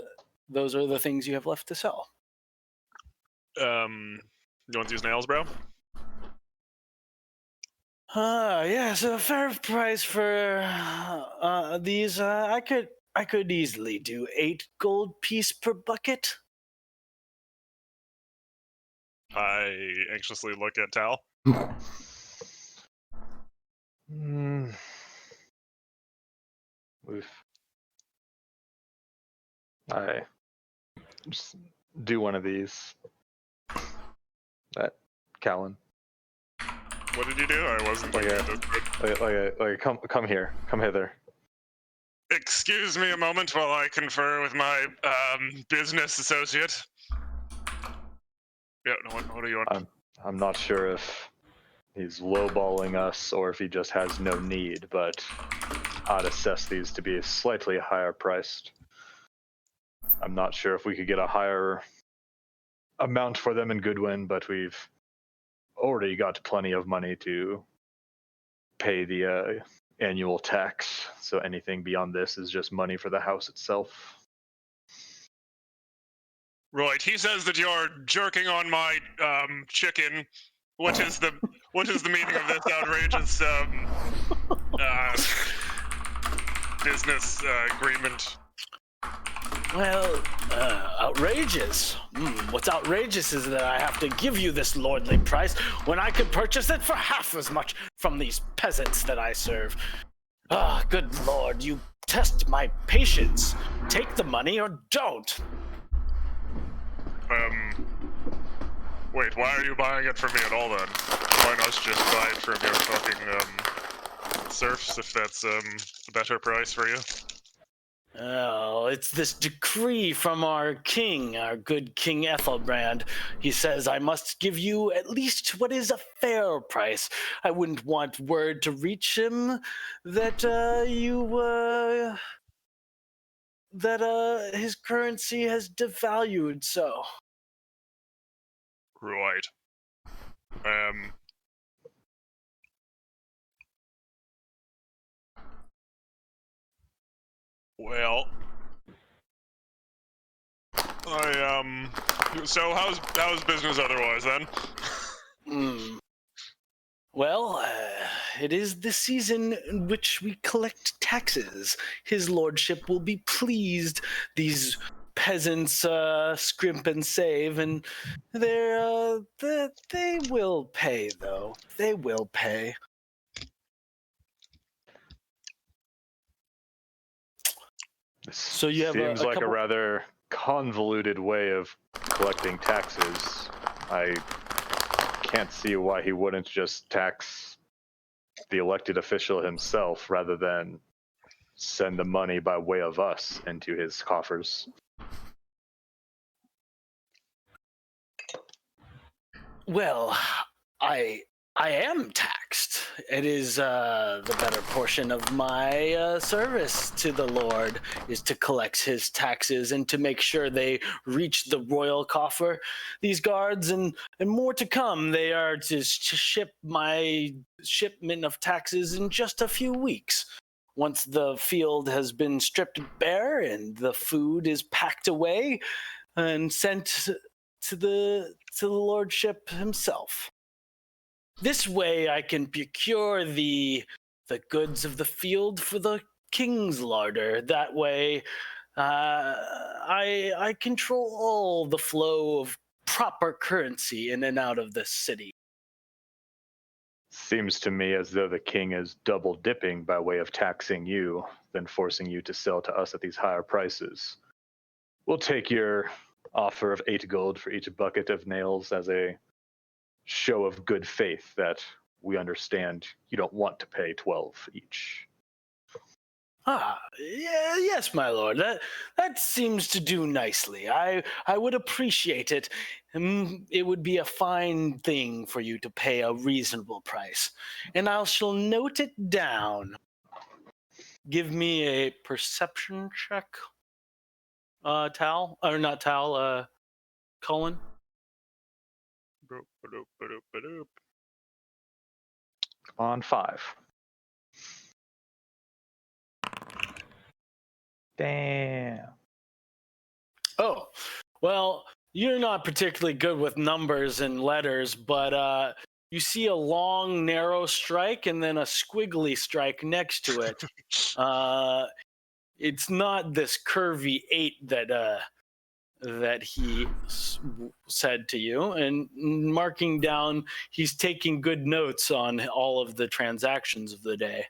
those are the things you have left to sell. You want these nails, bro? Yes, a fair price for these. I could easily do 8 gold piece per bucket. I anxiously look at Tal. I just do one of these. That Callan. What did you do? I wasn't thinking of this. Come here. Come hither. Excuse me a moment while I confer with my business associate. Yeah, no, what do you want? I'm not sure if he's lowballing us or if he just has no need, but I'd assess these to be slightly higher priced. I'm not sure if we could get a higher amount for them in Goodwin, but we've already got plenty of money to pay the annual tax. So anything beyond this is just money for the house itself. Right. He says that you're jerking on my chicken. What is the meaning of this outrageous business agreement? Well, outrageous. What's outrageous is that I have to give you this lordly price when I could purchase it for half as much from these peasants that I serve. Ah, good lord, you test my patience. Take the money or don't. Wait, why are you buying it from me at all then? Why not just buy it from your fucking serfs if that's a better price for you? Oh, it's this decree from our king, our good King Ethelbrand. He says I must give you at least what is a fair price. I wouldn't want word to reach him that his currency has devalued so. Right. Well, so how's business otherwise then? Well, it is the season in which we collect taxes. His lordship will be pleased. These peasants scrimp and save, and they will pay, though. They will pay. So you have seems like a rather convoluted way of collecting taxes. I can't see why he wouldn't just tax the elected official himself rather than send the money by way of us into his coffers. Well, I am taxed. It is the better portion of my service to the Lord is to collect his taxes and to make sure they reach the royal coffer. These guards and more to come, they are to ship my shipment of taxes in just a few weeks. Once the field has been stripped bare and the food is packed away and sent to the lordship himself. This way I can procure the goods of the field for the king's larder. That way I control all the flow of proper currency in and out of this city. Seems to me as though the king is double dipping by way of taxing you, then forcing you to sell to us at these higher prices. We'll take your offer of 8 gold for each bucket of nails as a show of good faith that we understand you don't want to pay 12 each. Yes, my lord. That seems to do nicely. I would appreciate it. It would be a fine thing for you to pay a reasonable price, and I shall note it down. Give me a perception check, Tal, or not Tal, Cullen. Come on, 5. Damn. Oh, well, you're not particularly good with numbers and letters, but you see a long, narrow strike and then a squiggly strike next to it. It's not this curvy 8 that that he said to you, and marking down, he's taking good notes on all of the transactions of the day.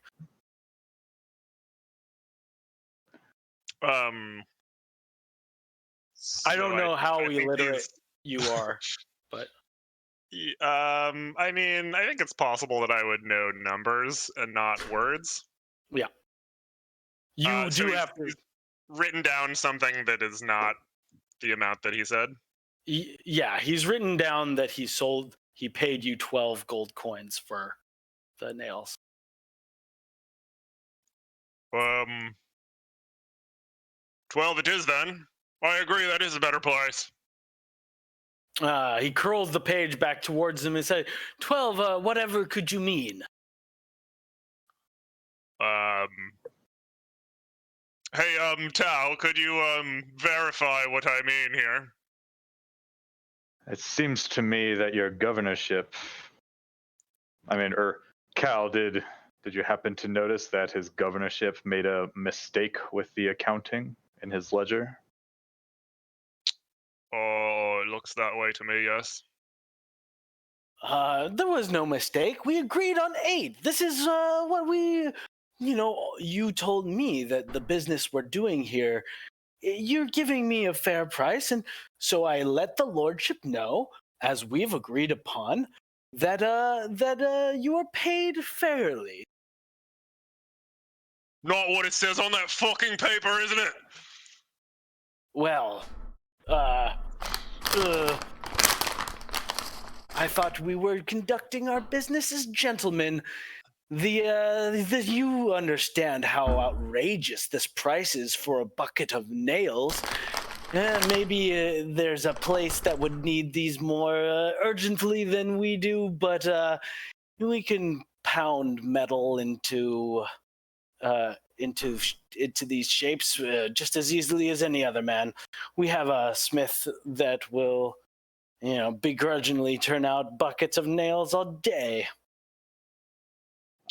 Um, I don't so know how I think illiterate he's- you are, but I mean, I think it's possible that I would know numbers and not words. yeah, you So do have to. he's written down something that is not the amount that he said. Yeah, he's written down that he paid you 12 gold coins for the nails. 12 it is then. I agree, that is a better price. He curls the page back towards him and said, 12, whatever could you mean? Hey, Tao, could you, verify what I mean here? It seems to me that your governorship, Cal, did you happen to notice that his governorship made a mistake with the accounting in his ledger? Oh, it looks that way to me, yes. There was no mistake. We agreed on 8. This is what we, you told me that the business we're doing here, you're giving me a fair price. And so I let the lordship know, as we've agreed upon, that you are paid fairly. Not what it says on that fucking paper, isn't it? Well, I thought we were conducting our business as gentlemen. You understand how outrageous this price is for a bucket of nails. Maybe there's a place that would need these more urgently than we do, but we can pound metal into these shapes just as easily as any other man. We have a smith that will, begrudgingly turn out buckets of nails all day.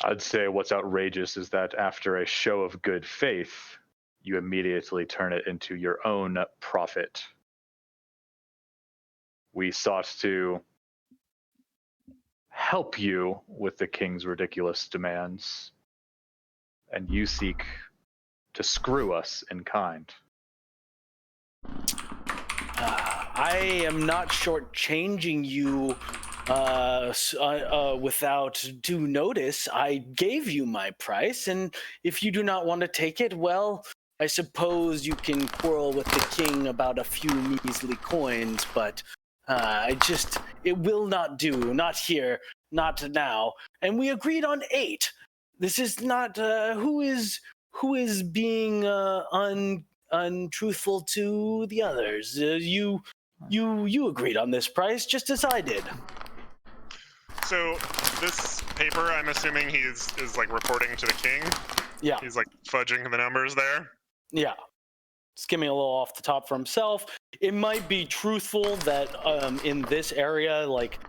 I'd say what's outrageous is that after a show of good faith, you immediately turn it into your own profit. We sought to help you with the king's ridiculous demands, and you seek to screw us in kind. I am not shortchanging you without due notice. I gave you my price, and if you do not want to take it, well, I suppose you can quarrel with the king about a few measly coins, but it will not do. Not here, not now. And we agreed on 8. This is not who is being untruthful to the others. You agreed on this price just as I did. So this paper, I'm assuming is like reporting to the king. Yeah. He's like fudging the numbers there. Yeah. Skimming a little off the top for himself. It might be truthful that in this area, like,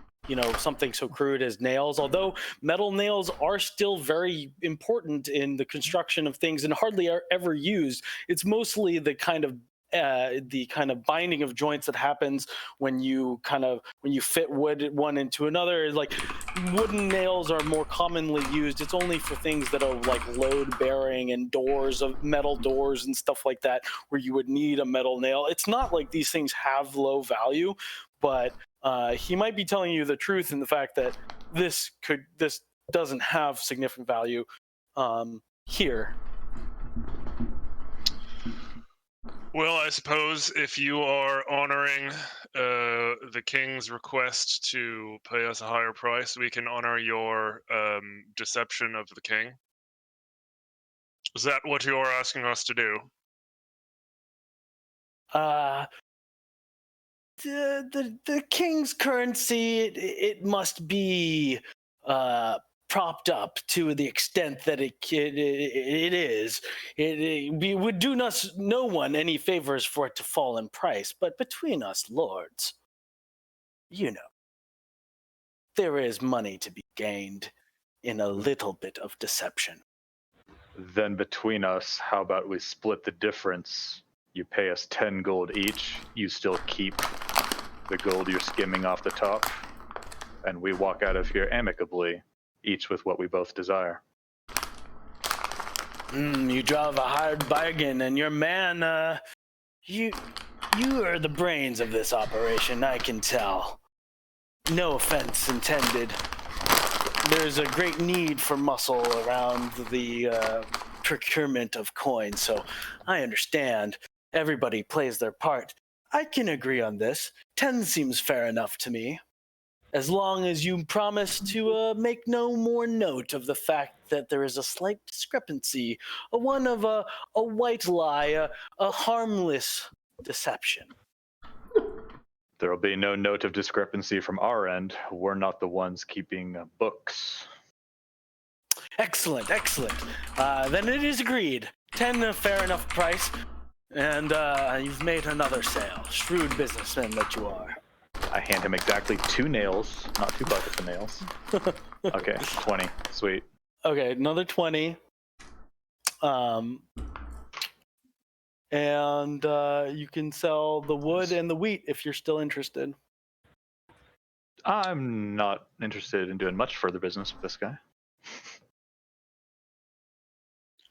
something so crude as nails, although metal nails are still very important in the construction of things and hardly are ever used. It's mostly the kind of binding of joints that happens when you fit wood one into another. Like, wooden nails are more commonly used. It's only for things that are like load bearing and doors, of metal doors and stuff like that, where you would need a metal nail. It's not like these things have low value, but he might be telling you the truth in the fact that this doesn't have significant value here. Well, I suppose if you are honoring the king's request to pay us a higher price, we can honor your deception of the king. Is that what you are asking us to do? The king's currency, it must be propped up to the extent that it is. We would do no one any favors for it to fall in price, but between us lords, there is money to be gained in a little bit of deception. Then between us, how about we split the difference You pay us 10 gold each. You still keep the gold you're skimming off the top, and we walk out of here amicably, each with what we both desire. You drive a hard bargain, and your man, you are the brains of this operation, I can tell. No offense intended. There's a great need for muscle around the procurement of coins, so I understand. Everybody plays their part. I can agree on this. 10 seems fair enough to me. As long as you promise to make no more note of the fact that there is a slight discrepancy, a white lie, a harmless deception. There will be no note of discrepancy from our end. We're not the ones keeping books. Excellent. Then it is agreed. 10 a fair enough price, and you've made another sale. Shrewd businessman that you are. I hand him exactly 2 nails, not 2 buckets of nails. Okay, 20. Sweet. Okay, another 20. And you can sell the wood and the wheat if you're still interested. I'm not interested in doing much further business with this guy.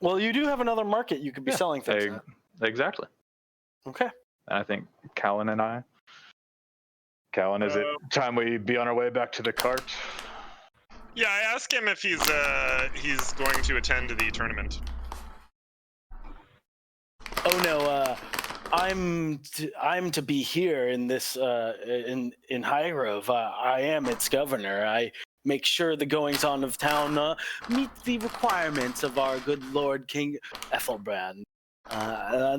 Well, you do have another market you could be selling things at. Exactly. Okay. I think Callan, is it time we be on our way back to the cart? Yeah, I asked him if he's going to attend the tournament. Oh no, I'm to be here in this in Highgrove. I am its governor. I make sure the goings on of town meet the requirements of our good Lord King Ethelbrand.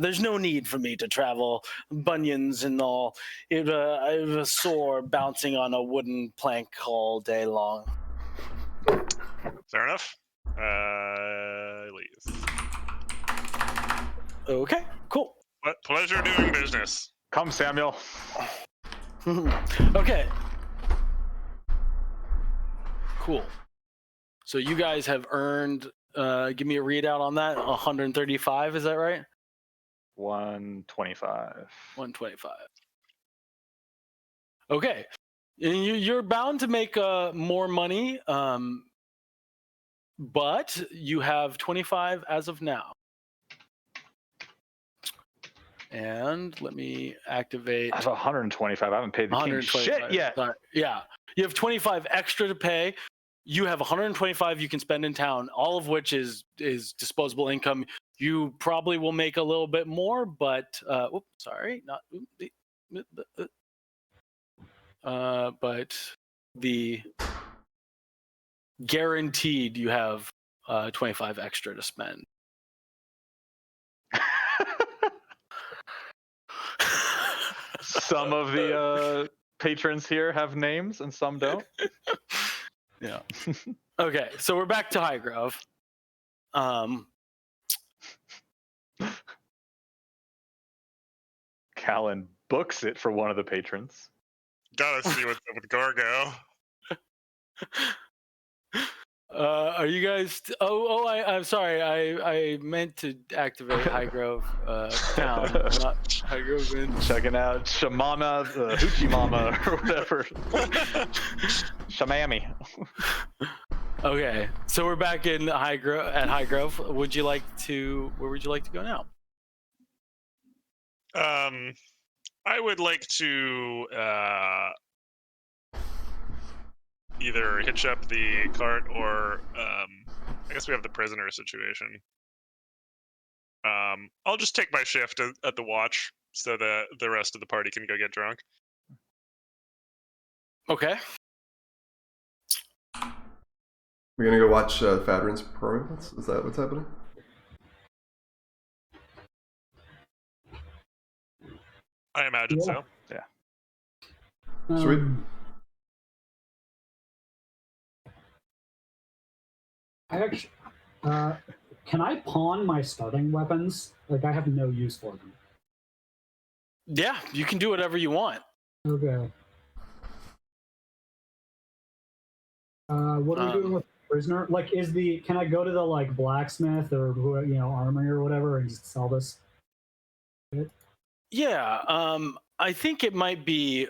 There's no need for me to travel, bunions and all. I have a sore bouncing on a wooden plank all day long. Fair enough. Leave. Okay, cool. Pleasure doing business. Come, Samuel. Okay. Cool. So you guys have earned, give me a readout on that, 135, is that right? 125. 125. Okay. And you're bound to make more money, but you have 25 as of now. And let me activate. I have 125. I haven't paid the king shit yet. Sorry. Yeah. You have 25 extra to pay. You have 125 you can spend in town, all of which is disposable income. You probably will make a little bit more, but but the guaranteed you have 25 extra to spend. Some of the patrons here have names and some don't. Yeah. Okay, so we're back to Highgrove. Callan books it for one of the patrons. Gotta see what's up with Gargo. Are you guys? I'm sorry. I meant to activate Highgrove town, not Highgrove Inn. Checking out Shamama, Hoochie Mama, or whatever. Shamami. Okay, so we're back in Highgrove. At Highgrove, where would you like to go now? I would like to either hitch up the cart or I guess we have the prisoner situation. I'll just take my shift at the watch so that the rest of the party can go get drunk. Okay. We're gonna go watch Fadrin's performance. Is that what's happening? I imagine so. Yeah. Sweet. I actually, can I pawn my starting weapons? Like, I have no use for them. Yeah, you can do whatever you want. Okay. What are we doing with the prisoner? Like, can I go to the, like, blacksmith or, armory or whatever and just sell this? Yeah, I think it might be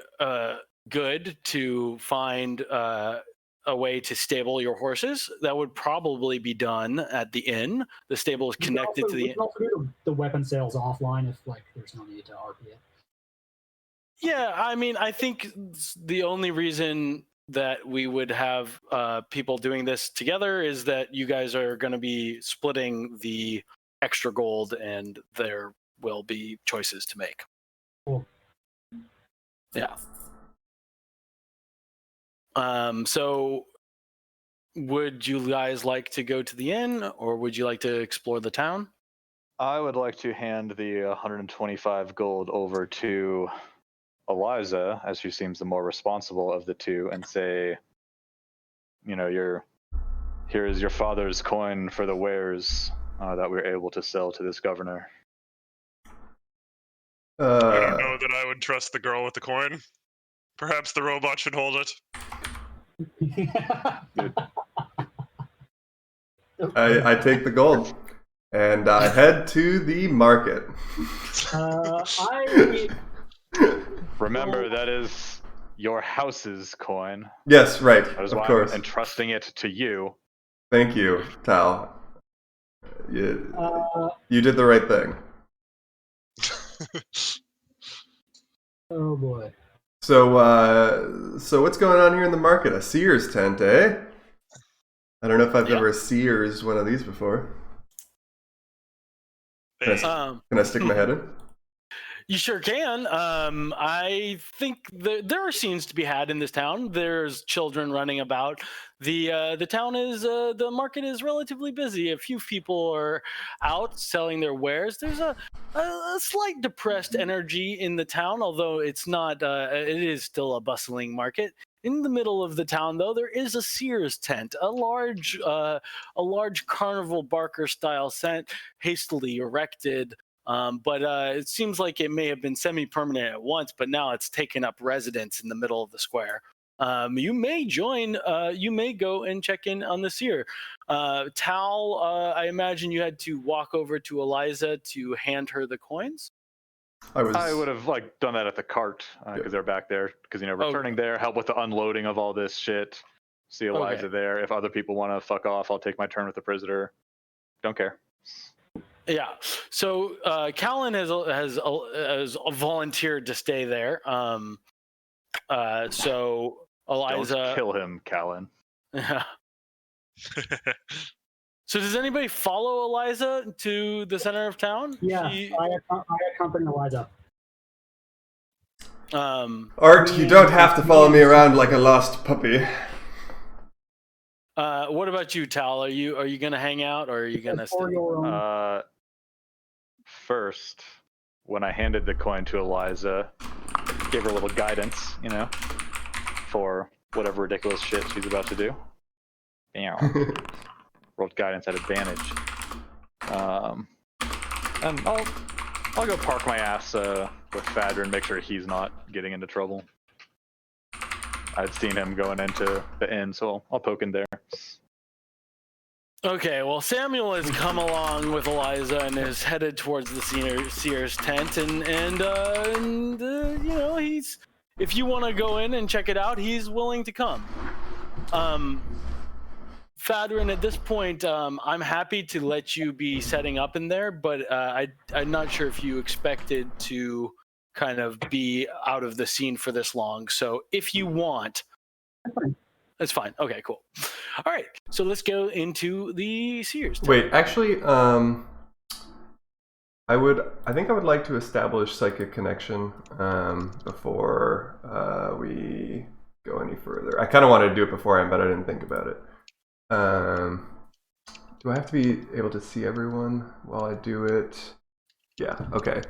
good to find a way to stable your horses. That would probably be done at the inn. The stable is We connected to we the can also do the weapon sales offline if like there's no need to RP it. Yeah, I mean, I think the only reason that we would have people doing this together is that you guys are going to be splitting the extra gold, and there will be choices to make. Cool. Yeah. So would you guys like to go to the inn, or would you like to explore the town? I would like to hand the 125 gold over to Eliza, as she seems the more responsible of the two, and say, here is your father's coin for the wares that we're able to sell to this governor. I don't know that I would trust the girl with the coin. Perhaps the robot should hold it. I take the gold and I head to the market. Remember, that is your house's coin. Yes, right. That is of why course. I'm entrusting it to you. Thank you, Tal. You did the right thing. Oh boy. So what's going on here in the market? A Sears tent, eh? I don't know if I've ever Sears one of these before. Can I stick my head in? You sure can. I think there are scenes to be had in this town. There's children running about. The town is the market is relatively busy. A few people are out selling their wares. There's a slight depressed energy in the town, although it's not. It is still a bustling market. In the middle of the town, though, there is a Sears tent, a large Carnival Barker style tent, hastily erected. But it seems like it may have been semi-permanent at once, but now it's taken up residence in the middle of the square. You may join. You may go and check in on the Seer. Tal, I imagine you had to walk over to Eliza to hand her the coins. I would have done that at the cart because they're back there. Because returning there, help with the unloading of all this shit. See Eliza there. If other people want to fuck off, I'll take my turn with the prisoner. Don't care. Yeah. So Callan has volunteered to stay there. So Eliza, don't kill him, Callan. Yeah. So does anybody follow Eliza to the center of town? Yeah, I accompany Eliza. Art, you don't have to follow me around like a lost puppy. What about you, Tal? Are you gonna hang out, or are you gonna stay? First, when I handed the coin to Eliza, gave her a little guidance, for whatever ridiculous shit she's about to do. Damn. Rolled guidance at advantage. And I'll go park my ass with Fadra and make sure he's not getting into trouble. I'd seen him going into the inn, so I'll poke in there. Okay, well, Samuel has come along with Eliza and is headed towards the Sears tent, and he's, if you want to go in and check it out, he's willing to come. Fadrin, at this point, I'm happy to let you be setting up in there, but I'm not sure if you expected to kind of be out of the scene for this long. So if you want, that's fine. Okay, cool. All right, so let's go into the Sears tent. Wait, actually, I think I would like to establish psychic connection before we go any further. I kind of wanted to do it beforehand, but I didn't think about it. Do I have to be able to see everyone while I do it? Yeah, okay.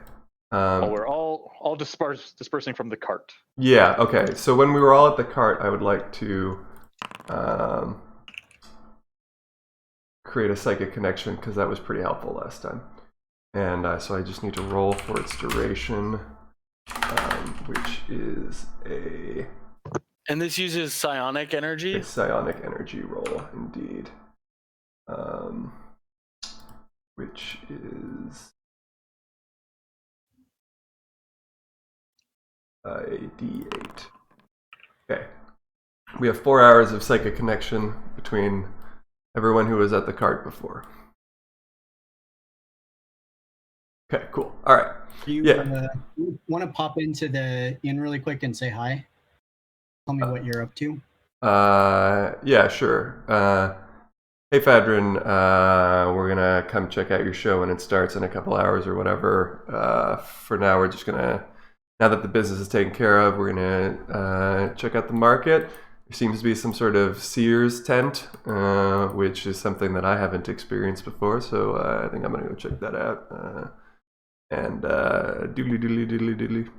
We're all dispersing from the cart. Yeah, okay. So when we were all at the cart, I would like to create a psychic connection, because that was pretty helpful last time. And so I just need to roll for its duration, which is a... And this uses psionic energy? A psionic energy roll, indeed. Which is A D8. Okay. We have 4 hours of psychic connection between everyone who was at the cart before. Okay, cool. All right. Do you Yeah. want to pop into the inn really quick and say hi? Tell me what you're up to. Yeah, sure. Hey, Fadrin, we're gonna come check out your show when it starts in a couple hours or whatever. For now, we're just gonna, now that the business is taken care of, we're gonna check out the market. There seems to be some sort of Sears tent, which is something that I haven't experienced before, so I think I'm gonna go check that out. And doodly doodly doodly doodly.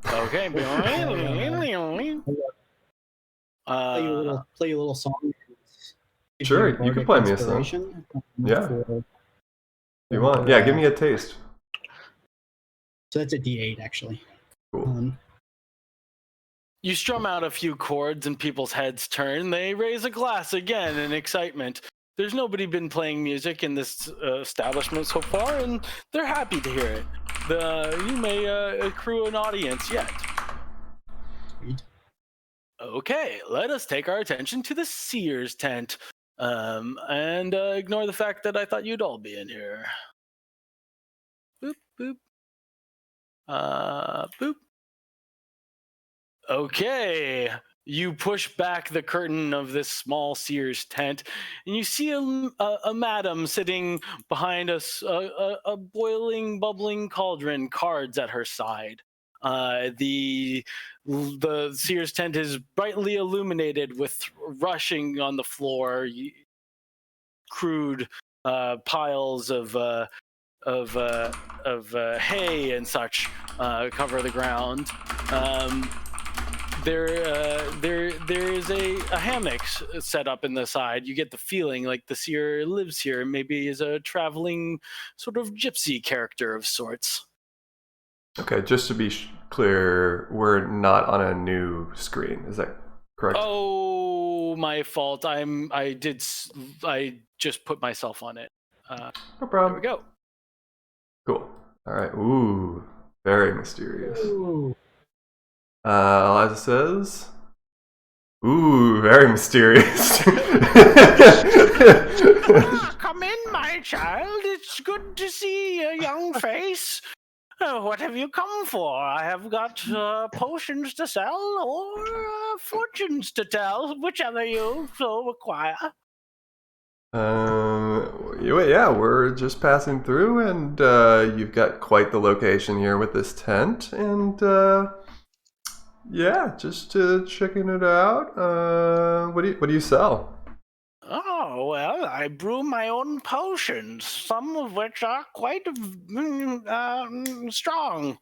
Okay. Play you a little song. Give Sure, a you bardic can play me a song. inspiration, Yeah. for- You want? Yeah, give me a taste. So that's a D8 actually. Cool. You strum out a few chords and people's heads turn. They raise a glass again in excitement. There's nobody been playing music in this establishment so far, and they're happy to hear it. You may accrue an audience yet. Sweet. Okay, let us take our attention to the Sears tent, and ignore the fact that I thought you'd all be in here. Boop, boop. Boop. Okay, you push back the curtain of this small Sears tent, and you see a madam sitting behind a boiling, bubbling cauldron, cards at her side. The Sears tent is brightly illuminated with rushing on the floor, crude piles of hay and such cover the ground. There is a hammock set up in the side. You get the feeling like the seer lives here, maybe is a traveling sort of gypsy character of sorts. Okay, just to be clear, we're not on a new screen. Is that correct? Oh, my fault. I just put myself on it. No There problem. we go. Cool. All right. Ooh, very mysterious. Ooh. Eliza says, "Ooh, very mysterious." Come in, my child. It's good to see a young face. What have you come for? I have got potions to sell or fortunes to tell, whichever you so require. Yeah, we're just passing through, and you've got quite the location here with this tent, and yeah, just checking it out. What do you sell? Oh, well, I brew my own potions, some of which are quite strong.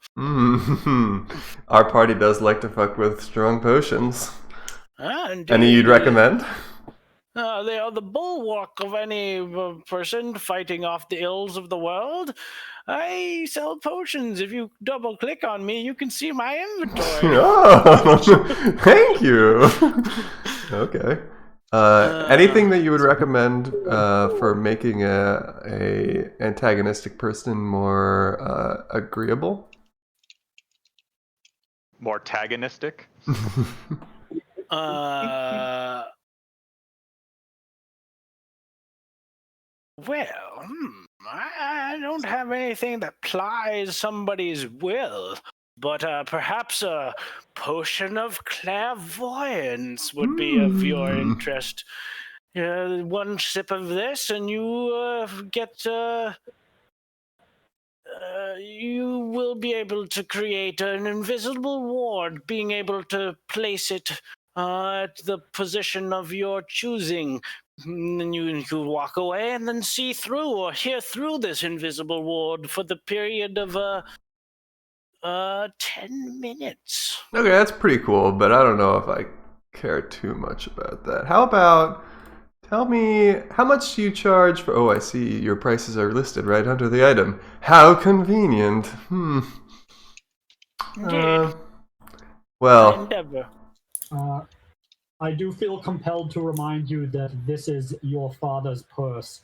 Our party does like to fuck with strong potions. Indeed. Any you'd recommend? They are the bulwark of any person fighting off the ills of the world. I sell potions. If you double click on me, you can see my inventory. Oh, thank you. Okay. Anything that you would recommend for making a antagonistic person more agreeable? More antagonistic? Well, I don't have anything that plies somebody's will, but perhaps a potion of clairvoyance would be of your interest. One sip of this, and you get. You will be able to create an invisible ward, being able to place it at the position of your choosing. And you walk away and then see through or hear through this invisible ward for the period of 10 minutes. Okay, that's pretty cool, but I don't know if I care too much about that. How about, tell me, how much do you charge for... Oh, I see your prices are listed right under the item. How convenient. Well... Endeavor. I do feel compelled to remind you that this is your father's purse.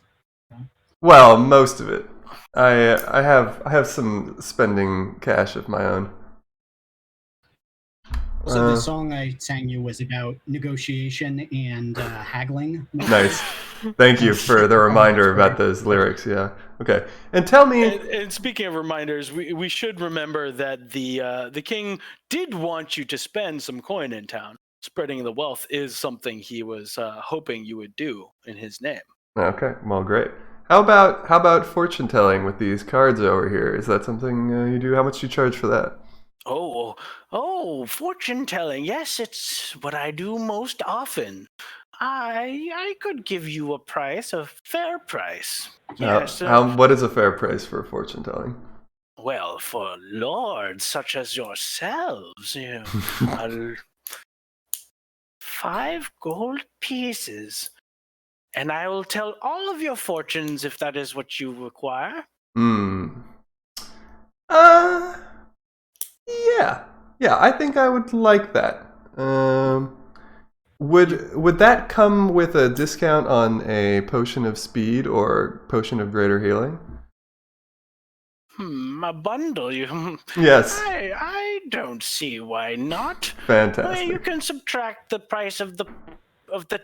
Well, most of it. I have some spending cash of my own. So the song I sang you was about negotiation and haggling. Nice. Thank you for the reminder about those lyrics. Yeah. Okay. And tell me. And speaking of reminders, we should remember that the king did want you to spend some coin in town. Spreading the wealth is something he was hoping you would do in his name. Okay. Well, great. How about fortune telling with these cards over here? Is that something you do? How much do you charge for that? Oh, fortune telling. Yes, it's what I do most often. I could give you a fair price. Yes. What is a fair price for fortune telling? Well, for lords such as yourselves, 5 gold pieces, and I will tell all of your fortunes if that is what you require. Yeah, I think I would like that. Would that come with a discount on a potion of speed or potion of greater healing? A bundle? Yes. I don't see why not. Fantastic. You can subtract the price of the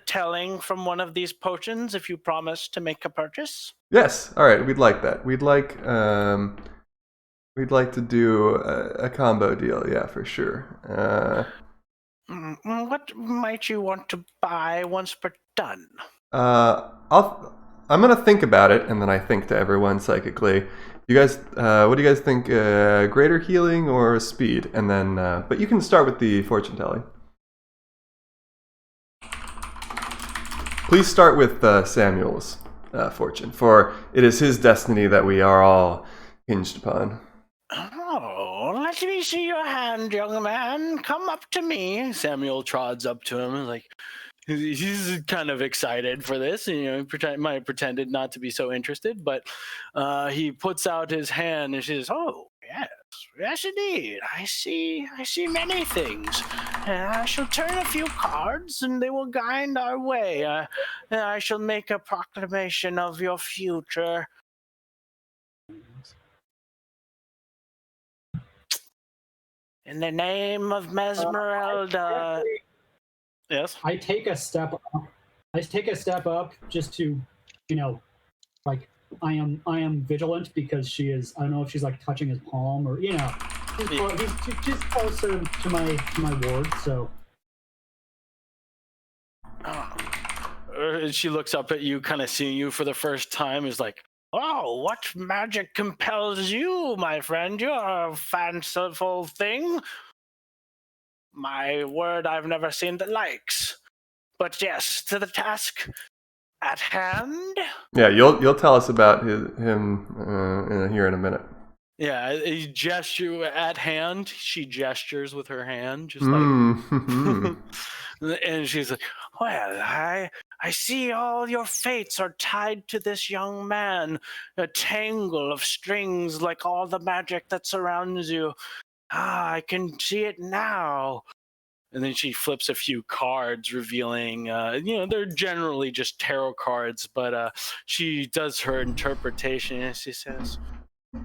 telling from one of these potions if you promise to make a purchase. Yes. All right. We'd like that. We'd like to do a combo deal. Yeah, for sure. What might you want to buy once we're done? I'm gonna think about it, and then I think to everyone psychically. You guys, what do you guys think? Greater healing or speed? And then, but you can start with the fortune telling. Please start with Samuel's fortune, for it is his destiny that we are all hinged upon. Oh, let me see your hand, young man. Come up to me. Samuel trods up to him and he's kind of excited for this. He might pretended not to be so interested, but he puts out his hand and says, "Oh, yes, indeed. I see many things. I shall turn a few cards, and they will guide our way. I shall make a proclamation of your future." In the name of Mesmerelda. Yes. I take a step up just to, I am vigilant because she is. I don't know if she's touching his palm or he's closer to my ward. So. She looks up at you, kind of seeing you for the first time. Is like, "Oh, what magic compels you, my friend? You're a fanciful thing. My word, I've never seen the likes. But yes, to the task at hand." Yeah, you'll tell us about him here in a minute. Yeah, he gesture at hand. She gestures with her hand, just and she's like, "Well, I see all your fates are tied to this young man, a tangle of strings like all the magic that surrounds you. I can see it now." And then she flips a few cards, revealing, they're generally just tarot cards, but she does her interpretation and she says,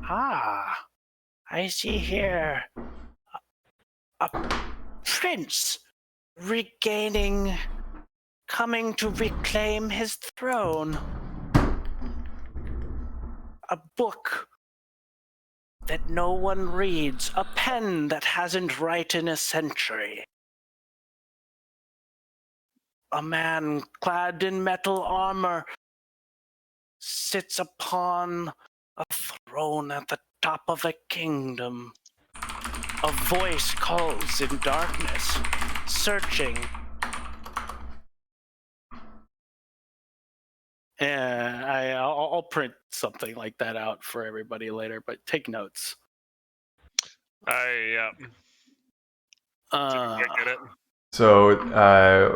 I see here a prince coming to reclaim his throne. A book that no one reads, a pen that hasn't write in a century. A man clad in metal armor sits upon a throne at the top of a kingdom. A voice calls in darkness, searching. And I'll print something like that out for everybody later, but take notes. Yeah. I get it. So,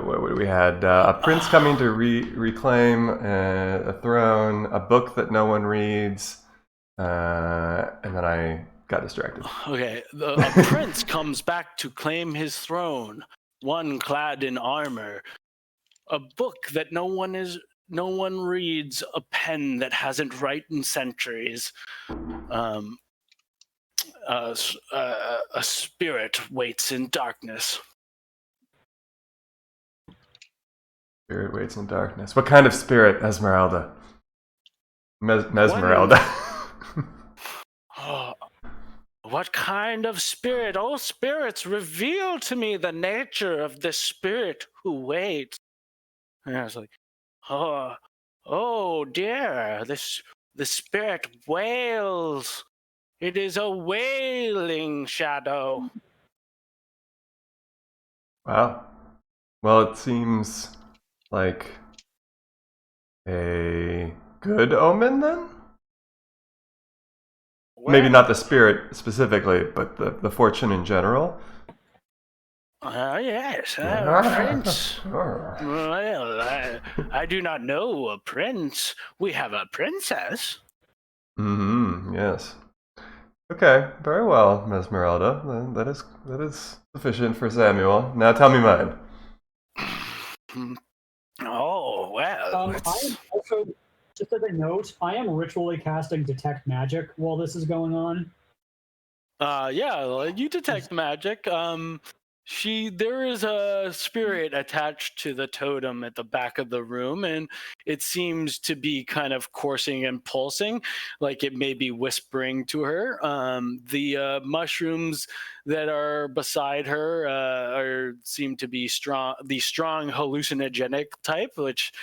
what we had? A prince coming to reclaim a throne, a book that no one reads, and then I got distracted. Okay, a prince comes back to claim his throne, one clad in armor, a book that no one reads, a pen that hasn't written in centuries. A spirit waits in darkness. Spirit waits in darkness. What kind of spirit, Esmeralda? Mesmeralda. Oh, what kind of spirit? Oh, spirits, reveal to me the nature of the spirit who waits. And I was like, oh dear, the spirit wails. It is a wailing shadow. Wow. Well, it seems like a good omen then? Maybe not the spirit specifically, but the fortune in general. Yes, a prince. Well, I do not know a prince. We have a princess. Yes. Okay, very well, Mesmeralda. That is sufficient for Samuel. Now tell me mine. Oh, well. I am also, just as a note, I am ritually casting Detect Magic while this is going on. Yeah, you detect magic. There is a spirit attached to the totem at the back of the room, and it seems to be kind of coursing and pulsing, like it may be whispering to her. The mushrooms that are beside her seem to be the strong hallucinogenic type, which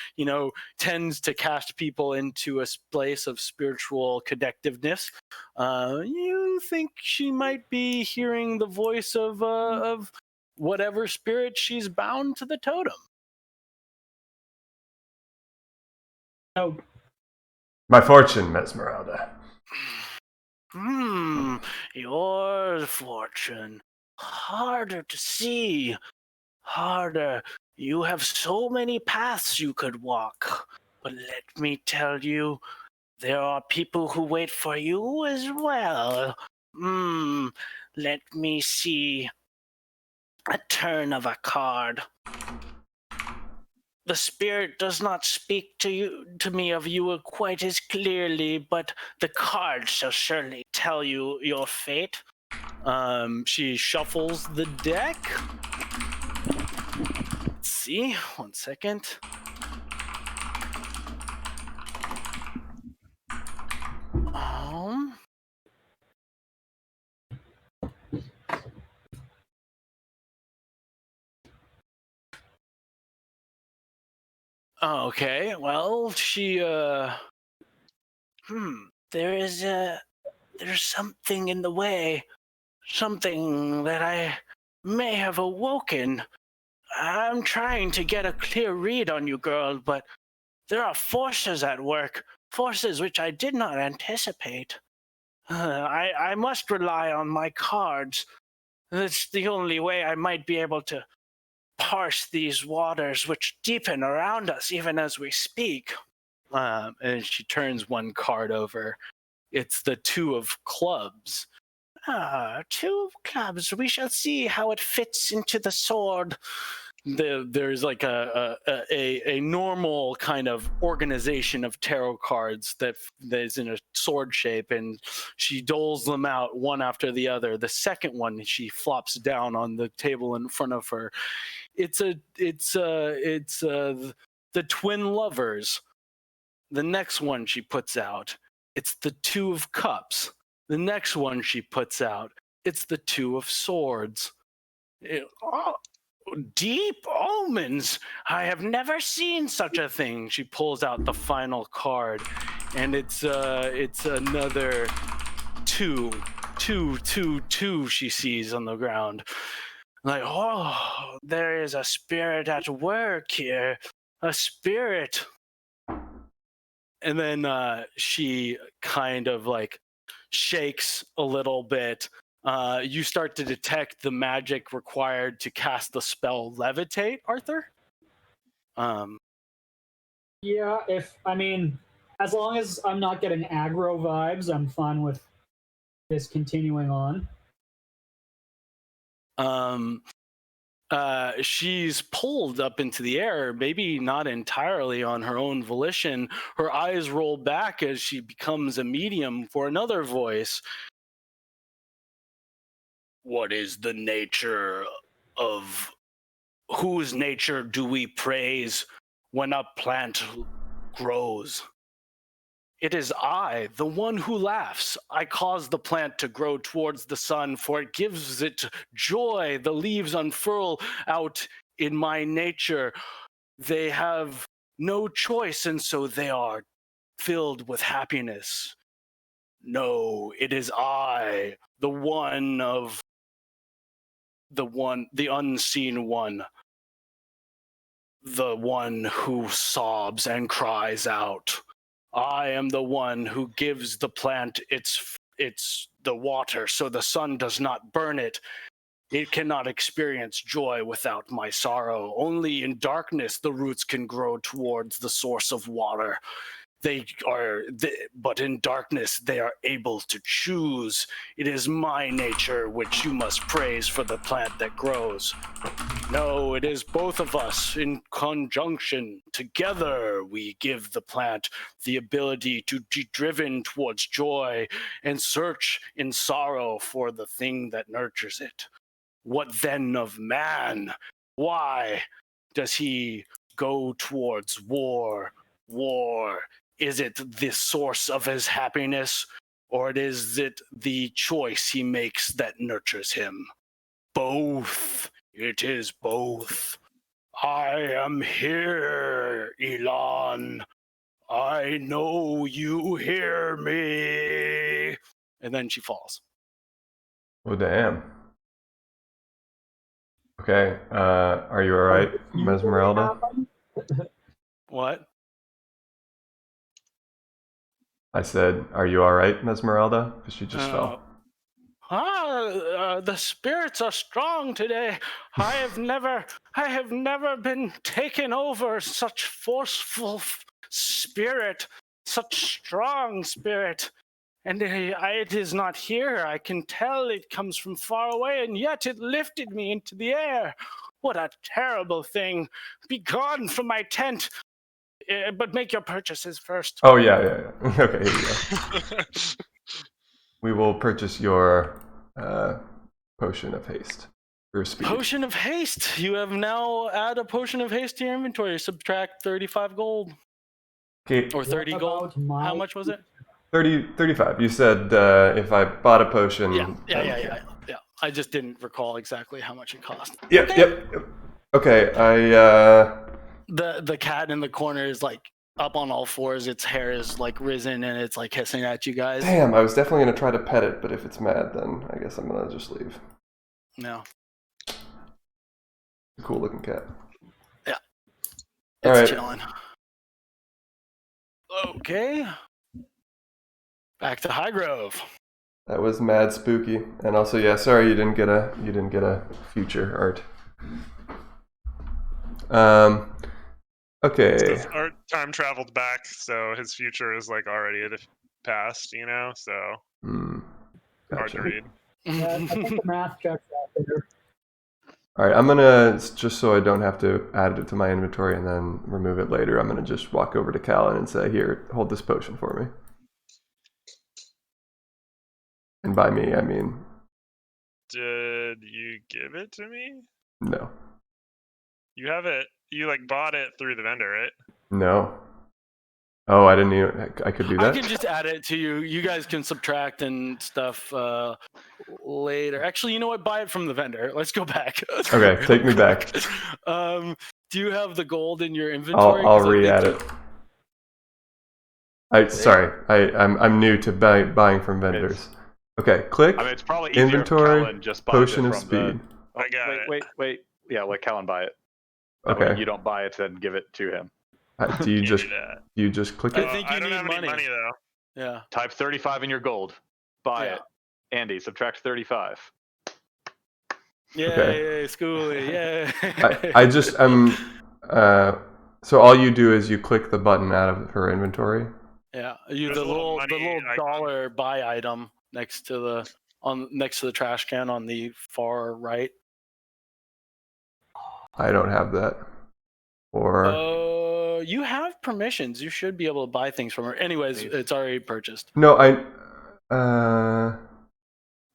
tends to cast people into a place of spiritual connectiveness. You think she might be hearing the voice of whatever spirit she's bound to the totem. Oh, My fortune, Mesmeralda. Your fortune. Harder to see. Harder. You have so many paths you could walk. But let me tell you, there are people who wait for you as well. Let me see. A turn of a card. The spirit does not speak to me of you quite as clearly, but the card shall surely tell you your fate. She shuffles the deck. Let's see, 1 second. Okay, well, there's something in the way, something that I may have awoken. I'm trying to get a clear read on you, girl, but there are forces at work, forces which I did not anticipate. I must rely on my cards. That's the only way I might be able to parse these waters which deepen around us even as we speak. And she turns one card over. It's the 2 of clubs. 2 of clubs. We shall see how it fits into the sword. There's like a normal kind of organization of tarot cards that is in a sword shape, and she doles them out one after the other. The second one she flops down on the table in front of her. It's the twin lovers. The next one she puts out, it's the 2 of cups. The next one she puts out, it's the 2 of swords. Deep omens. I have never seen such a thing. She pulls out the final card, and it's another 2 she sees on the ground. Like, oh, there is a spirit at work here. A spirit. And then she kind of like shakes a little bit. You start to detect the magic required to cast the spell Levitate, Arthur. Yeah, as long as I'm not getting aggro vibes, I'm fine with this continuing on. She's pulled up into the air, maybe not entirely on her own volition. Her eyes roll back as she becomes a medium for another voice. What is the nature of whose nature do we praise? when a plant grows. It is I, the one who laughs. I cause the plant to grow towards the sun, for it gives it joy. The leaves unfurl out in my nature. They have no choice, and so they are filled with happiness. No, it is I, the unseen one, the one who sobs and cries out. I am the one who gives the plant the water so the sun does not burn it. It cannot experience joy without my sorrow. Only in darkness the roots can grow towards the source of water. But in darkness they are able to choose. It is my nature which you must praise for the plant that grows. No, it is both of us in conjunction. Together we give the plant the ability to be driven towards joy and search in sorrow for the thing that nurtures it. What then of man? Why does he go towards war? Is it the source of his happiness, or is it the choice he makes that nurtures him? Both. It is both. I am here, Elon. I know you hear me. And then she falls. Oh, damn. Okay, are you alright, Mesmeralda? What? I said, are you alright, Mesmeralda? Because she just fell. The spirits are strong today. I have never been taken over. Such forceful spirit, such strong spirit. And it is not here. I can tell it comes from far away, and yet it lifted me into the air. What a terrible thing. Be gone from my tent. But make your purchases first. Oh, yeah. Okay, here you go. We will purchase your potion of haste. Your speed. Potion of haste. You have now add a potion of haste to your inventory. Subtract 35 gold. Okay. Or 30 gold. How much was it? 35. You said if I bought a potion. Yeah. I just didn't recall exactly how much it cost. Yep. Okay, The cat in the corner is like up on all fours. Its hair is like risen and it's like hissing at you guys. Damn, I was definitely gonna try to pet it, but if it's mad, then I guess I'm gonna just leave. No. Cool looking cat. Yeah. All It's right. chilling. Okay. Back to Highgrove. That was mad spooky, and also, yeah, sorry you didn't get a future art. Okay. So our time traveled back, so his future is like already at the past, you know. So hard to read. Yeah, I think the math checks out there. All right, I'm gonna, just so I don't have to add it to my inventory and then remove it later, I'm gonna just walk over to Callan and say, "Here, hold this potion for me." And by me, I mean. Did you give it to me? No. You have it. You like bought it through the vendor, right? No. Oh, I didn't even. I could do that. I can just add it to you. You guys can subtract and stuff later. Actually, you know what? Buy it from the vendor. Let's go back. Okay, take me back. Do you have the gold in your inventory? I'll re-add it. I'm new to buying from vendors. Okay, click. I mean, it's probably easier inventory, if Callan just buys potion it of from speed. The... I got it. Wait. Yeah, let Callan buy it. That Okay. way you don't buy it, then give it to him. Do you just do that. you just click it? I think you I don't need have any money though. Yeah. Type 35 in your gold. Buy Yeah. it. Andy, subtract 35. Yay, Schooly, yay. So all you do is you click the button out of her inventory. Yeah, There's a little the money little icon. dollar buy item next to the trash can on the far right. I don't have that. Or You have permissions. You should be able to buy things from her. Anyways, it's already purchased. no,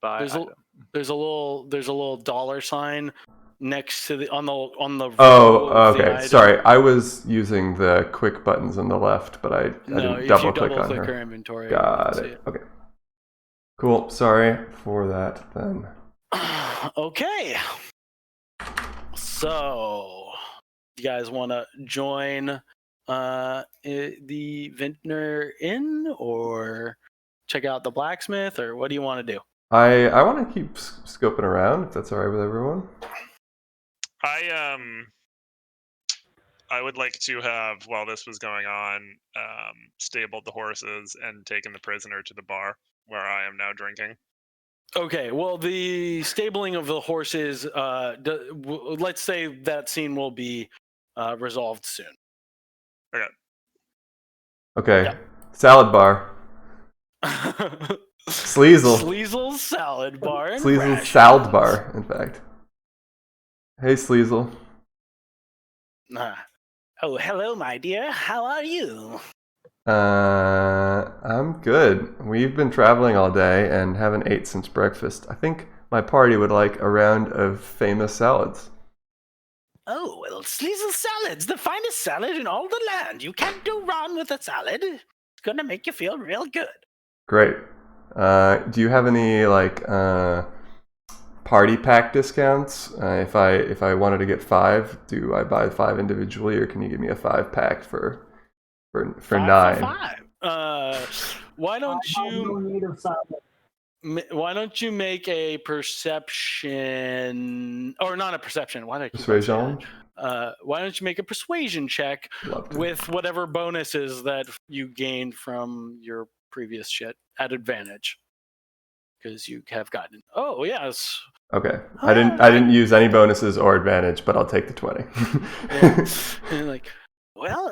Buy There's a item. there's a little dollar sign next to the on the row Oh, of the okay. item. Sorry, I was using the quick buttons on the left, but I No, didn't if double you click double on click her. her inventory, Got you can it. Okay. Cool. Sorry for that then. see it. Okay. So, you guys want to join the Vintner Inn or check out the blacksmith, or what do you want to do? I want to keep scoping around if that's all right with everyone. I would like to have, while this was going on, stabled the horses and taken the prisoner to the bar where I am now drinking. Okay, well, the stabling of the horses, let's say that scene will be resolved soon. Okay. Yeah. Salad bar. Sleazel. Sleazel's salad bar. And Sleazel's salad rations. bar, in fact. Hey, Sleazel. Oh, hello, my dear. How are you? I'm good. We've been traveling all day and haven't ate since breakfast. I think my party would like a round of famous salads. Oh, well, Sleazel's salad's the finest salad in all the land. You can't go wrong with a salad. It's gonna make you feel real good. Great. Do you have any party pack discounts? If I wanted to get 5, do I buy 5 individually, or can you give me a 5-pack for 9? 5 for 5. Why don't I have no you? need of salad. Why don't you make a perception, or not a perception? Why did I keep on saying Persuasion? that? Why don't you make a persuasion check Love to. with whatever bonuses that you gained from your previous shit at advantage? Because you have gotten. Oh yes. Okay. I didn't use any bonuses or advantage, but I'll take the 20. Yeah. And like, well,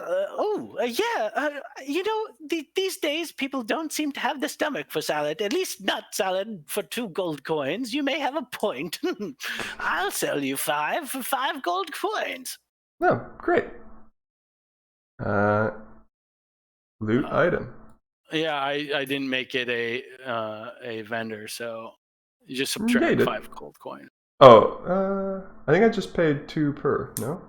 these days people don't seem to have the stomach for salad. At least not salad for 2 gold coins. You may have a point. I'll sell you 5 for 5 gold coins. Oh, great. Loot item. Yeah, I didn't make it a vendor, so you just subtract did. 5 gold coins. Oh, I think I just paid 2 per. No.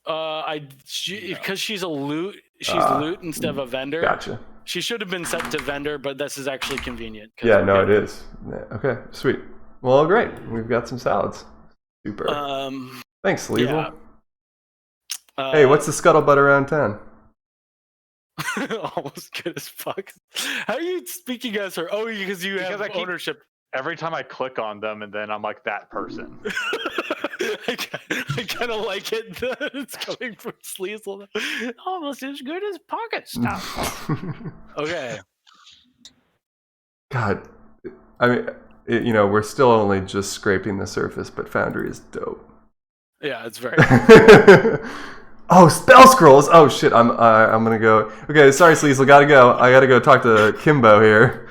Because she's a loot. She's loot instead of a vendor. Gotcha. She should have been set to vendor, but this is actually convenient. Yeah, no, it is. Okay, sweet. Well, great. We've got some salads. Super. Thanks, Sleazel. Yeah. Hey, what's the scuttlebutt around town? Almost good as fuck. How are you speaking as her? Oh, because you have ownership. Every time I click on them, and then I'm like that person. I kind of like it that it's coming from Sleazel. Almost as good as pocket stuff. Okay. God, I mean, we're still only just scraping the surface, but Foundry is dope. Yeah, it's very. Oh, spell scrolls! Oh shit, I'm gonna go. Okay, sorry, Sleazel, gotta go. I gotta go talk to Kimbo here.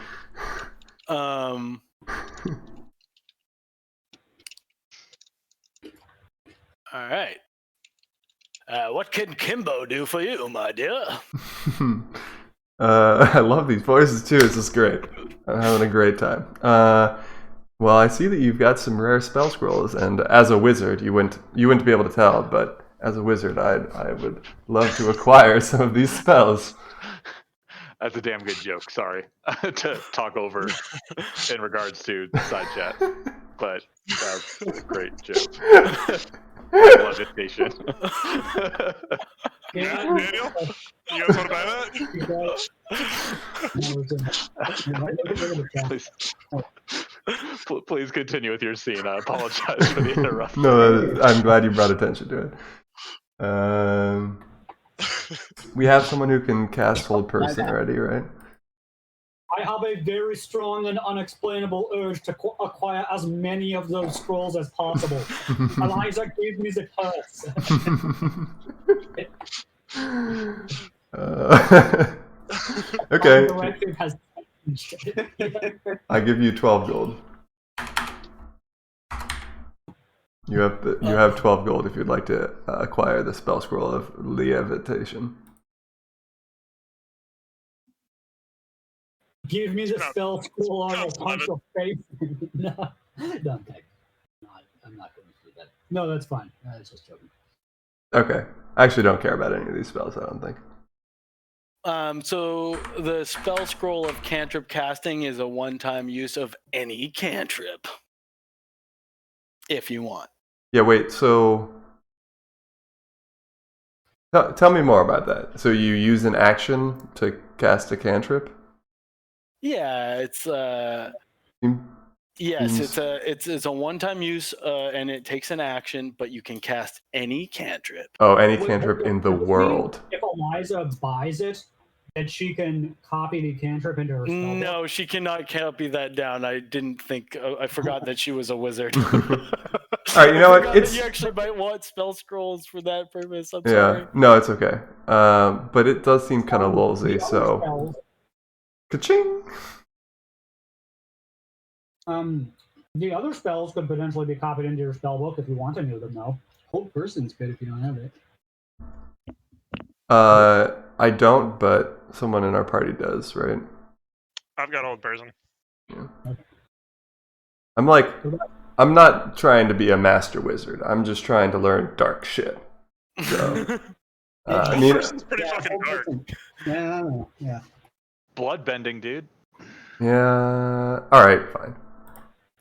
All right. What can Kimbo do for you, my dear? I love these voices too. This is great. I'm having a great time. Well, I see that you've got some rare spell scrolls, and as a wizard, you wouldn't be able to tell, but as a wizard, I would love to acquire some of these spells. That's a damn good joke. Sorry to talk over in regards to side chat, but that's a great joke. Levitation. Daniel, you guys want to buy that? Please continue with your scene. I apologize for the interruption. No, I'm glad you brought attention to it. We have someone who can cast Hold Person already, right? I have a very strong and unexplainable urge to acquire as many of those scrolls as possible. Elijah gave me the curse. Okay. The directive has changed. I give you 12 gold. You have 12 gold if you'd like to acquire the spell scroll of Levitation. Give me the spell scroll or I'll punch your face. No, I'm not going to do that. No, that's fine. I was just joking. Okay. I actually don't care about any of these spells, I don't think. So the spell scroll of cantrip casting is a one-time use of any cantrip, if you want. Yeah, wait, so... Tell me more about that. So you use an action to cast a cantrip? Yeah, it's yes, Seems- it's a one-time use, and it takes an action, but you can cast any cantrip. Oh, any Wait, cantrip in the does this mean world. If Eliza buys it, that she can copy the cantrip into her spellbook? No, she cannot copy that down. I didn't think. I forgot that she was a wizard. All right, you know I what? forgot that It's you actually might want spell scrolls for that purpose. I'm yeah. sorry. No, it's okay. But it does seem kind of The lolsy. other So, spells, ka-ching. the other spells could potentially be copied into your spellbook if you want any of them, though. Hold person's good if you don't have it. I don't, but someone in our party does, right? I've got old person. I'm not trying to be a master wizard. I'm just trying to learn dark shit. So, I Old mean, person's pretty fucking hold dark. person. Yeah, I don't know. Yeah. Bloodbending, dude. yeah. All right, fine.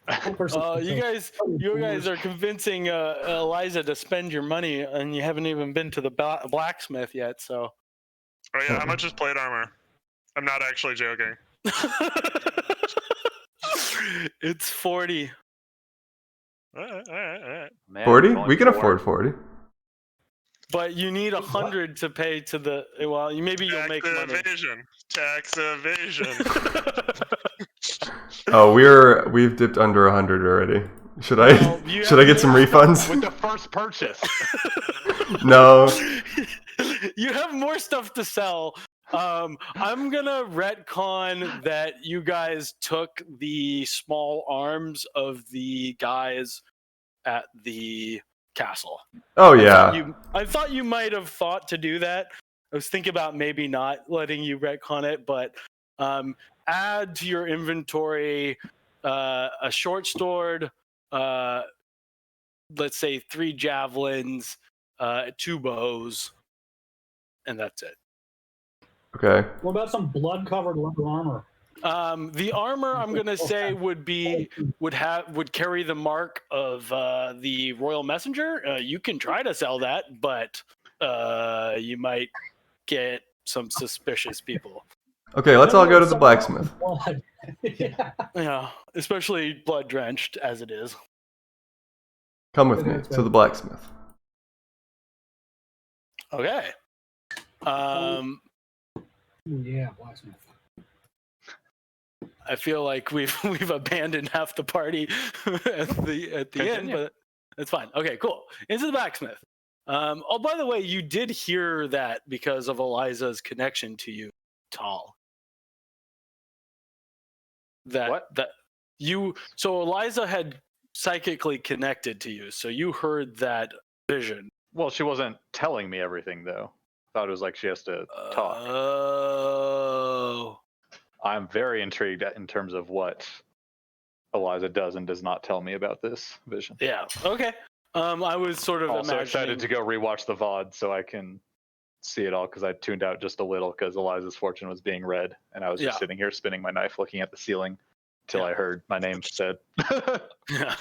Hold person's You good. guys are convincing Eliza to spend your money, and you haven't even been to the blacksmith yet. So Oh yeah, how much is plate armor? I'm not actually joking. it's 40. Alright. Man, 40? I'm going We can for afford 40. But you need 100 to pay to the. Well, maybe you'll make money. Tax evasion. Oh, we've dipped under 100 already. Should I Well, you should I get some refunds? with the first purchase. No. You have more stuff to sell. I'm gonna retcon that you guys took the small arms of the guys at the castle. Oh yeah. I thought you might have thought to do that. I was thinking about maybe not letting you retcon it, but add to your inventory a short sword, let's say 3 javelins, 2 bows, and that's it. Okay. What about some blood-covered leather armor? The armor I'm gonna say would carry the mark of the royal messenger. You can try to sell that, but you might get some suspicious people. Okay, let's all go to the blacksmith. Blood. Yeah. Yeah, especially blood drenched as it is. Come with me to the blacksmith. Okay. Yeah, blacksmith. I feel like we've abandoned half the party at the end, Continue. but that's fine. Okay, cool. Into the blacksmith. Oh, by the way, you did hear that because of Eliza's connection to you, Tal. So Eliza had psychically connected to you, so you heard that vision. Well, she wasn't telling me everything though. Thought it was like she has to talk. Oh. I'm very intrigued in terms of what Eliza does and does not tell me about this vision. Yeah. Okay. I was sort of Also imagining. excited to go rewatch the VOD so I can see it all because I tuned out just a little because Eliza's fortune was being read and I was just Yeah. sitting here spinning my knife looking at the ceiling till I heard my name said. Yeah.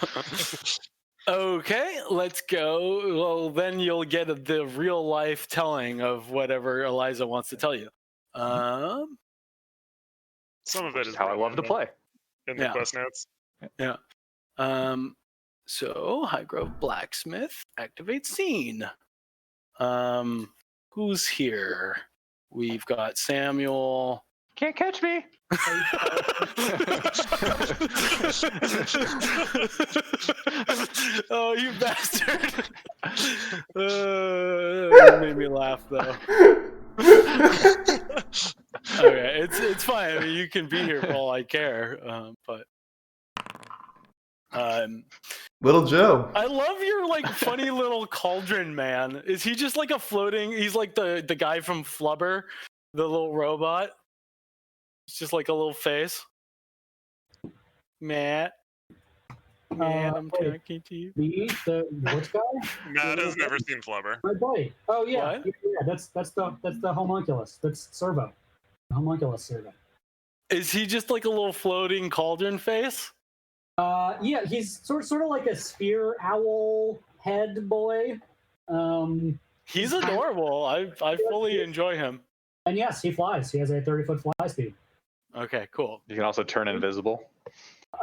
Okay, let's go. Well, then you'll get the real life telling of whatever Eliza wants to tell you. Some of it is how I love to play. in the Yeah. quest notes. Yeah. So Highgrove Blacksmith activate scene. Who's here? We've got Samuel. Can't catch me. Oh, you bastard! You made me laugh though. Okay, it's fine. I mean, you can be here for all I care. But Little Joe. I love your like funny little cauldron man. Is he just like a floating? He's like the guy from Flubber, the little robot. It's just like a little face. Matt. I'm wait, talking to you. me, the which guy? Matt has never seen Flubber. My buddy. Oh yeah, What? yeah. That's the homunculus. That's Servo, the homunculus Servo. Is he just like a little floating cauldron face? Yeah, he's sort of like a spear owl head boy. He's adorable. I fully enjoy him. And yes, he flies. He has a 30-foot fly speed. Okay, cool. You can also turn invisible.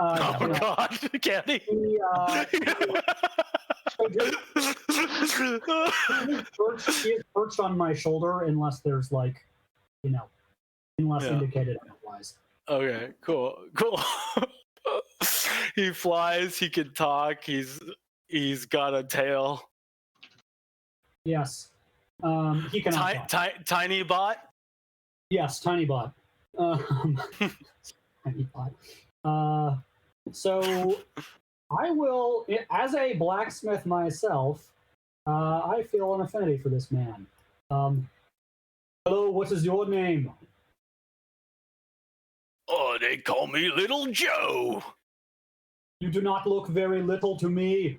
Oh You know, God, can he? he, he is perched on my shoulder unless there's like, unless Yeah. indicated otherwise. Okay, cool. He flies. He can talk. He's got a tail. Yes. He can. Tiny bot. Yes, tiny bot. Tiny bot. So I will, as a blacksmith myself, I feel an affinity for this man. Hello, what is your name? Oh, they call me Little Joe. You do not look very little to me.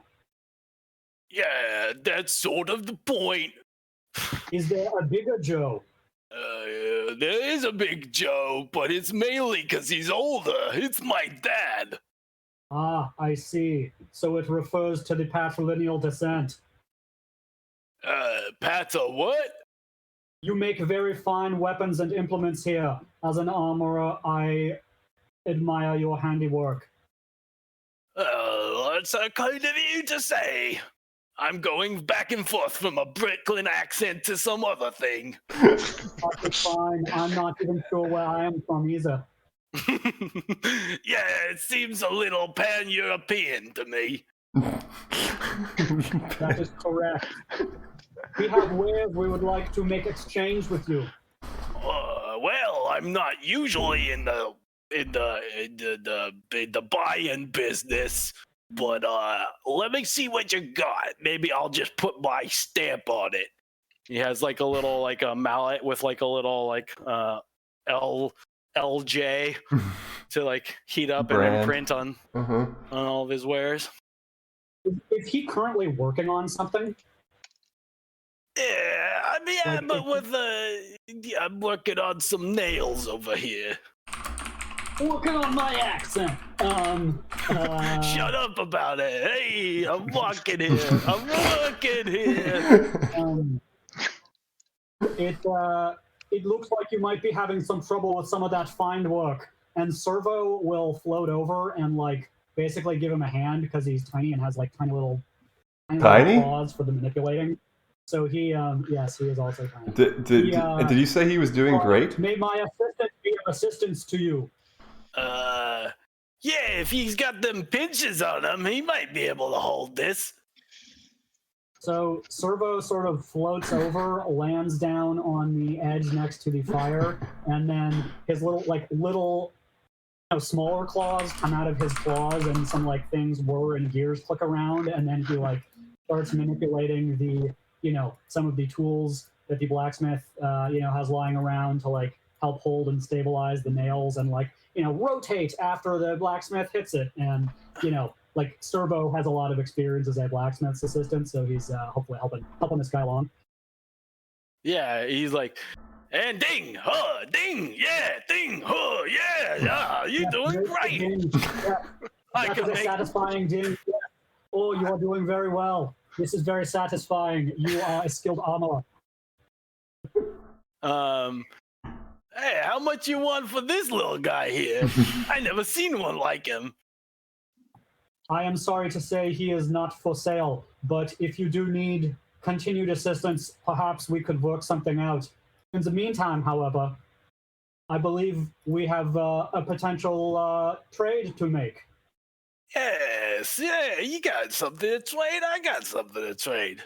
Yeah, that's sort of the point. Is there a bigger Joe? There is a big Joe, but it's mainly because he's older. It's my dad. Ah, I see. So it refers to the patrilineal descent. Pat's a what? You make very fine weapons and implements here. As an armorer, I admire your handiwork. That's kind of you to say. I'm going back and forth from a Brooklyn accent to some other thing. That's fine. I'm not even sure where I am from either. Yeah, it seems a little pan-European to me. That is correct. We have wares we would like to make exchange with you. Well, I'm not usually in the buy-in business, but let me see what you got. Maybe I'll just put my stamp on it. He has like a little like a mallet with like a little like LJ to like heat up and Brand. imprint on all of his wares. Is he currently working on something? Yeah, I mean, Like, but with I'm working on some nails over here. Working on my accent. Shut up about it. Hey, I'm walking here. I'm working here. It looks like you might be having some trouble with some of that find work. And Servo will float over and like basically give him a hand because he's tiny and has like tiny little claws for the manipulating. So he, yes, he is also tiny. Did you say he was doing great? May my assistant be of assistance to you? Yeah, if he's got them pinches on him, he might be able to hold this. So Servo sort of floats over, lands down on the edge next to the fire, and then his little smaller claws come out of his claws, and some like things whir and gears click around, and then he like starts manipulating the some of the tools that the blacksmith has lying around to like help hold and stabilize the nails and like rotate after the blacksmith hits it, and like Servo has a lot of experience as a blacksmith's assistant, so he's hopefully helping this guy along. Yeah, he's like, and ding, huh, ding, yeah, ding, huh, yeah, you're doing great. Yeah, I can a make. satisfying ding. Yeah. Oh, you are doing very well. This is very satisfying. You are a skilled armorer. Hey, how much you want for this little guy here? I never seen one like him. I am sorry to say he is not for sale, but if you do need continued assistance, perhaps we could work something out. In the meantime, however, I believe we have a potential trade to make. Yes, yeah, you got something to trade. I got something to trade.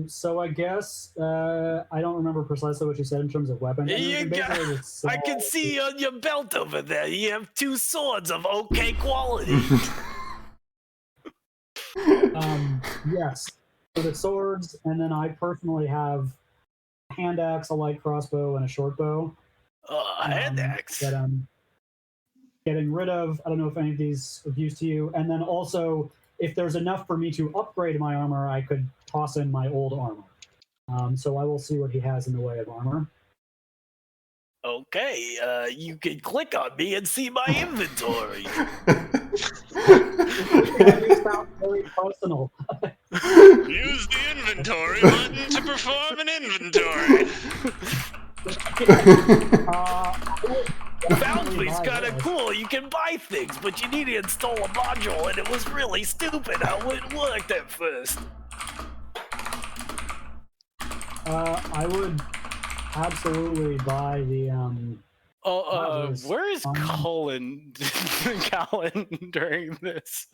So I guess I don't remember precisely what you said in terms of weapons. I can see on your belt over there. You have 2 swords of okay quality. Yes, so the swords, and then I personally have a hand axe, a light crossbow, and a short bow. Hand axe. getting rid of. I don't know if any of these are of use to you. And then also, if there's enough for me to upgrade my armor, I could toss in my old armor. So I will see what he has in the way of armor. Okay, you can click on me and see my inventory. You sound very personal. Use the inventory button to perform an inventory. Foundry's kind of cool. You can buy things, but you need to install a module, and it was really stupid how it worked at first. I would absolutely buy the where is Colin during this?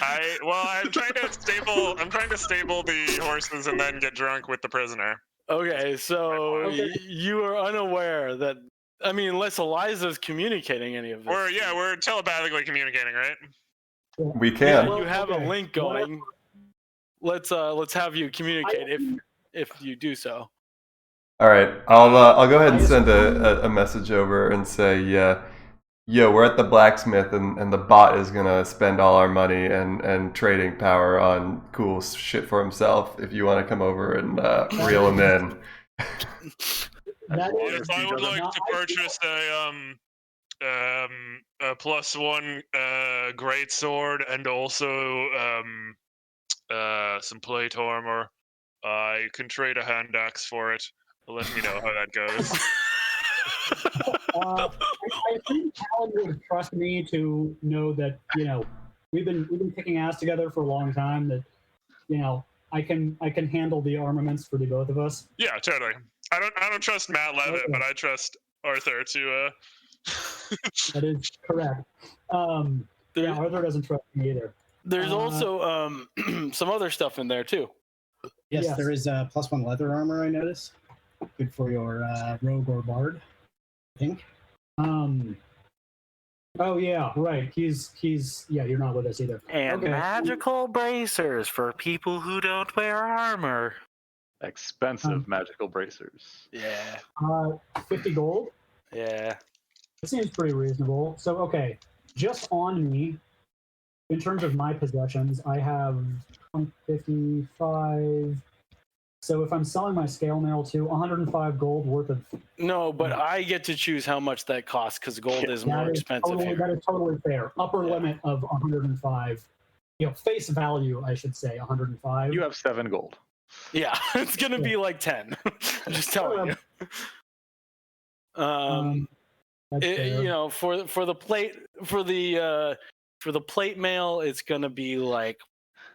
I'm trying to stable the horses and then get drunk with the prisoner. Okay, so you are unaware that, I mean, unless Eliza's communicating any of this. We're telepathically communicating, right? We can. You have a link going. Let's have you communicate if you do so. All right, I'll go ahead and send a message over and say, yo, we're at the blacksmith and the bot is gonna spend all our money and trading power on cool shit for himself. If you want to come over and reel him in. If I would like to purchase a +1 greatsword and also some plate armor, I can trade a hand axe for it. Let me know how that goes. I think Alan would trust me to know that, you know, we've been kicking ass together for a long time, that, you know, I can handle the armaments for the both of us. Yeah, totally. I don't trust Matt Levitt, but I trust Arthur to That is correct. Yeah, Arthur doesn't trust me either. There's also some other stuff in there too. Yes, there is +1 leather armor, I notice. Good for your rogue or bard, I think. Oh yeah, right. He's you're not with us either. And magical bracers for people who don't wear armor. Expensive magical bracers. Yeah. 50 gold. Yeah. That seems pretty reasonable. So okay, just on me, in terms of my possessions, I have 55. So if I'm selling my scale mail too, 105 gold worth of. No, but I get to choose how much that costs because gold is more expensive here. That is totally fair. Upper limit of 105. You know, face value, I should say, 105. You have 7 gold. Yeah, it's gonna be like 10. I'm just telling you. You know, for the plate mail, it's gonna be like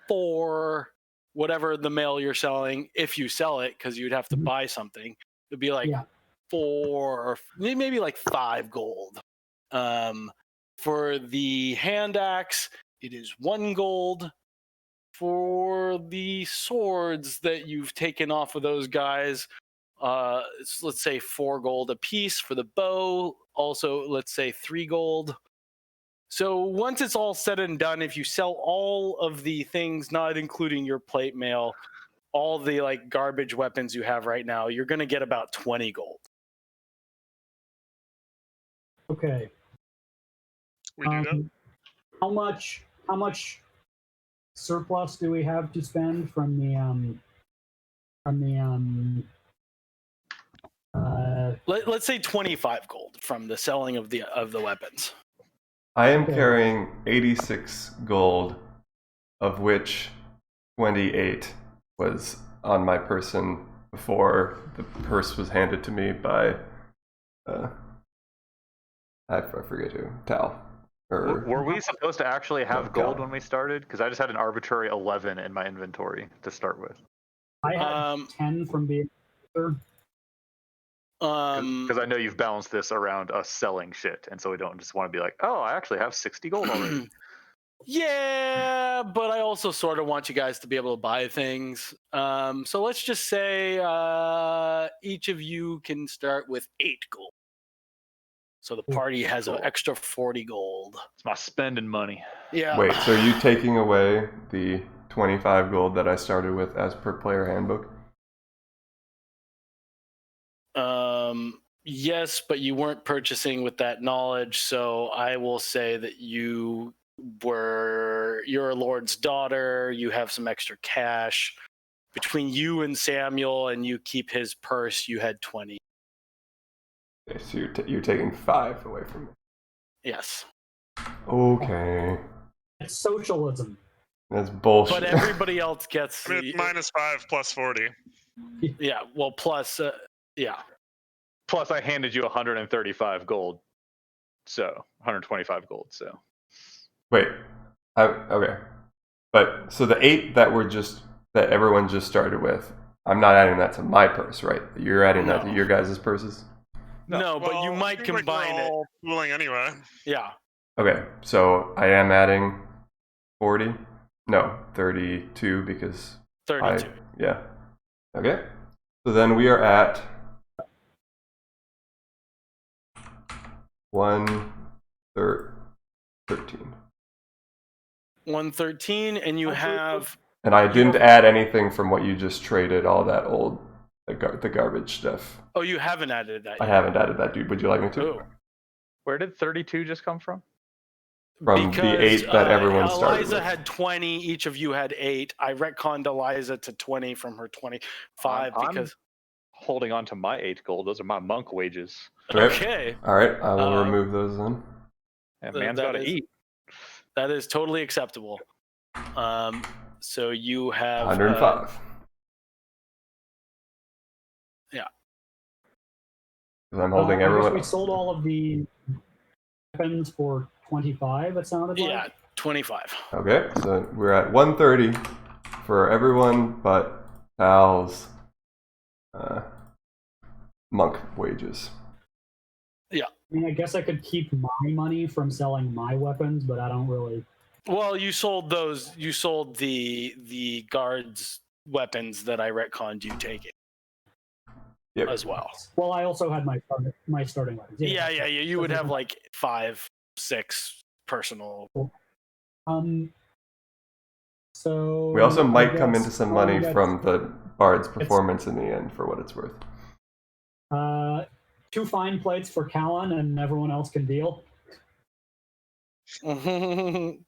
4. Whatever the mail you're selling, if you sell it, because you'd have to buy something, it'd be like 4 or maybe like 5 gold. For the hand axe, it is 1 gold. For the swords that you've taken off of those guys, let's say 4 gold a piece. For the bow, also let's say 3 gold. So once it's all said and done, if you sell all of the things, not including your plate mail, all the like garbage weapons you have right now, you're going to get about 20 gold. Okay. We do that. How much surplus do we have to spend from the Let's say 25 gold from the selling of the weapons. I am carrying 86 gold, of which 28 was on my person before the purse was handed to me by, I forget who, Tal. Were we supposed to actually have gold when we started? Because I just had an arbitrary 11 in my inventory to start with. I had 10 from being because I know you've balanced this around us selling shit, and so we don't just want to be like, oh, I actually have 60 gold already. Yeah, but I also sort of want you guys to be able to buy things. So let's just say each of you can start with 8 gold. So the party has an extra 40 gold. It's my spending money. Yeah. Wait, so are you taking away the 25 gold that I started with as per player handbook? Yes, but you weren't purchasing with that knowledge, so I will say that you're a lord's daughter, you have some extra cash. Between you and Samuel, and you keep his purse, you had 20. Okay, so you're taking 5 away from me. Yes. Okay. It's socialism. That's bullshit. But everybody else gets... I mean, it's -5 plus 40. Yeah, well, plus... yeah. Plus, I handed you 135 gold. So, 125 gold, so. Wait. Okay. But, so the 8 that everyone just started with, I'm not adding that to my purse, right? You're adding that to your guys' purses? No, but you Well, might it seems like we're combine it. all pooling anyway. Yeah. Okay, so I am adding 40? No, 32 because 32. yeah. Okay. So then we are at 113. 113, and you have... And I didn't add anything from what you just traded, all that old, the garbage stuff. Oh, you haven't added that yet. I haven't added that, dude. Would you like me to? Oh. Where did 32 just come from? From the 8 that everyone started Eliza with. had 20, each of you had 8. I retconned Eliza to 20 from her 25 I'm because... holding on to my 8 gold. Those are my monk wages. Okay. All right, I will remove those then. And man's got to eat. That is totally acceptable. So you have 105. Yeah. Because I'm holding I guess everyone. we sold all of the weapons for 25, it sounded like. Yeah, 25. Okay, so we're at 130 for everyone but Pal's monk wages. Yeah. I mean, I guess I could keep my money from selling my weapons, but I don't really. Well, you sold those. You sold the guards' weapons that I retconned you taking. Yep. As well. Well, I also had my starting weapons. Yeah. You would have like 5, 6 personal. So We also I might come guess into some money that's- from the bard's performance in the end, for what it's worth. 2 fine plates for Callan, and everyone else can deal. Double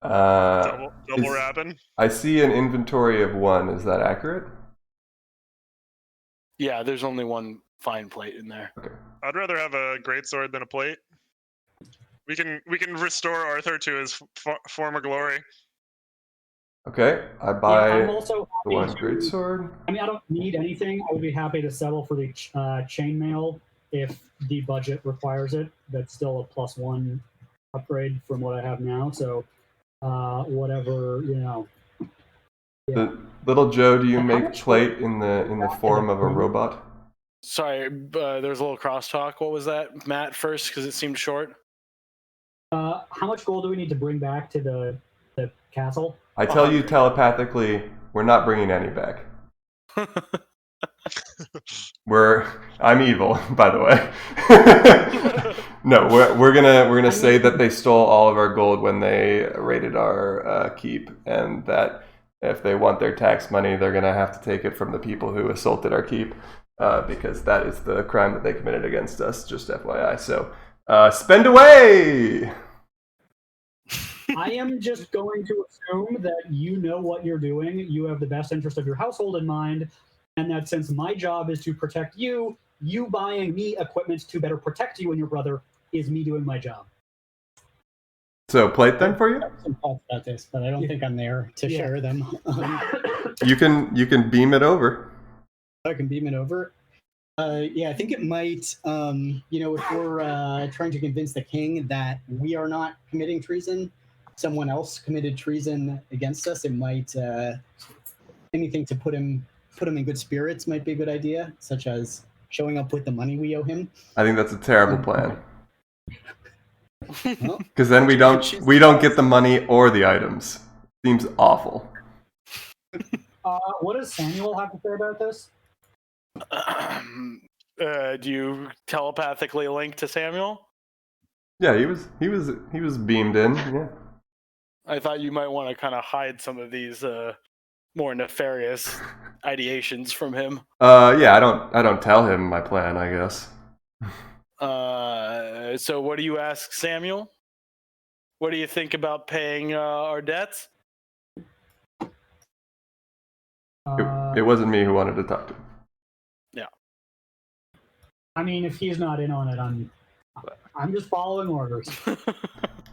is- wrapping. I see an inventory of 1. Is that accurate? Yeah, there's only 1 fine plate in there. Okay. I'd rather have a greatsword than a plate. We can restore Arthur to his former glory. Okay, I Yeah, buy I'm also the 1 happy to- greatsword. I mean, I don't need anything. I would be happy to settle for the chainmail if the budget requires it. That's still a +1 upgrade from what I have now. So, whatever, Yeah. Little Joe, do you And how make much plate in the form of a robot? Sorry, there's a little crosstalk. What was that, Matt? First, because it seemed short. How much gold do we need to bring back to the castle? I tell you telepathically, we're not bringing any back. I'm evil, by the way. No, we're gonna say that they stole all of our gold when they raided our keep, and that if they want their tax money, they're gonna have to take it from the people who assaulted our keep, because that is the crime that they committed against us. Just FYI. So spend away. I am just going to assume that you know what you're doing. You have the best interest of your household in mind, and that since my job is to protect you, you buying me equipment to better protect you and your brother is me doing my job. So plate then for you. I have some thoughts about this, but I don't think I'm there to share them. You can beam it over. I can beam it over. Yeah, I think it might. If we're trying to convince the king that we are not committing treason, someone else committed treason against us. It might anything to put him in good spirits might be a good idea, such as showing up with the money we owe him. I think that's a terrible plan. Well, Because then we don't get the money or the items. Seems awful. What does Samuel have to say about this? Do you telepathically link to Samuel? Yeah, he was beamed in. Yeah. I thought you might want to kind of hide some of these more nefarious ideations from him. Yeah, I don't tell him my plan, I guess. So what do you ask, Samuel? What do you think about paying our debts? It wasn't me who wanted to talk to him. I mean, if he's not in on it, I'm just following orders.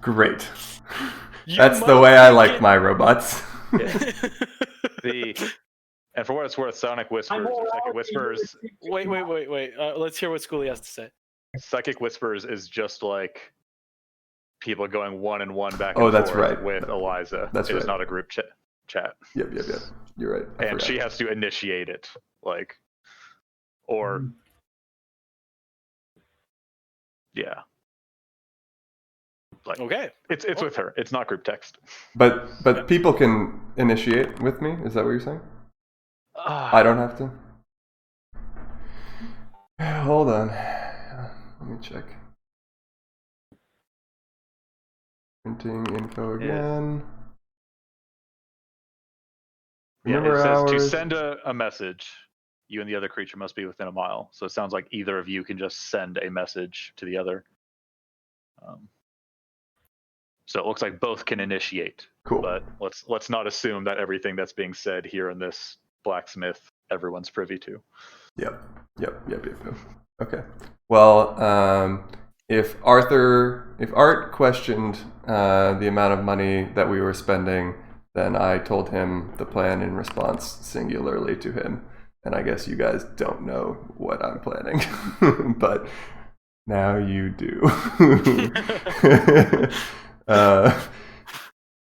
Great. You That's the might way I think like it- my robots. And for what it's worth, Sonic Whispers, or Psychic Whispers, Wait. Let's hear what Schoolie has to say. Psychic Whispers is just like people going one and one back Oh, and that's forth right. with Eliza. That's It is right. not a group chat. Yep. You're right. I And forgot. she has to initiate it, or yeah, Okay. it's with her. It's not group text. But people can initiate with me. Is that what you're saying? I don't have to. Hold on. Let me check. Printing info again. Remember it says hours. to send a message, you and the other creature must be within a mile. So it sounds like either of you can just send a message to the other. So it looks like both can initiate. Cool. But let's not assume that everything that's being said here in this blacksmith everyone's privy to. Yep. Okay. Well, if Art questioned the amount of money that we were spending, then I told him the plan in response singularly to him. And I guess you guys don't know what I'm planning, but now you do.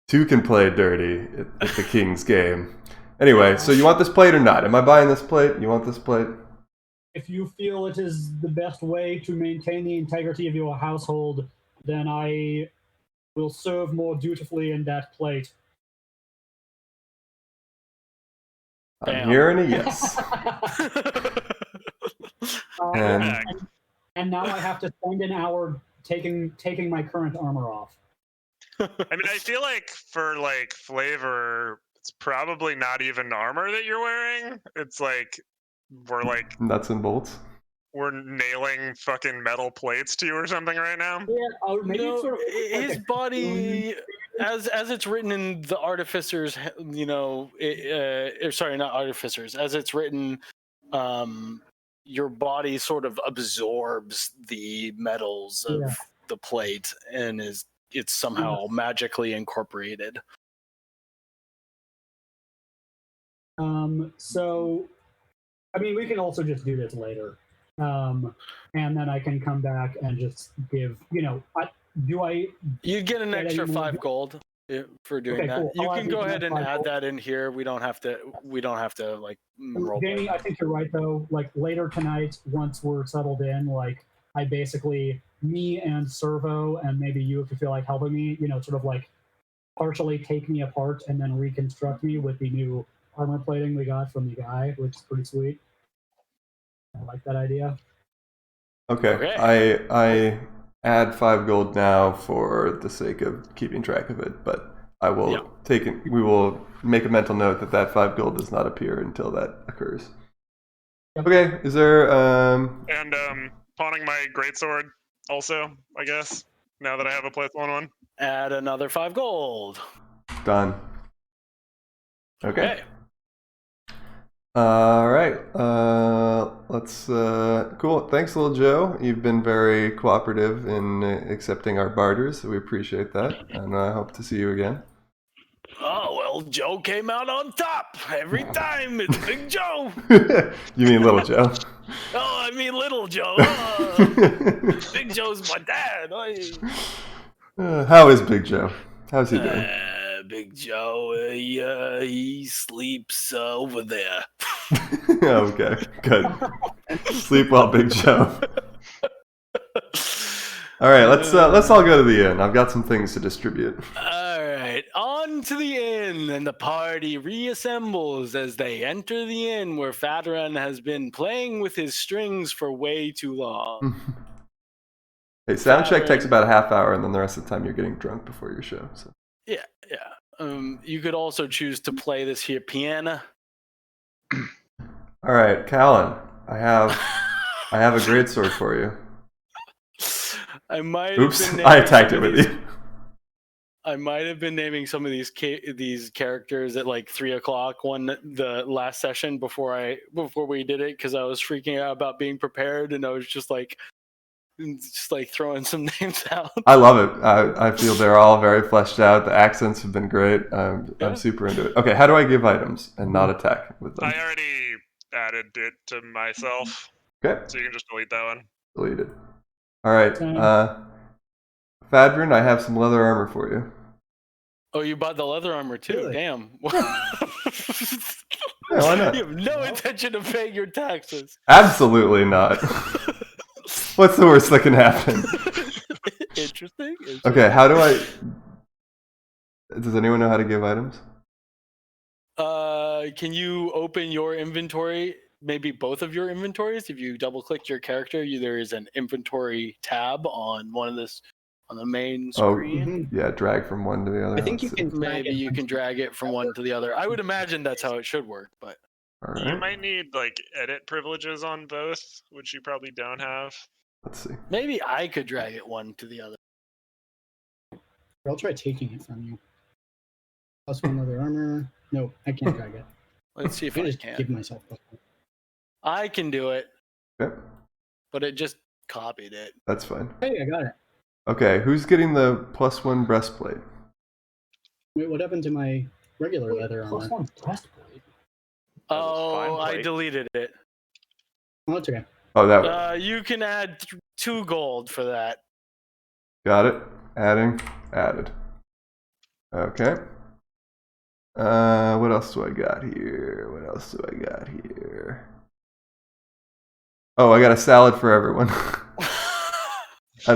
Two can play dirty at the king's game. Anyway, so you want this plate or not? Am I buying this plate? You want this plate? If you feel it is the best way to maintain the integrity of your household, then I will serve more dutifully in that plate. I'm hearing a yes. And And now I have to spend an hour taking my current armor off. I mean, I feel like for like flavor, it's probably not even armor that you're wearing. It's like nuts and bolts. we're nailing fucking metal plates to you or something right now. Yeah, maybe No, it's sort of like his a- body, as it's written in the Artificers, sorry, not Artificers, as it's written, your body sort of absorbs the metals of the plate and it's somehow magically incorporated. So, I mean, we can also just do this later. And then I can come back and just give, You'd get an Get extra any more- 5 gold for doing Okay, that. cool. You I'll can add go you ahead and 5 add gold. that in here. We don't have to like roll. Jamie, I think you're right though. Like later tonight, once we're settled in, like I basically, me and Servo, and maybe you if you feel like helping me, sort of like partially take me apart and then reconstruct me with the new armor plating we got from the guy, which is pretty sweet. I like that idea. Okay. I add 5 gold now for the sake of keeping track of it, but I will we will make a mental note that 5 gold does not appear until that occurs. Okay, is there And pawning my greatsword also, I guess, now that I have a +1/1. Add another 5 gold. done? Okay. All right. Let's. Cool. Thanks, little Joe. You've been very cooperative in accepting our barters. We appreciate that, and I hope to see you again. Oh, well, Joe came out on top every time. It's Big Joe. You mean little Joe? Oh, I mean Little Joe. Big Joe's my dad. How is Big Joe? How's he doing? Big Joe, he sleeps over there. Okay, good. Sleep well, Big Joe. All right, let's all go to the inn. I've got some things to distribute. All right, on to the inn, and the party reassembles as they enter the inn where Fadaran has been playing with his strings for way too long. Hey, sound check takes about a half hour, and then the rest of the time you're getting drunk before your show. So. Yeah. You could also choose to play this here piano. All right, Callan, I have a great sword for you. I might. Oops, have been I naming attacked it some of with these- you. I might have been naming some of these characters at like 3:00 the last session before we did it because I was freaking out about being prepared and I was just like throwing some names out. I love it. I feel they're all very fleshed out. The accents have been great. I'm Yeah. super into it. Okay, how do I give items and not attack with them? I already added it to myself, Okay, so you can just delete that one. deleted. All right, Same. Fadrin, I have some leather armor for you. Oh, you bought the leather armor too? Really? Damn. Yeah, why not? You have no intention of paying your taxes. Absolutely not. What's the worst that can happen? Interesting. Okay, how do I... Does anyone know how to give items? Can you open your inventory? Maybe both of your inventories. If you double click your character, there is an inventory tab on on the main Oh, screen. yeah, drag from one to the other. I think you Let's see. can. drag Maybe it you onto can drag it from one to the other. I would imagine that's how it should work, but All You right, might need like edit privileges on both, which you probably don't have. let's see. maybe I could drag it one to the other. I'll try taking it from you. Plus one leather armor. No, I can't drag it. Let's see if I I just can. give myself plus one. I can do it, Okay, but it just copied it. that's fine. Hey, I got it. Okay, who's getting the +1 breastplate? Wait, what happened to my regular leather Plus armor? one breastplate. Oh, fine I plate. deleted it. Oh, it's okay. Oh, that You can add 2 gold for that. got it. Adding, added. Okay. What else do I got here? Oh, I got a salad for everyone. I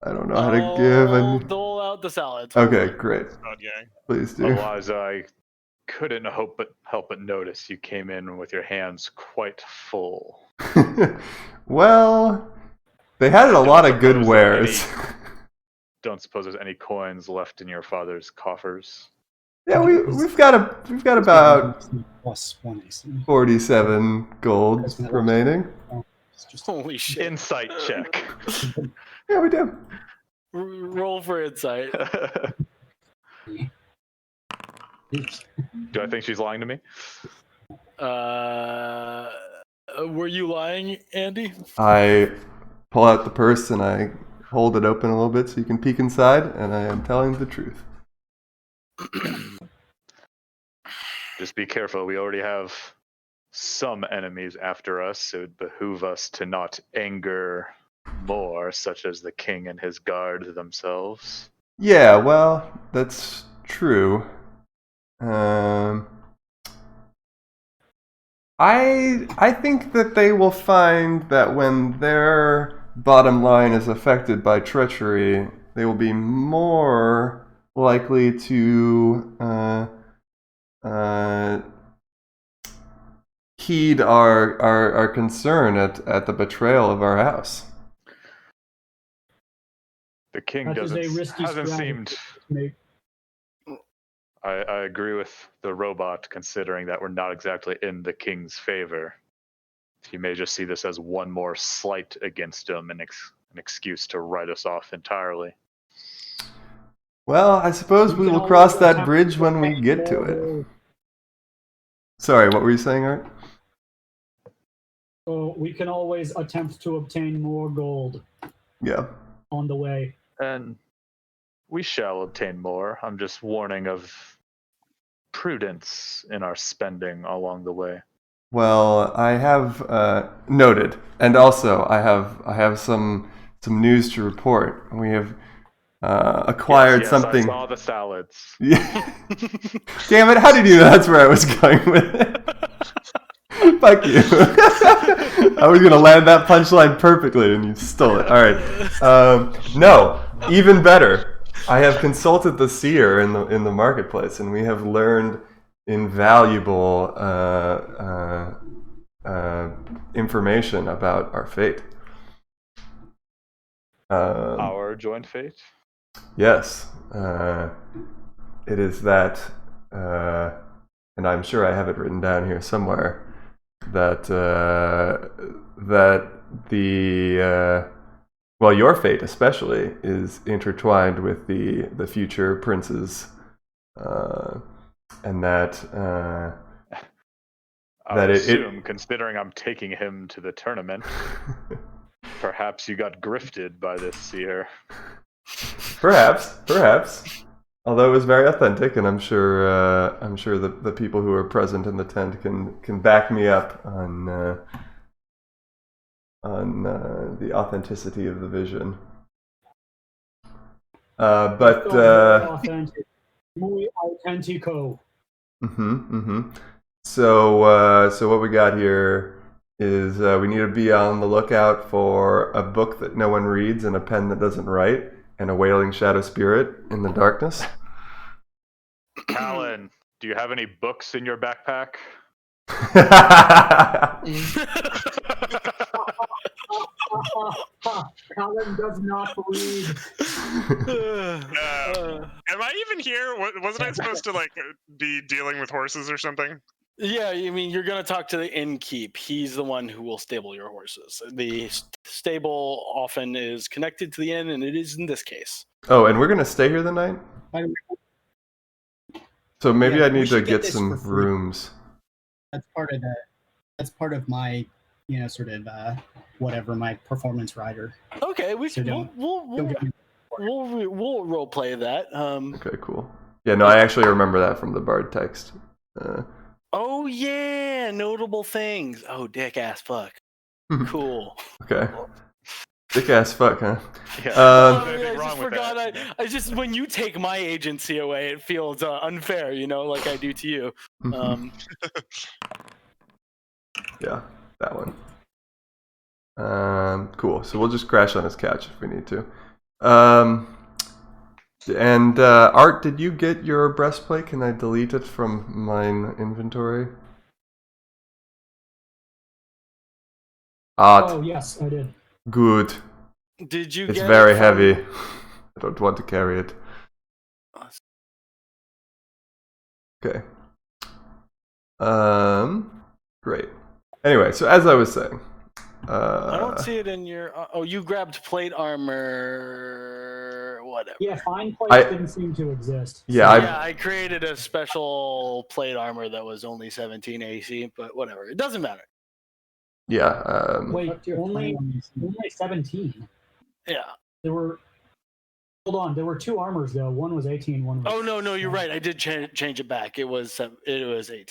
don't know how to give. I'll dole out the salads. Okay, great. God, gang. Please do. Eliza, I couldn't help but notice you came in with your hands quite full. Well, they had a lot of good suppose wares. Don't suppose there's any coins left in your father's coffers? Yeah, we've got about Plus one AC. 47 gold remaining. It's just Holy shit. Insight check. Yeah, we do. Roll for insight. Do I think she's lying to me? Were you lying, Andy? I pull out the purse and I hold it open a little bit so you can peek inside, and I am telling the truth. Just be careful. We already have some enemies after us. It would behoove us to not anger more, such as the king and his guard themselves. Yeah, well, that's true. I think that they will find that when their bottom line is affected by treachery, they will be more likely to heed our concern at the betrayal of our house. The king That is a hasn't risky strategy. seemed. Make I agree with the robot, considering that we're not exactly in the king's favor. He may just see this as one more slight against him, an excuse to write us off entirely. Well, I suppose we can will always cross that attempt bridge to when we obtain get to more it. gold. Sorry, what were you saying, Art? So we can always attempt to obtain more gold Yeah. on the way. And we shall obtain more. I'm just warning of prudence in our spending along the way. Well, I have noted, and also I have some news to report. We have acquired yes, something. I saw the salads. Yeah. Damn it! How did you know that's where I was going with it? Fuck you! I was gonna land that punchline perfectly, and you stole it. All right. No, even better. I have consulted the seer in the marketplace, and we have learned invaluable information about our fate. Our joint fate? Yes, it is that, and I'm sure I have it written down here somewhere, that well, your fate especially is intertwined with the future prince's, and that I that would it- assume, considering I'm taking him to the tournament, perhaps you got grifted by this seer. perhaps. Although it was very authentic, and I'm sure the people who are present in the tent can back me up on the authenticity of the vision. But Very authentic. Muy auténtico. So what we got here is we need to be on the lookout for a book that no one reads and a pen that doesn't write and a wailing shadow spirit in the darkness. Callan, do you have any books in your backpack? Colin does not read. Am I even here? Wasn't I supposed to like be dealing with horses or something? Yeah, I mean, you're going to talk to the innkeep. He's the one who will stable your horses. The stable often is connected to the inn, and it is in this case. Oh, and we're gonna stay here the night? By the way, So maybe Yeah, I we need to should get get this some for free. rooms. that's part of the. That's part of my, sort of whatever my performance rider. Okay, So don't get me. we'll role play that. Okay, cool. Yeah, no, I actually remember that from the Bard text. Oh yeah, notable things. Oh, dick ass fuck. Cool. Okay. Dick ass fuck, huh? Yeah. Um, There's anything I wrong just with forgot. that. I just when you take my agency away, it feels unfair. Like I do to you. Yeah, that one. Cool. So we'll just crash on his couch if we need to. And Art, did you get your breastplate? Can I delete it from my inventory? Art, Oh yes, I did. good. Did you? It's get very it from- heavy. I don't want to carry it. Okay. Great. Anyway, so as I was saying, I don't see it in your. Oh, you grabbed plate armor. Whatever. Yeah, fine place I- didn't seem to exist. Yeah, Yeah, I created a special plate armor that was only 17 AC, but whatever. It doesn't matter. yeah. Wait, Up to your only 21. 17. Yeah. There were. Hold on, there were two armors though. One was 18. One was. Oh no, you're right. I did change it back. It was 18.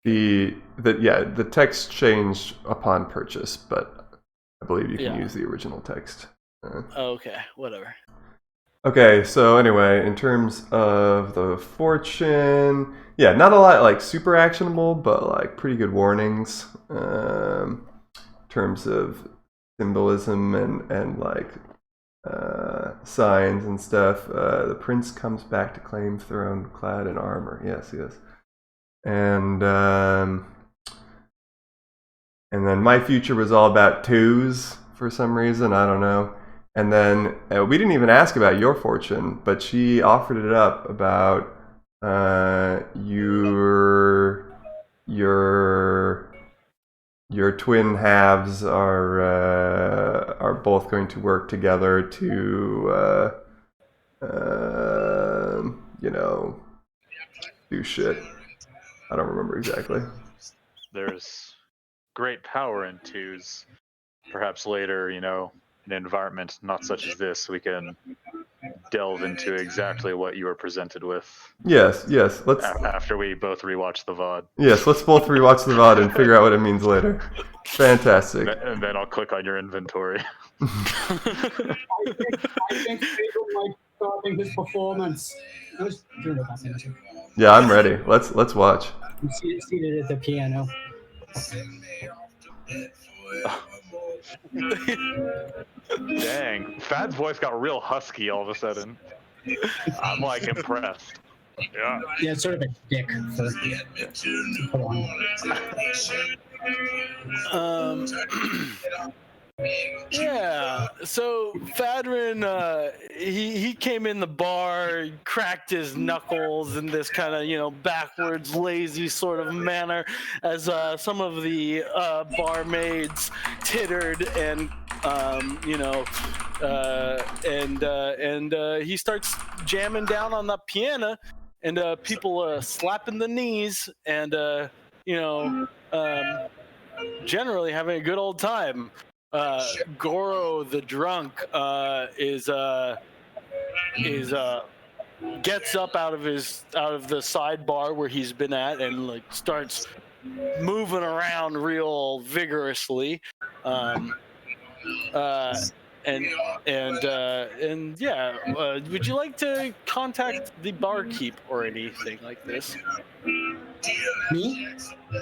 The text changed upon purchase, but I believe you can Yeah. use the original text. Okay, whatever. Okay, so anyway, in terms of the fortune, yeah, not a lot like super actionable, but like pretty good warnings. In terms of symbolism and like signs and stuff. The prince comes back to claim throne clad in armor. Yes. And then my future was all about twos for some reason. I don't know. And then we didn't even ask about your fortune, but she offered it up about your twin halves are both going to work together to do shit. I don't remember exactly. There's great power in twos. Perhaps later, in an environment not such as this, we can delve into exactly what you were presented with Yes. Let's after we both rewatch the VOD. let's both rewatch the VOD and figure out what it means later. Fantastic. And then I'll click on your inventory. I think Pedro might stopping his performance. Yeah, I'm ready. Let's watch. I'm seated at the piano. Dang. Fad's voice got real husky all of a sudden. I'm like impressed. Yeah. Yeah, it's sort of a dick for to put on. Yeah. So Fadrin, he came in the bar, cracked his knuckles in this kind of backwards, lazy sort of manner, as some of the barmaids tittered and and he starts jamming down on the piano, and people slapping the knees, and generally having a good old time. Goro the drunk gets up out of the sidebar where he's been at, and like starts moving around real vigorously. Would you like to contact the barkeep or anything like this? Me?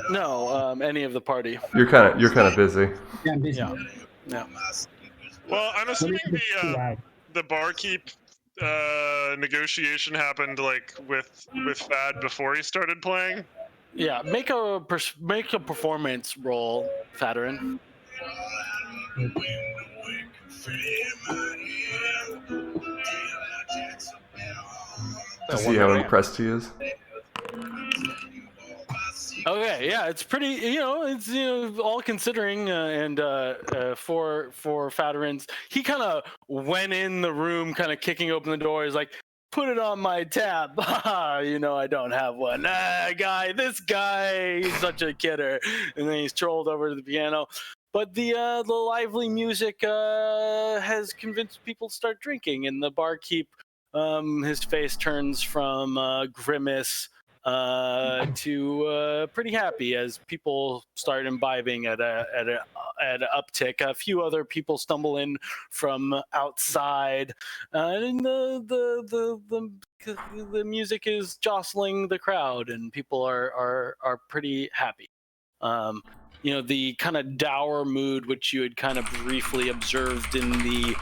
No, any of the party. You're kind of busy. Yeah, I'm busy. Yeah. Well, I'm assuming Right. the barkeep negotiation happened like with Fad before he started playing. Yeah, make a performance roll, Fadarin. To see how impressed he is. Okay, yeah, it's pretty. It's all considering, and for Fadarin's, he kind of went in the room, kind of kicking open the door. He's like, "Put it on my tab." I don't have one. This guy, he's such a kidder. And then he's trolled over to the piano. But the lively music has convinced people to start drinking, and the barkeep, his face turns from grimace to pretty happy as people start imbibing at an uptick. A few other people stumble in from outside, and the music is jostling the crowd, and people are pretty happy. The kind of dour mood which you had kind of briefly observed in the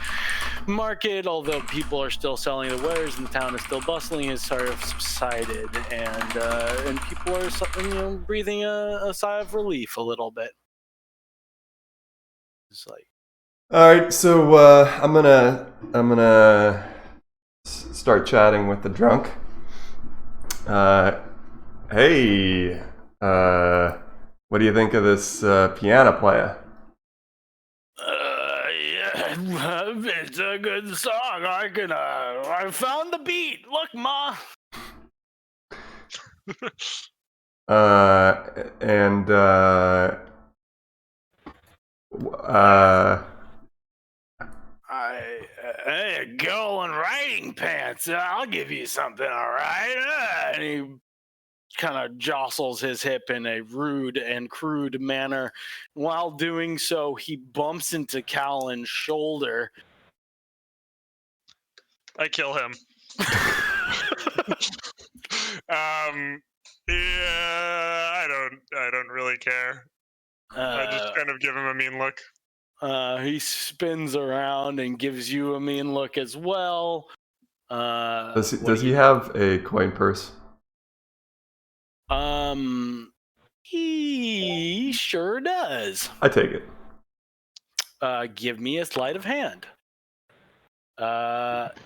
market, although people are still selling the wares and the town is still bustling, has sort of subsided, and people are breathing a sigh of relief a little bit. It's like, all right, so I'm gonna start chatting with the drunk. Hey, what do you think of this piano player? It's a good song. I found the beat. Look, Ma. Hey, girl in riding pants. I'll give you something, all right? And he kind of jostles his hip in a rude and crude manner. While doing so, he bumps into Callan's shoulder. I kill him. I don't really care. I just kind of give him a mean look. He spins around and gives you a mean look as well. Does he have a coin purse? He sure does. I take it. Give me a sleight of hand.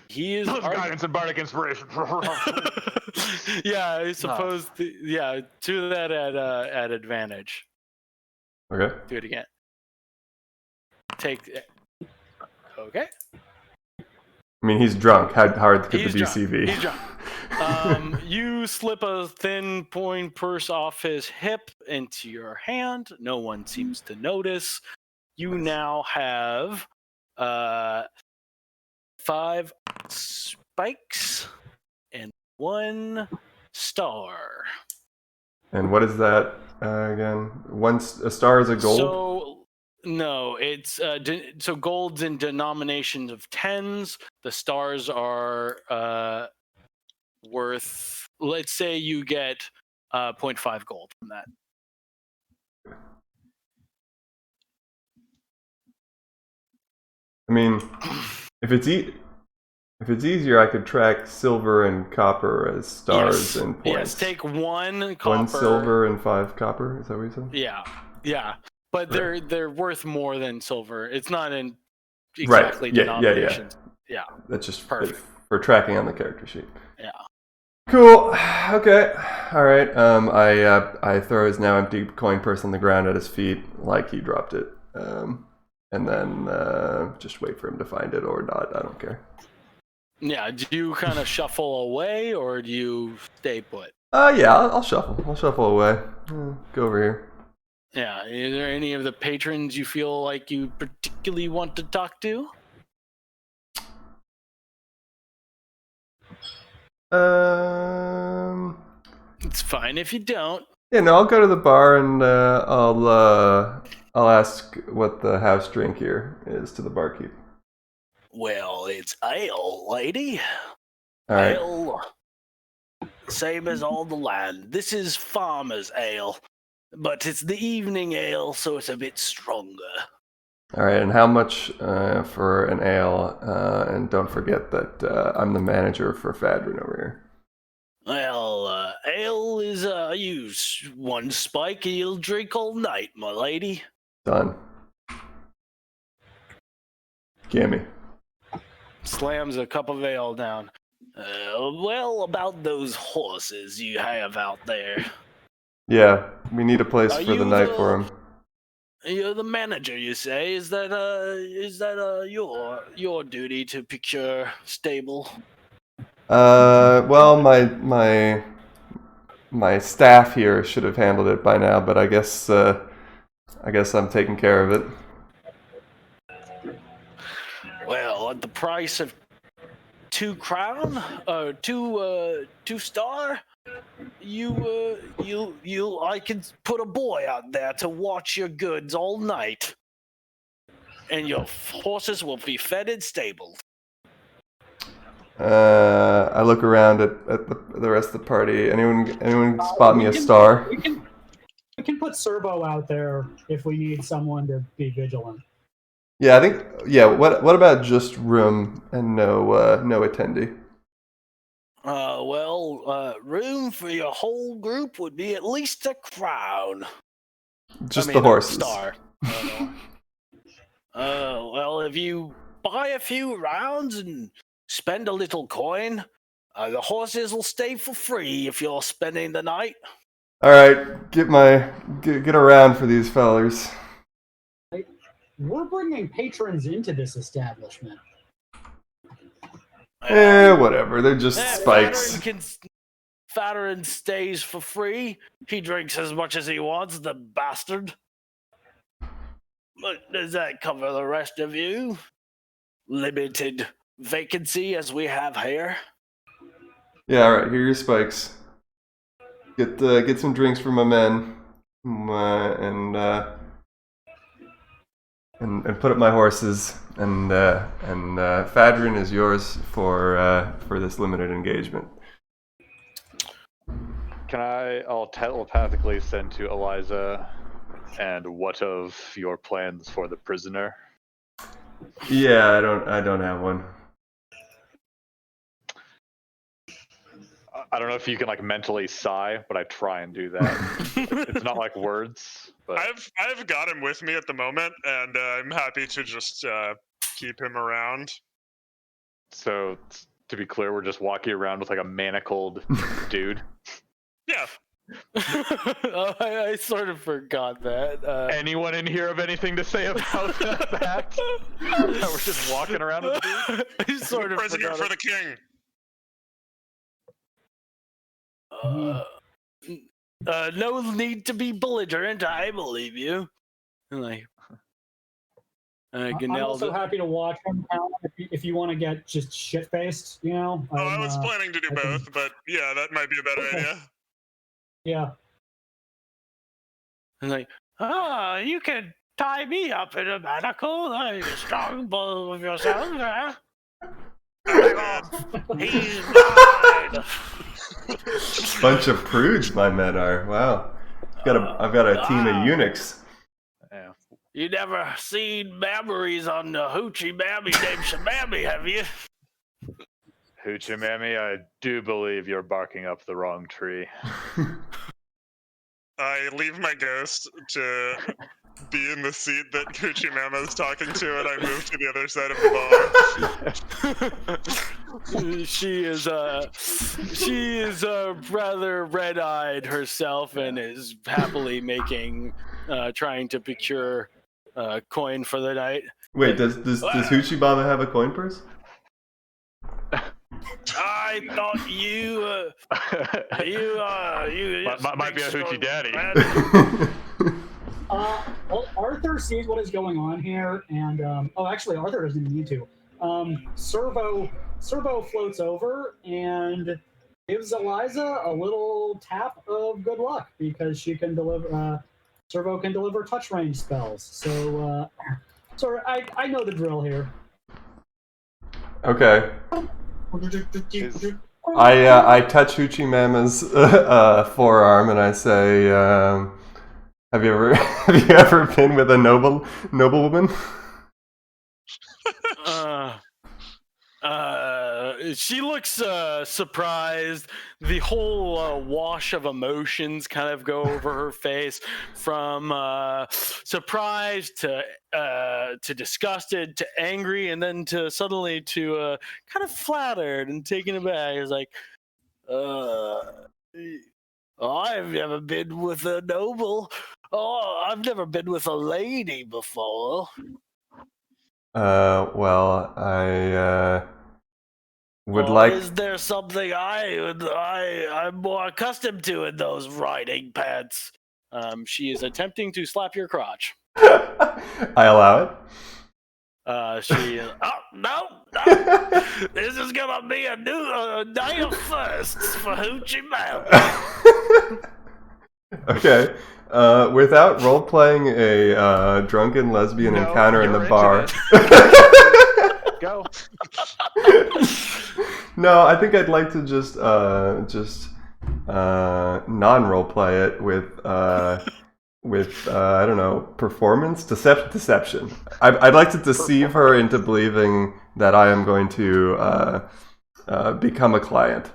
He is guidance and bardic inspiration. Yeah, he's supposed to. Yeah, do that at advantage. Okay. Do it again. Take. Okay. I mean, he's drunk. How hard could the He's BC drunk. be? He's drunk. You slip a thin coin purse off his hip into your hand. No one seems to notice. You now have 5 spikes and 1 star. And what is that again? A star is a gold? So no, it's so gold's in denominations of tens. The stars are worth, let's say you get 0.5 gold from that. I mean, if it's easier, I could track silver and copper as stars and points. Yes, take 1 copper. 1 silver and 5 copper. Is that what you said? Yeah. But they're worth more than silver. It's not in exactly denominations. Yeah. That's just perfect for tracking on the character sheet. Yeah. Cool. Okay. All right. I throw his now empty coin purse on the ground at his feet like he dropped it. and then just wait for him to find it or not. I don't care. Yeah, do you kind of shuffle away or do you stay put? Yeah, I'll shuffle. I'll shuffle away. Go over here. Yeah, is there any of the patrons you feel like you particularly want to talk to? It's fine if you don't. Yeah, no, I'll go to the bar and I'll ask what the house drink here is to the barkeep. Well, it's ale, lady. All right. Ale. Same as all the land. This is farmer's ale. But it's the evening ale, so it's a bit stronger. All right, and how much for an ale? And don't forget that I'm the manager for Fadrin over here. Well, ale is use one spike and you'll drink all night, my lady. Done. Gimme. Slams a cup of ale down. Well, about those horses you have out there. Yeah, we need a place Are for the you night the- for him. You're the manager, you say? Is that your duty to procure stable? Well, my staff here should have handled it by now, but I guess I'm taking care of it. Well, at the price of 2 crown, 2 star, I can put a boy out there to watch your goods all night, and your horses will be fed and stabled. I look around at the rest of the party. Anyone spot me a star? We can put Servo out there if we need someone to be vigilant. Yeah, I think. Yeah. What about just room and no attendee? Room for your whole group would be at least 1 crown. Just the horses. Star. Well, if you buy a few rounds and spend a little coin, the horses will stay for free if you're spending the night. All right, get around for these fellers. We're bringing patrons into this establishment. Whatever. They're just spikes. Fadrin stays for free. He drinks as much as he wants, the bastard. But does that cover the rest of you? Limited vacancy as we have here. Yeah, all right. Here are your spikes. Get some drinks for my men, and put up my horses. And Fadrin is yours for this limited engagement. I'll telepathically send to Eliza, and what of your plans for the prisoner? Yeah, I don't have one. I don't know if you can like mentally sigh, but I try and do that. It's not like words, but I've got him with me at the moment, and I'm happy to just keep him around. So to be clear, we're just walking around with like a manacled dude. Yeah. I sort of forgot that. Anyone in here have anything to say about that fact? That we're just walking around with a dude? I sort of Prisoner forgot for it. the king. No need to be belligerent, I believe you. I'm like, I'm Ganelda- also happy to watch him if you want to get just shit faced, you know. I was planning to do both, but yeah, that might be a better idea. Yeah. I'm like, You can tie me up in a manacle. I'm a strong bull of yourself, huh? He's mine. Bunch of prudes, my men are. Wow. I've got a team of eunuchs. Yeah. You never seen memories on the hoochie mammy named Shamammy, have you? Hoochie Mammy, I do believe you're barking up the wrong tree. I leave my ghost to be in the seat that Coochie Mama is talking to, and I move to the other side of the bar. she is rather red-eyed herself and is happily trying to procure coin for the night. Wait, does Hoochie Mama have a coin purse? I thought you Might be a hoochie daddy. Well, Arthur sees what is going on here, and actually, Arthur doesn't even need to. Servo floats over and gives Eliza a little tap of good luck because she can deliver. Servo can deliver touch range spells. So, I know the drill here. Okay. I touch Hoochie Mama's forearm and I say, "Have you ever been with a noblewoman?" She looks surprised. The whole wash of emotions kind of go over her face, from surprised to disgusted to angry, and then to suddenly to kind of flattered and taken aback. It's like, I've never been with a noble. Oh, I've never been with a lady before. Well, I would Is there something I'm more accustomed to in those riding pants? She is attempting to slap your crotch. I allow it. She is. Oh no! This is gonna be a night of firsts for Hoochie Mama. Okay. Without role-playing a drunken lesbian encounter in the bar. Go. No, I think I'd like to just non-roleplay it with I don't know, performance, deception. I'd like to deceive her into believing that I am going to become a client.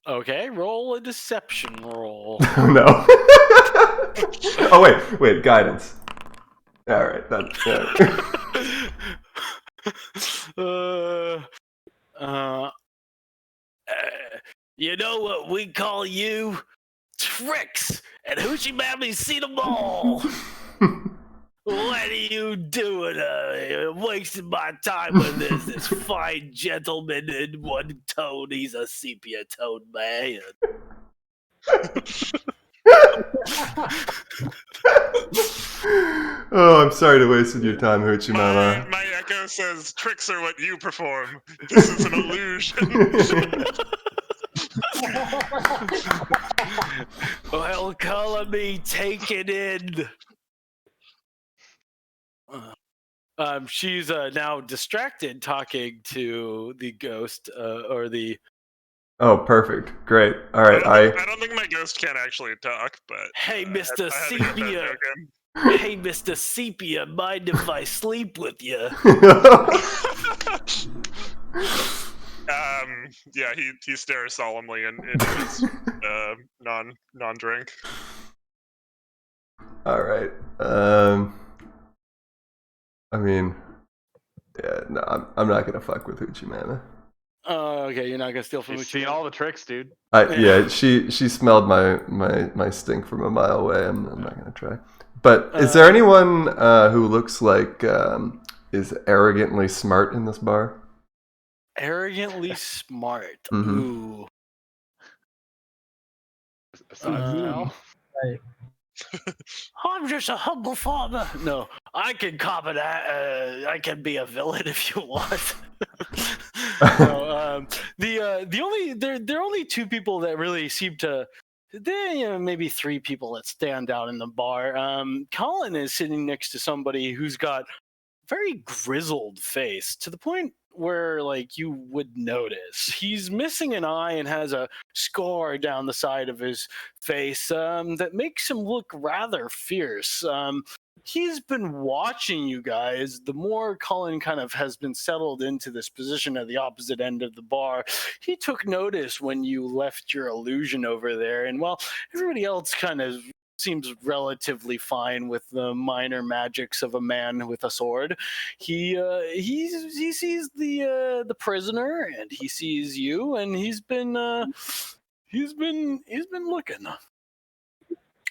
Okay, roll a deception roll. No. Oh wait, guidance. All right, that's you know what we call you? Tricks, and Hoochie Mammy's seen them all. What are you doing? Wasting my time with this fine gentleman in one tone. He's a sepia-toned man. Oh, I'm sorry to waste your time, Hoochie Mama. My echo says tricks are what you perform. This is an illusion. Well, color me taken in. She's now distracted talking to the ghost or the. Oh, perfect. Great. All right. I don't think my ghost can actually talk, but. Hey, Mr. I had to get that Sepia. joke in. Hey, Mr. Sepia, mind if I sleep with you? Yeah, he stares solemnly in his non-drink. All right. I mean, yeah, no, I'm not gonna fuck with Hoochie Mama. Oh, okay, you're not gonna steal from You've Hoochie seen Mama? all the tricks, dude. Yeah, she smelled my stink from a mile away. I'm not gonna try. But is there anyone who looks like is arrogantly smart in this bar? Arrogantly smart. Mhm. Ooh. Besides Mel. I'm just a humble farmer. No, I can copy that. I can be a villain if you want. No, there are only two people that really seem to. Maybe three people that stand out in the bar. Colin is sitting next to somebody who's got very grizzled face, to the point where like you would notice he's missing an eye and has a scar down the side of his face that makes him look rather fierce. He's been watching you guys. The more Colin kind of has been settled into this position at the opposite end of the bar, he took notice when you left your illusion over there, and while everybody else kind of seems relatively fine with the minor magics of a man with a sword, he sees the prisoner, and he sees you, and he's been looking.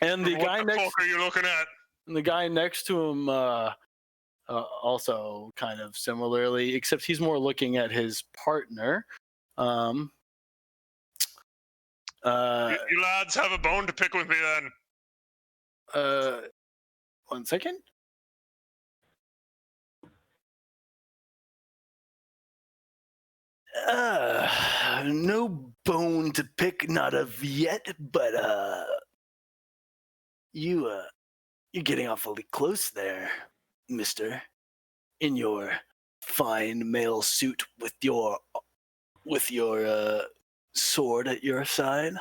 And the What guy the next fuck are you looking at? And the guy next to him also kind of similarly, except he's more looking at his partner. You lads have a bone to pick with me then. 1 second. No bone to pick, not of yet, but you're getting awfully close there, mister, in your fine male suit with your sword at your side.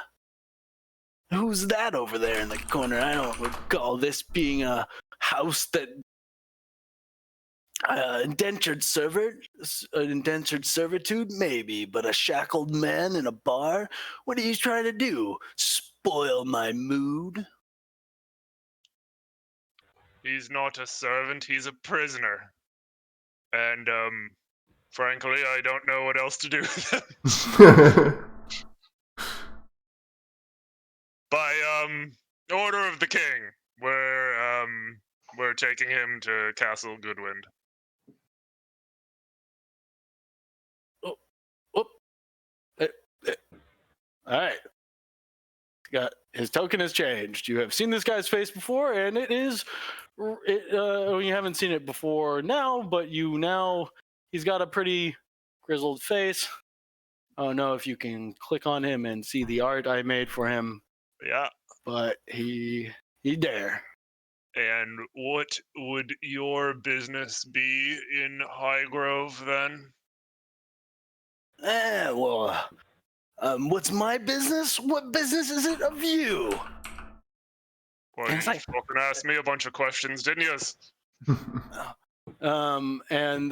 Who's that over there in the corner? I don't recall this being a house that indentured servitude, maybe, but a shackled man in a bar? What are you trying to do? Spoil my mood? He's not a servant, he's a prisoner. And, frankly, I don't know what else to do with him. By, order of the king, we're taking him to Castle Goodwind. All right. His token has changed. You have seen this guy's face before, and you haven't seen it before now, but he's got a pretty grizzled face. I don't know if you can click on him and see the art I made for him. Yeah. But he dare. And what would your business be in Highgrove then? What's my business? What business is it of you? Well, you fucking asked me a bunch of questions, didn't you? And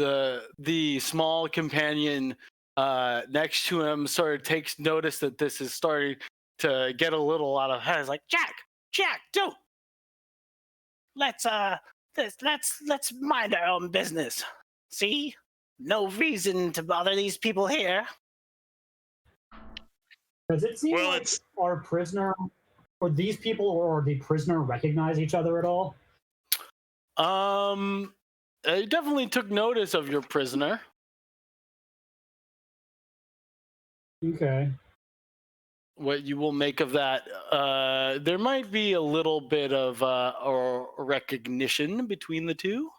the small companion next to him sort of takes notice that this is starting to get a little out of hand. It's like, Jack, don't. Let's mind our own business. See? No reason to bother these people here. Does it seem like our prisoner, or these people, or the prisoner recognize each other at all? I definitely took notice of your prisoner. Okay. What you will make of that? There might be a little bit of recognition between the two.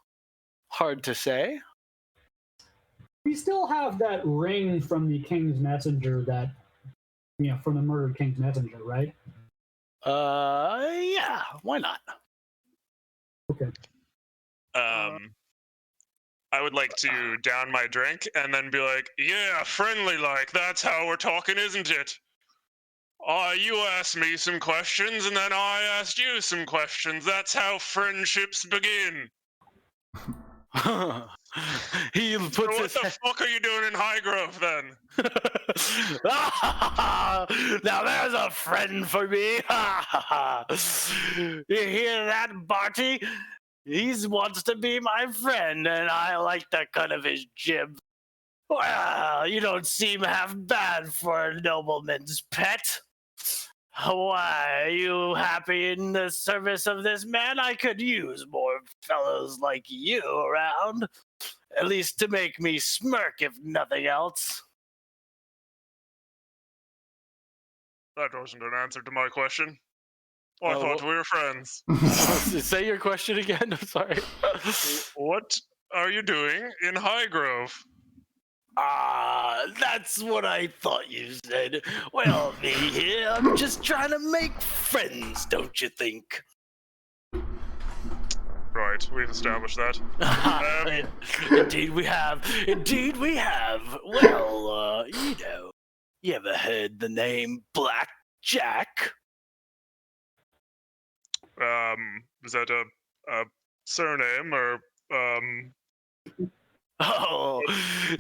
Hard to say. We still have that ring from the King's Messenger from the murdered King's Messenger, right? Yeah, why not? Okay. I would like to down my drink and then be like, yeah, friendly like, that's how we're talking, isn't it? You asked me some questions and then I asked you some questions. That's how friendships begin. He puts so what the fuck are you doing in Highgrove then? Now there's a friend for me. You hear that, Barty? He wants to be my friend, and I like the cut of his jib. Well, you don't seem half bad for a nobleman's pet. Why, are you happy in the service of this man? I could use more fellows like you around. At least to make me smirk, if nothing else. That wasn't an answer to my question. I thought we were friends. Say your question again. I'm sorry. What are you doing in Highgrove? That's what I thought you said. Well, me here, I'm just trying to make friends, don't you think? Right, we've established that. Indeed we have. Indeed we have. Well, you ever heard the name Black Jack? Is that a surname or Oh,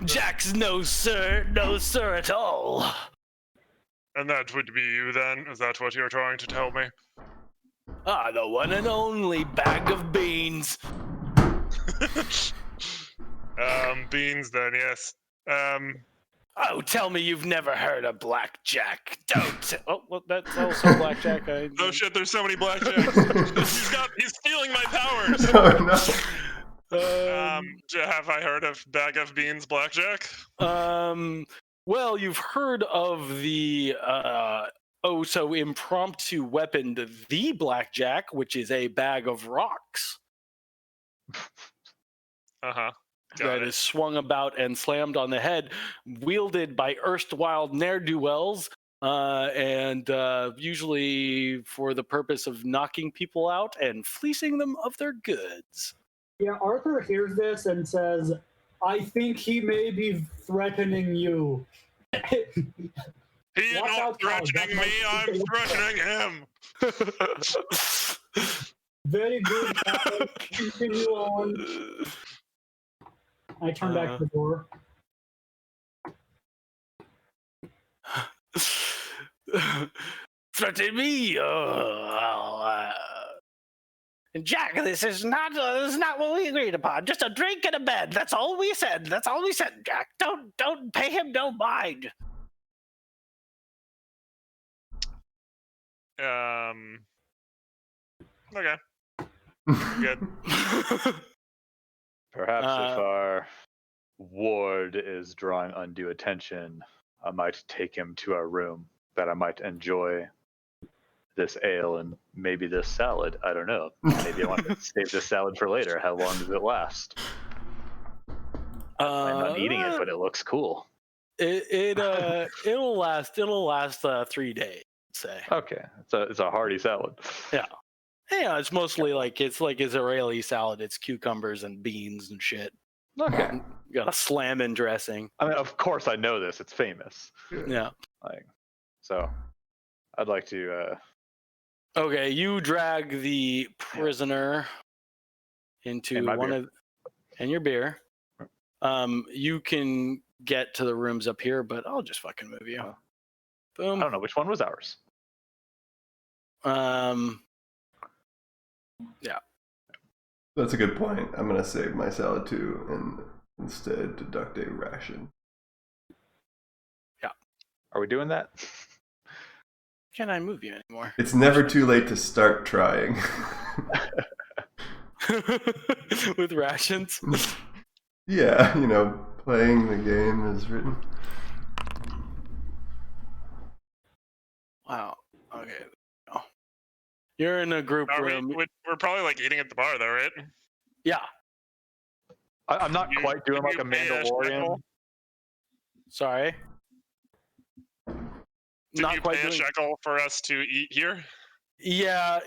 Jack's no sir at all. And that would be you then? Is that what you're trying to tell me? The one and only bag of beans. Beans then, yes. Oh, tell me you've never heard of Blackjack. Don't. Oh, well, that's also Blackjack. Oh shit, there's so many Blackjacks. He's stealing channeling my powers. Oh no. Have I heard of Bag of Beans Blackjack? Well, you've heard of the so impromptu weapon, the Blackjack, which is a bag of rocks Uh-huh. that is swung about and slammed on the head, wielded by erstwhile ne'er-do-wells, and usually for the purpose of knocking people out and fleecing them of their goods. Yeah, Arthur hears this and says, "I think he may be threatening you." He's Watch not out, Kyle, that threatening might me, I'm be- threatening him. Very good. Kyle. Continue on. I turn back to the door. Threaten me? Jack, this is not what we agreed upon. Just a drink and a bed. That's all we said. That's all we said, Jack. Don't pay him no mind. Okay. Good. Perhaps if our ward is drawing undue attention, I might take him to our room, that I might enjoy this ale and maybe this salad. I don't know. Maybe I want to save this salad for later. How long does it last? I'm not eating it, but it looks cool. It'll last 3 days, I'd say. Okay, it's a hearty salad. Yeah. Yeah, it's mostly like Israeli salad. It's cucumbers and beans and shit. Okay. You got a slam-in dressing. I mean, of course I know this. It's famous. Yeah. So, I'd like to. Okay, you drag the prisoner into and your beer. You can get to the rooms up here, but I'll just fucking move you. Boom. I don't know which one was ours. Yeah. That's a good point. I'm gonna save my salad too, and instead deduct a ration. Yeah. Are we doing that? Can I move you anymore? It's never too late to start trying. With rations? Yeah, playing the game is written. Wow. Okay. Oh. You're in a group room. We're probably like eating at the bar though, right? Yeah. I'm not quite doing like a Mandalorian. Sorry. Did you pay a shekel for us to eat here? Yeah,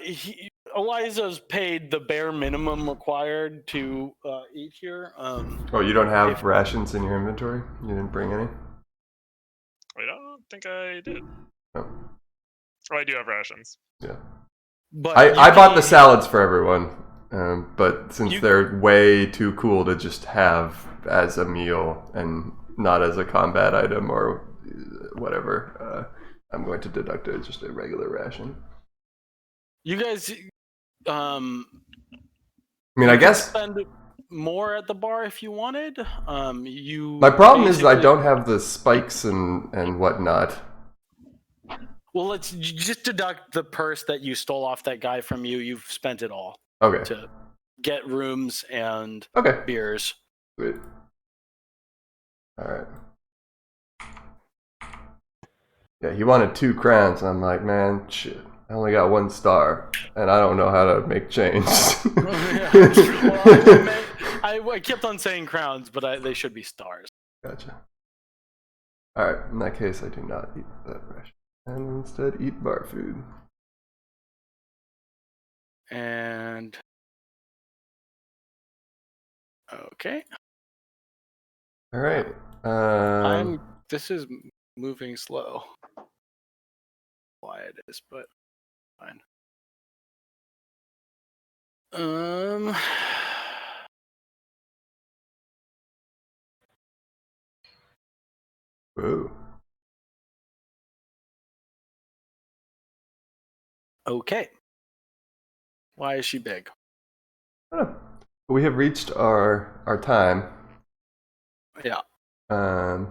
Eliza's paid the bare minimum required to eat here. Oh, you don't have rations in your inventory? You didn't bring any? I don't think I did. Oh, I do have rations. yeah. But I bought the salads for everyone, but since they're way too cool to just have as a meal and not as a combat item or whatever, I'm going to deduct just a regular ration. You guys, I mean, I guess spend more at the bar if you wanted. My problem is I don't have the spikes and whatnot. Well, let's just deduct the purse that you stole off that guy from you. You've spent it all. Okay. To get rooms and beers. Sweet. All right. Yeah, he wanted 2 crowns. I'm like, man, shit. I only got 1 star, and I don't know how to make change. I kept on saying crowns, but they should be stars. Gotcha. All right. In that case, I do not eat that ration, and instead eat bar food. And okay. All right. This is moving slow. Why it is, but fine. Whoa. Okay. Why is she big? I don't know. We have reached our time. Yeah. So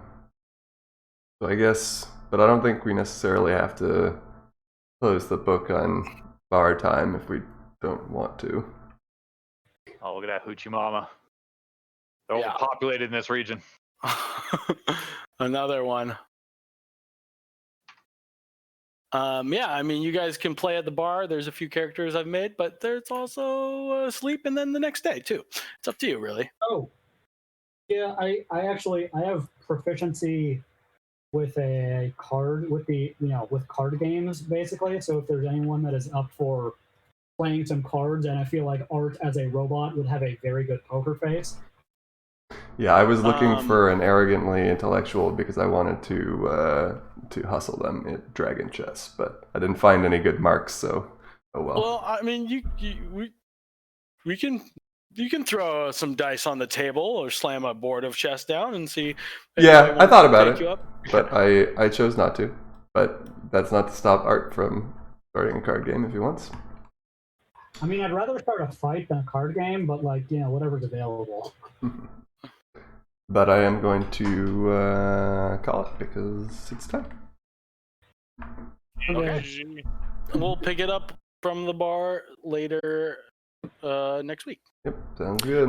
I guess, but I don't think we necessarily have to close the book on bar time if we don't want to. Oh, look at that hoochie mama. They're Yeah. overpopulated in this region. Another one. Yeah, I mean, you guys can play at the bar. There's a few characters I've made, but there's also sleep and then the next day too. It's up to you, really. Oh, yeah. I have proficiency with a card with card games basically. So if there's anyone that is up for playing some cards, and I feel like Art as a robot would have a very good poker face. Yeah, I was looking for an arrogantly intellectual because I wanted to hustle them at Dragon Chess, but I didn't find any good marks, so oh well. Well, I mean, you can throw some dice on the table or slam a board of chess down and see. If Yeah, I thought about take it, you up. but I chose not to. But that's not to stop Art from starting a card game if he wants. I mean, I'd rather start a fight than a card game, but whatever's available. But I am going to call it because it's time. Okay. We'll pick it up from the bar later next week. Yep, sounds good.